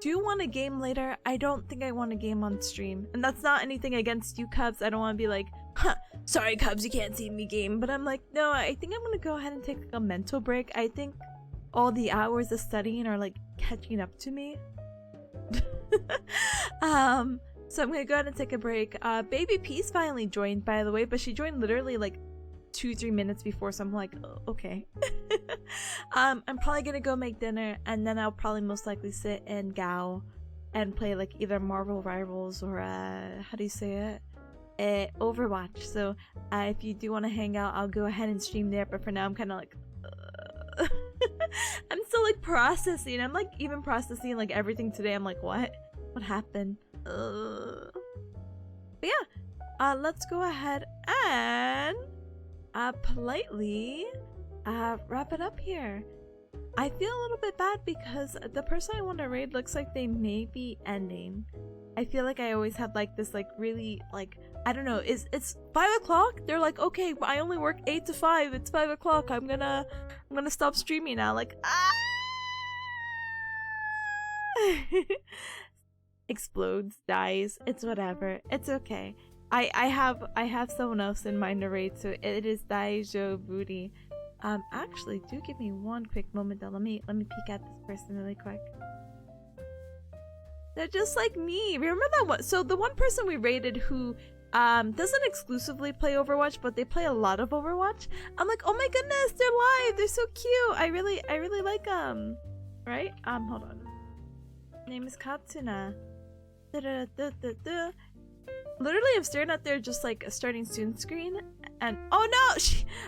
do want a game later. I don't think I want a game on stream. And that's not anything against you, Cubs. I don't want to be like, huh, sorry, Cubs, you can't see me game. But I'm like, no, I think I'm going to go ahead and take like a mental break. I think all the hours of studying are like catching up to me. So I'm gonna go ahead and take a break. Baby Peace finally joined, by the way, but she joined literally like 2-3 minutes before, so I'm like, oh, okay. I'm probably gonna go make dinner, and then I'll probably most likely sit in Gao and play like either Marvel Rivals or how do you say it? Overwatch. So if you do want to hang out, I'll go ahead and stream there, but for now I'm kind of like I'm still like processing. I'm like even processing like everything today. I'm like, what happened? But yeah, let's go ahead and politely wrap it up here. I feel a little bit bad because the person I want to raid looks like they may be ending. I feel like I always have like this like really like, I don't know, it's 5 o'clock? They're like, okay, I only work 8 to 5, it's 5 o'clock, I'm gonna stop streaming now. Like, explodes, dies, it's whatever, it's okay. I have someone else in mind to raid, so it is Daijo Booty. Actually, do give me one quick moment though. Let me peek at this person really quick. They're just like me. Remember that one? So the one person we raided who doesn't exclusively play Overwatch, but they play a lot of Overwatch. I'm like, oh my goodness, they're live. They're so cute. I really like right? Hold on. Name is Katsuna. Literally, I'm staring at their just like a starting soon screen, and oh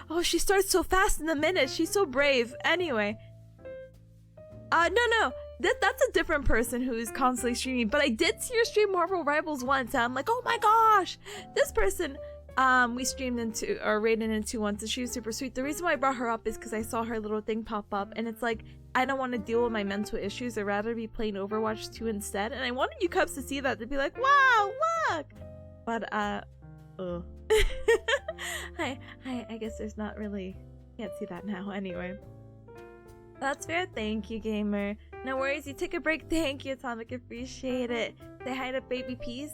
no, she starts so fast in a minute. She's so brave. Anyway, no, that's a different person who is constantly streaming. But I did see her stream Marvel Rivals once, and I'm like, oh my gosh, this person. We streamed into or raided into once, and she was super sweet. The reason why I brought her up is because I saw her little thing pop up, and it's like, I don't want to deal with my mental issues. I'd rather be playing Overwatch 2 instead. And I wanted you Cubs to see that, to be like, wow, look. But I guess there's not really, can't see that now. Anyway, that's fair. Thank you, gamer. No worries. You took a break. Thank you, Atomic. Appreciate it. Say hi to Baby Peas.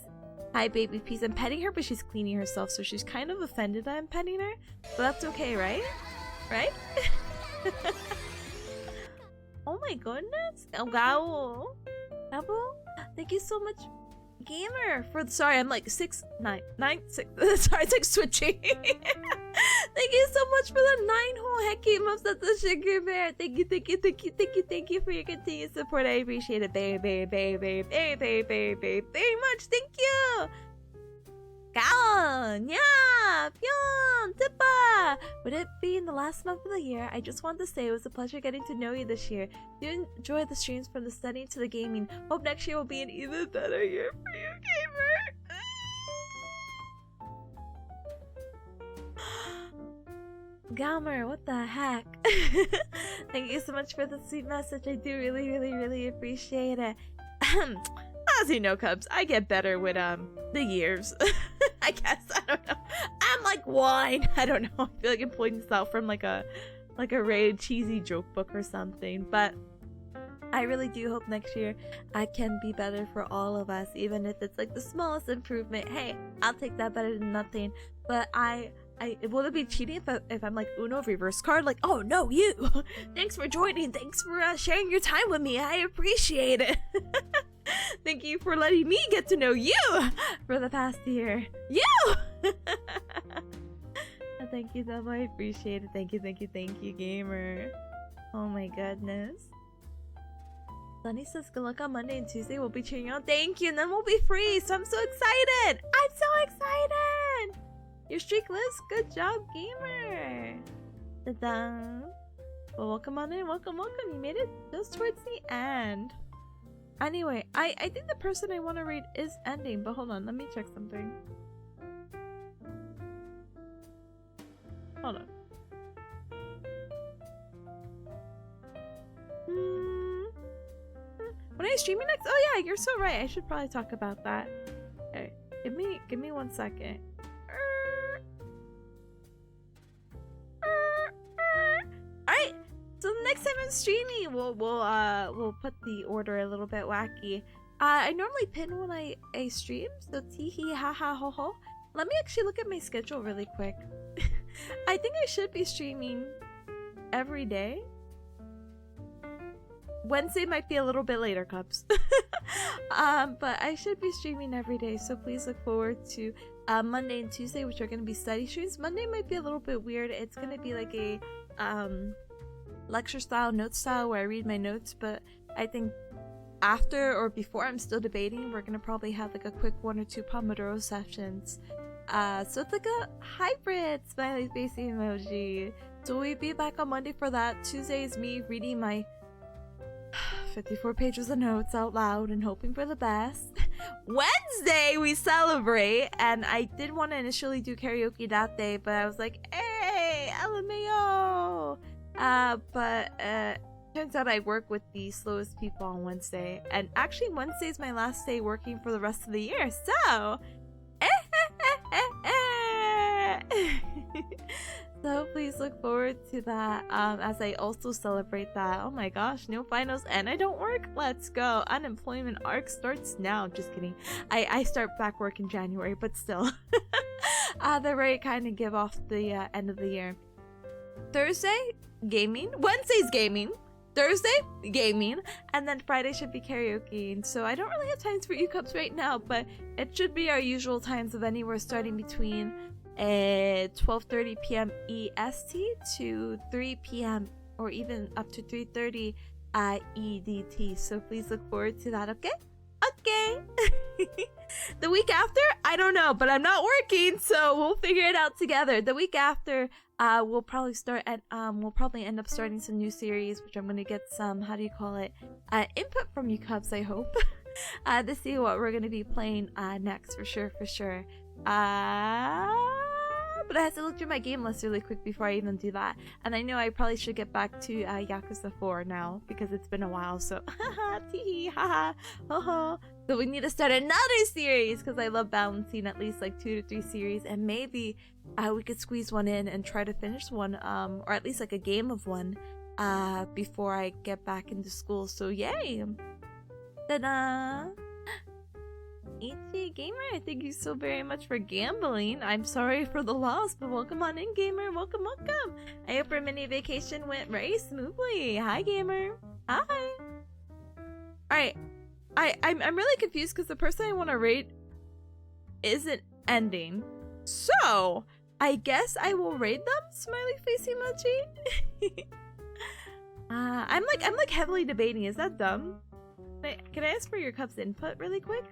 Hi, Baby Peas. I'm petting her, but she's cleaning herself, so she's kind of offended that I'm petting her. But that's okay, right? Right? Oh my goodness. Oh, wow. Abo, thank you so much, gamer, for sorry, I'm like 6 9 9 6 sorry, it's like switching. Thank you so much for the 9 whole hecky months at the sugar bear. Thank you for your continued support. I appreciate it very much. Thank you. Gaon, yeah, Pyeon, Tippa. Would it be in the last month of the year? I just want to say it was a pleasure getting to know you this year. Do enjoy the streams from the studying to the gaming. Hope next year will be an even better year for you, gamer. Gamer, what the heck? Thank you so much for the sweet message. I do really appreciate it. As you know, Cubs, I get better with the years. I guess, I don't know. I'm like wine. I don't know. I feel like I'm pulling this out from like a rated cheesy joke book or something. But I really do hope next year I can be better for all of us, even if it's like the smallest improvement. Hey, I'll take that better than nothing. But will it be cheating if I'm like Uno reverse card? Like, oh no, you. Thanks for joining. Thanks for sharing your time with me. I appreciate it. Thank you for letting me get to know you for the past year. You! Thank you, Dub. I appreciate it. Thank you, gamer. Oh my goodness. Sunny says good luck on Monday and Tuesday. We'll be cheering you on. Thank you, and then we'll be free. So I'm so excited. I'm so excited. Your streak lives. Good job, gamer. Ta-da. Well, welcome on in. Welcome, welcome. You made it just towards the end. Anyway, I think the person I want to read is ending, but hold on. Let me check something. Hold on. When are you streaming next? Oh yeah, you're so right. I should probably talk about that. Okay, give me 1 second. Alright, so the next time I'm streaming, we'll put the order a little bit wacky. I normally pin when I stream, so tee hee ha ha ho ho. Let me actually look at my schedule really quick. I think I should be streaming every day. Wednesday might be a little bit later, Cubs. But I should be streaming every day, so please look forward to Monday and Tuesday, which are going to be study streams. Monday might be a little bit weird. It's going to be like a lecture style, note style, where I read my notes, but I think after or before, I'm still debating, we're going to probably have like a quick 1 or 2 Pomodoro sessions. So it's like a hybrid smiley face emoji. So we'll be back on Monday for that. Tuesday is me reading my 54 pages of notes out loud and hoping for the best. Wednesday we celebrate, and I did want to initially do karaoke that day, but I was like, hey, LMAO! But turns out I work with the slowest people on Wednesday, and actually Wednesday is my last day working for the rest of the year, so so please look forward to that as I also celebrate that. Oh my gosh, no finals and I don't work. Let's go. Unemployment arc starts now. Just kidding. I start back work in January, but still. They're very kind to give off the end of the year. Thursday, gaming. Wednesday's gaming. Thursday, gaming. And then Friday should be karaoke. So I don't really have times for U-Cups right now, but it should be our usual times of anywhere starting between 12:30 p.m. EST to 3 p.m. or even up to 3:30 EDT. So please look forward to that, okay? Okay. The week after, I don't know, but I'm not working, so we'll figure it out together. The week after, we'll probably start at we'll probably end up starting some new series, which I'm gonna get some, how do you call it, input from you Cubs, I hope, to see what we're gonna be playing next, for sure. But I have to look through my game list really quick before I even do that. And I know I probably should get back to Yakuza 4 now, because it's been a while, so haha, tee haha, ho ho. So we need to start another series, because I love balancing at least like 2 to 3 series, and maybe we could squeeze one in and try to finish one, or at least like a game of one, before I get back into school, so yay! Ta-da! Ichi Gamer, thank you so very much for gambling. I'm sorry for the loss, but welcome on in, Gamer. Welcome. I hope your mini vacation went very smoothly. Hi, Gamer. Hi. Alright. I'm really confused because the person I want to rate isn't ending. So, I guess I will raid them? Smiley face emoji? I'm like heavily debating. Is that dumb? Can I ask for your Cubs input really quick?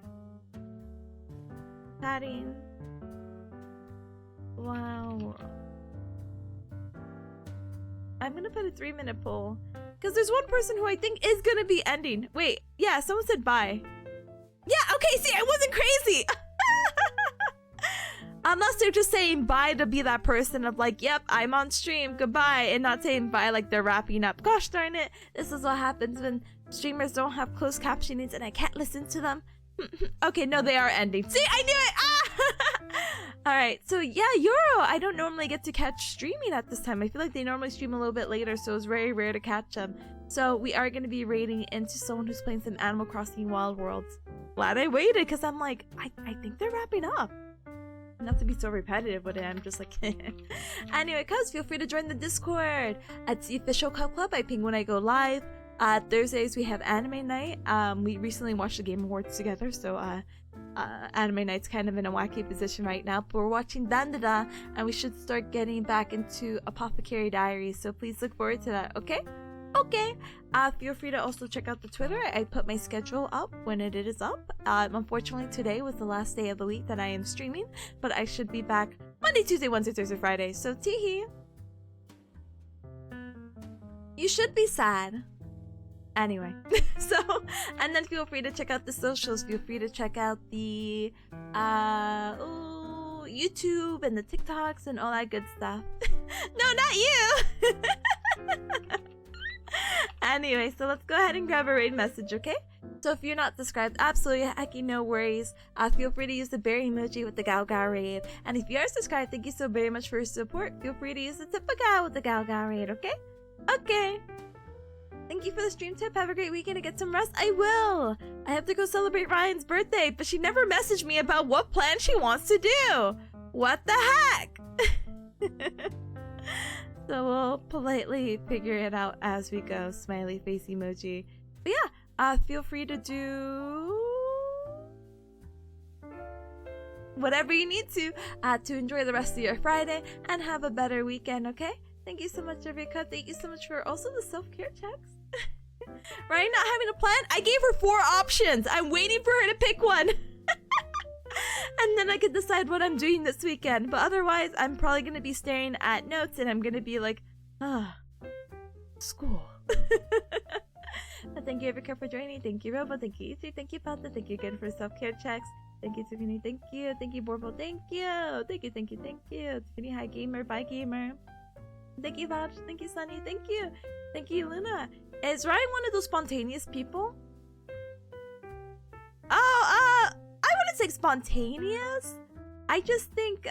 Chatting. Wow. I'm gonna put a 3-minute poll. Because there's one person who I think is gonna be ending. Wait, yeah, someone said bye. Yeah, okay, see, I wasn't crazy! Unless they're just saying bye to be that person of like, yep, I'm on stream, goodbye, and not saying bye like they're wrapping up. Gosh darn it, this is what happens when streamers don't have closed captionings and I can't listen to them. Okay, no, they are ending. See, I knew it! Ah! Alright, so yeah, Euro, I don't normally get to catch streaming at this time. I feel like they normally stream a little bit later, so it's very rare to catch them. So we are going to be raiding into someone who's playing some Animal Crossing Wild Worlds. Glad I waited, because I'm like, I think they're wrapping up. Not to be so repetitive with it, I'm just like Anyway, cuz, feel free to join the Discord. It's the official Cub Club. I ping when I go live. Thursdays we have anime night. We recently watched the Game Awards together, so anime night's kind of in a wacky position right now, but we're watching Dandada, and we should start getting back into Apothecary Diaries, so please look forward to that, okay? Okay. Feel free to also check out the Twitter. I put my schedule up when it is up. Unfortunately, today was the last day of the week that I am streaming, but I should be back Monday Monday, Tuesday, Wednesday, Thursday, Friday. So teehee. You should be sad. Anyway, so, and then feel free to check out the socials. Feel free to check out the YouTube and the TikToks and all that good stuff. No, not you. Anyway, so let's go ahead and grab a raid message, okay? So if you're not subscribed, absolutely hecky no worries. Feel free to use the bear emoji with the Gao Gao raid. And if you are subscribed, thank you so very much for your support. Feel free to use the Tipanya with the Gao Gao raid, okay? Okay. Thank you for the stream tip. Have a great weekend and get some rest. I will. I have to go celebrate Ryan's birthday, but she never messaged me about what plan she wants to do. What the heck? So we'll politely figure it out as we go. Smiley face emoji. But yeah, feel free to do whatever you need to enjoy the rest of your Friday and have a better weekend, okay? Thank you so much, Erika. Thank you so much for also the self-care checks. Ryan not having a plan? I gave her 4 options. I'm waiting for her to pick one. And then I can decide what I'm doing this weekend. But otherwise, I'm probably going to be staring at notes and I'm going to be like, school. But thank you, Erika, for joining. Thank you, Robo. Thank you, Ether. Thank you, Pata. Thank you again for self-care checks. Thank you, Tiffany. Thank you. Thank you, Borbo. Thank you. Thank you, thank you, thank you. Tiffany, hi, gamer. Bye, gamer. Thank you, Vaj. Thank you, Sunny. Thank you. Thank you, Luna. Is Ryan one of those spontaneous people? Oh, I wouldn't say spontaneous. I just think,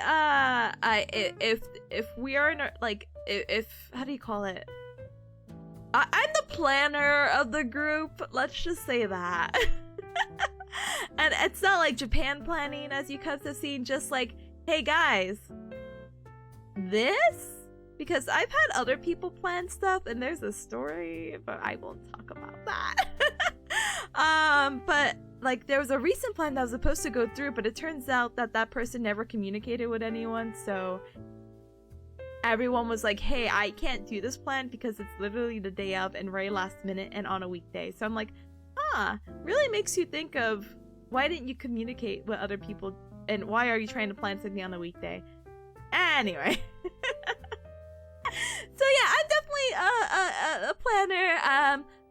if we are in a, like, if how do you call it? I'm the planner of the group. Let's just say that. And it's not like Japan planning, as you guys have seen. Just like, hey guys, this. Because I've had other people plan stuff, and there's a story, but I won't talk about that. But like there was a recent plan that was supposed to go through, but it turns out that that person never communicated with anyone, so everyone was like, hey, I can't do this plan because it's literally the day of and very last minute and on a weekday. So I'm like, really makes you think of why didn't you communicate with other people, and why are you trying to plan something on a weekday? Anyway. So yeah, I'm definitely a planner.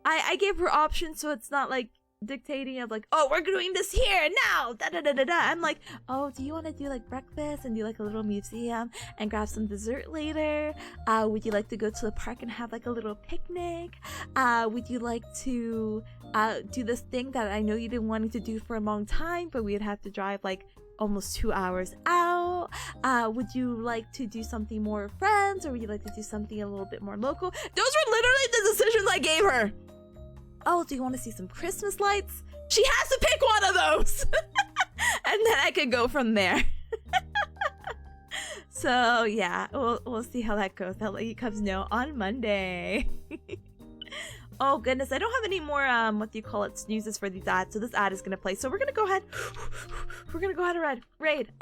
I gave her options, so it's not like dictating of like, oh, we're doing this here now. Da da da da da. I'm like, oh, do you want to do like breakfast and do like a little museum and grab some dessert later? Would you like to go to the park and have like a little picnic? Would you like to do this thing that I know you've been wanting to do for a long time, but we'd have to drive like almost 2 hours out? Would you like to do something more with friends, or would you like to do something a little bit more local? Those were literally the decisions I gave her. Oh, do you want to see some Christmas lights? She has to pick one of those. And then I could go from there. So yeah, we'll see how that goes. I'll let you cubs know on Monday. Oh goodness, I don't have any more what do you call it, snoozes for these ads, so this ad is gonna play. So we're gonna go ahead. We're gonna go ahead and raid.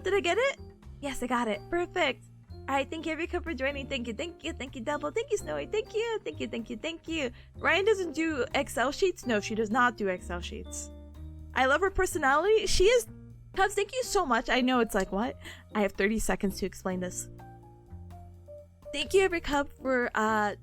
Did I get it? Yes, I got it. Perfect. Alright, thank you Erika for joining. Thank you, thank you, thank you, Double. Thank you, Snowy. Thank you, thank you, thank you, thank you. Ryan doesn't do Excel sheets? No, she does not do Excel sheets. I love her personality. She is Cubs, thank you so much. I know it's like, what? I have 30 seconds to explain this. Thank you, every Cub, for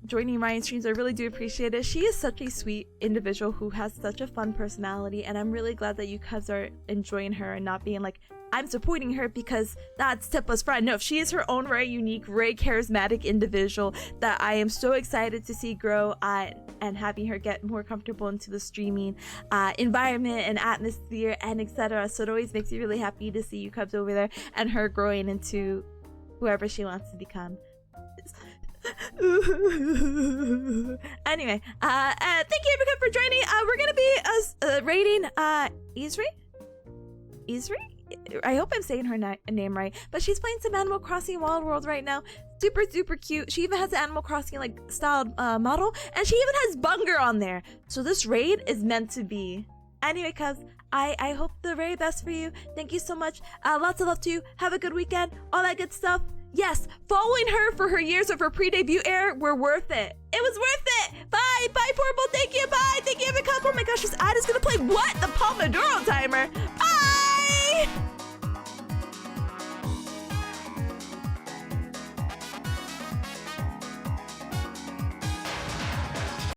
joining Ryan's streams. I really do appreciate it. She is such a sweet individual who has such a fun personality, and I'm really glad that you Cubs are enjoying her and not being like, I'm supporting her because that's Tipa's friend. No, she is her own very unique, very charismatic individual that I am so excited to see grow and having her get more comfortable into the streaming environment and atmosphere and etc. So it always makes me really happy to see you Cubs over there and her growing into whoever she wants to become. Anyway, thank you everyone for joining. We're gonna be rating Isri? I hope I'm saying her name right, but she's playing some Animal Crossing Wild World right now. Super duper cute. She even has an Animal Crossing like styled model, and she even has Bunger on there. So this raid is meant to be. Anyway, cuz I hope the very best for you. Thank you so much. Lots of love to you. Have a good weekend. All that good stuff. Yes, following her for her years of her pre-debut era were worth it. It was worth it. Bye, bye, Portable. Thank you. Bye. Thank you, every couple. Oh my gosh, this ad is gonna play what? The Pomodoro timer. Bye.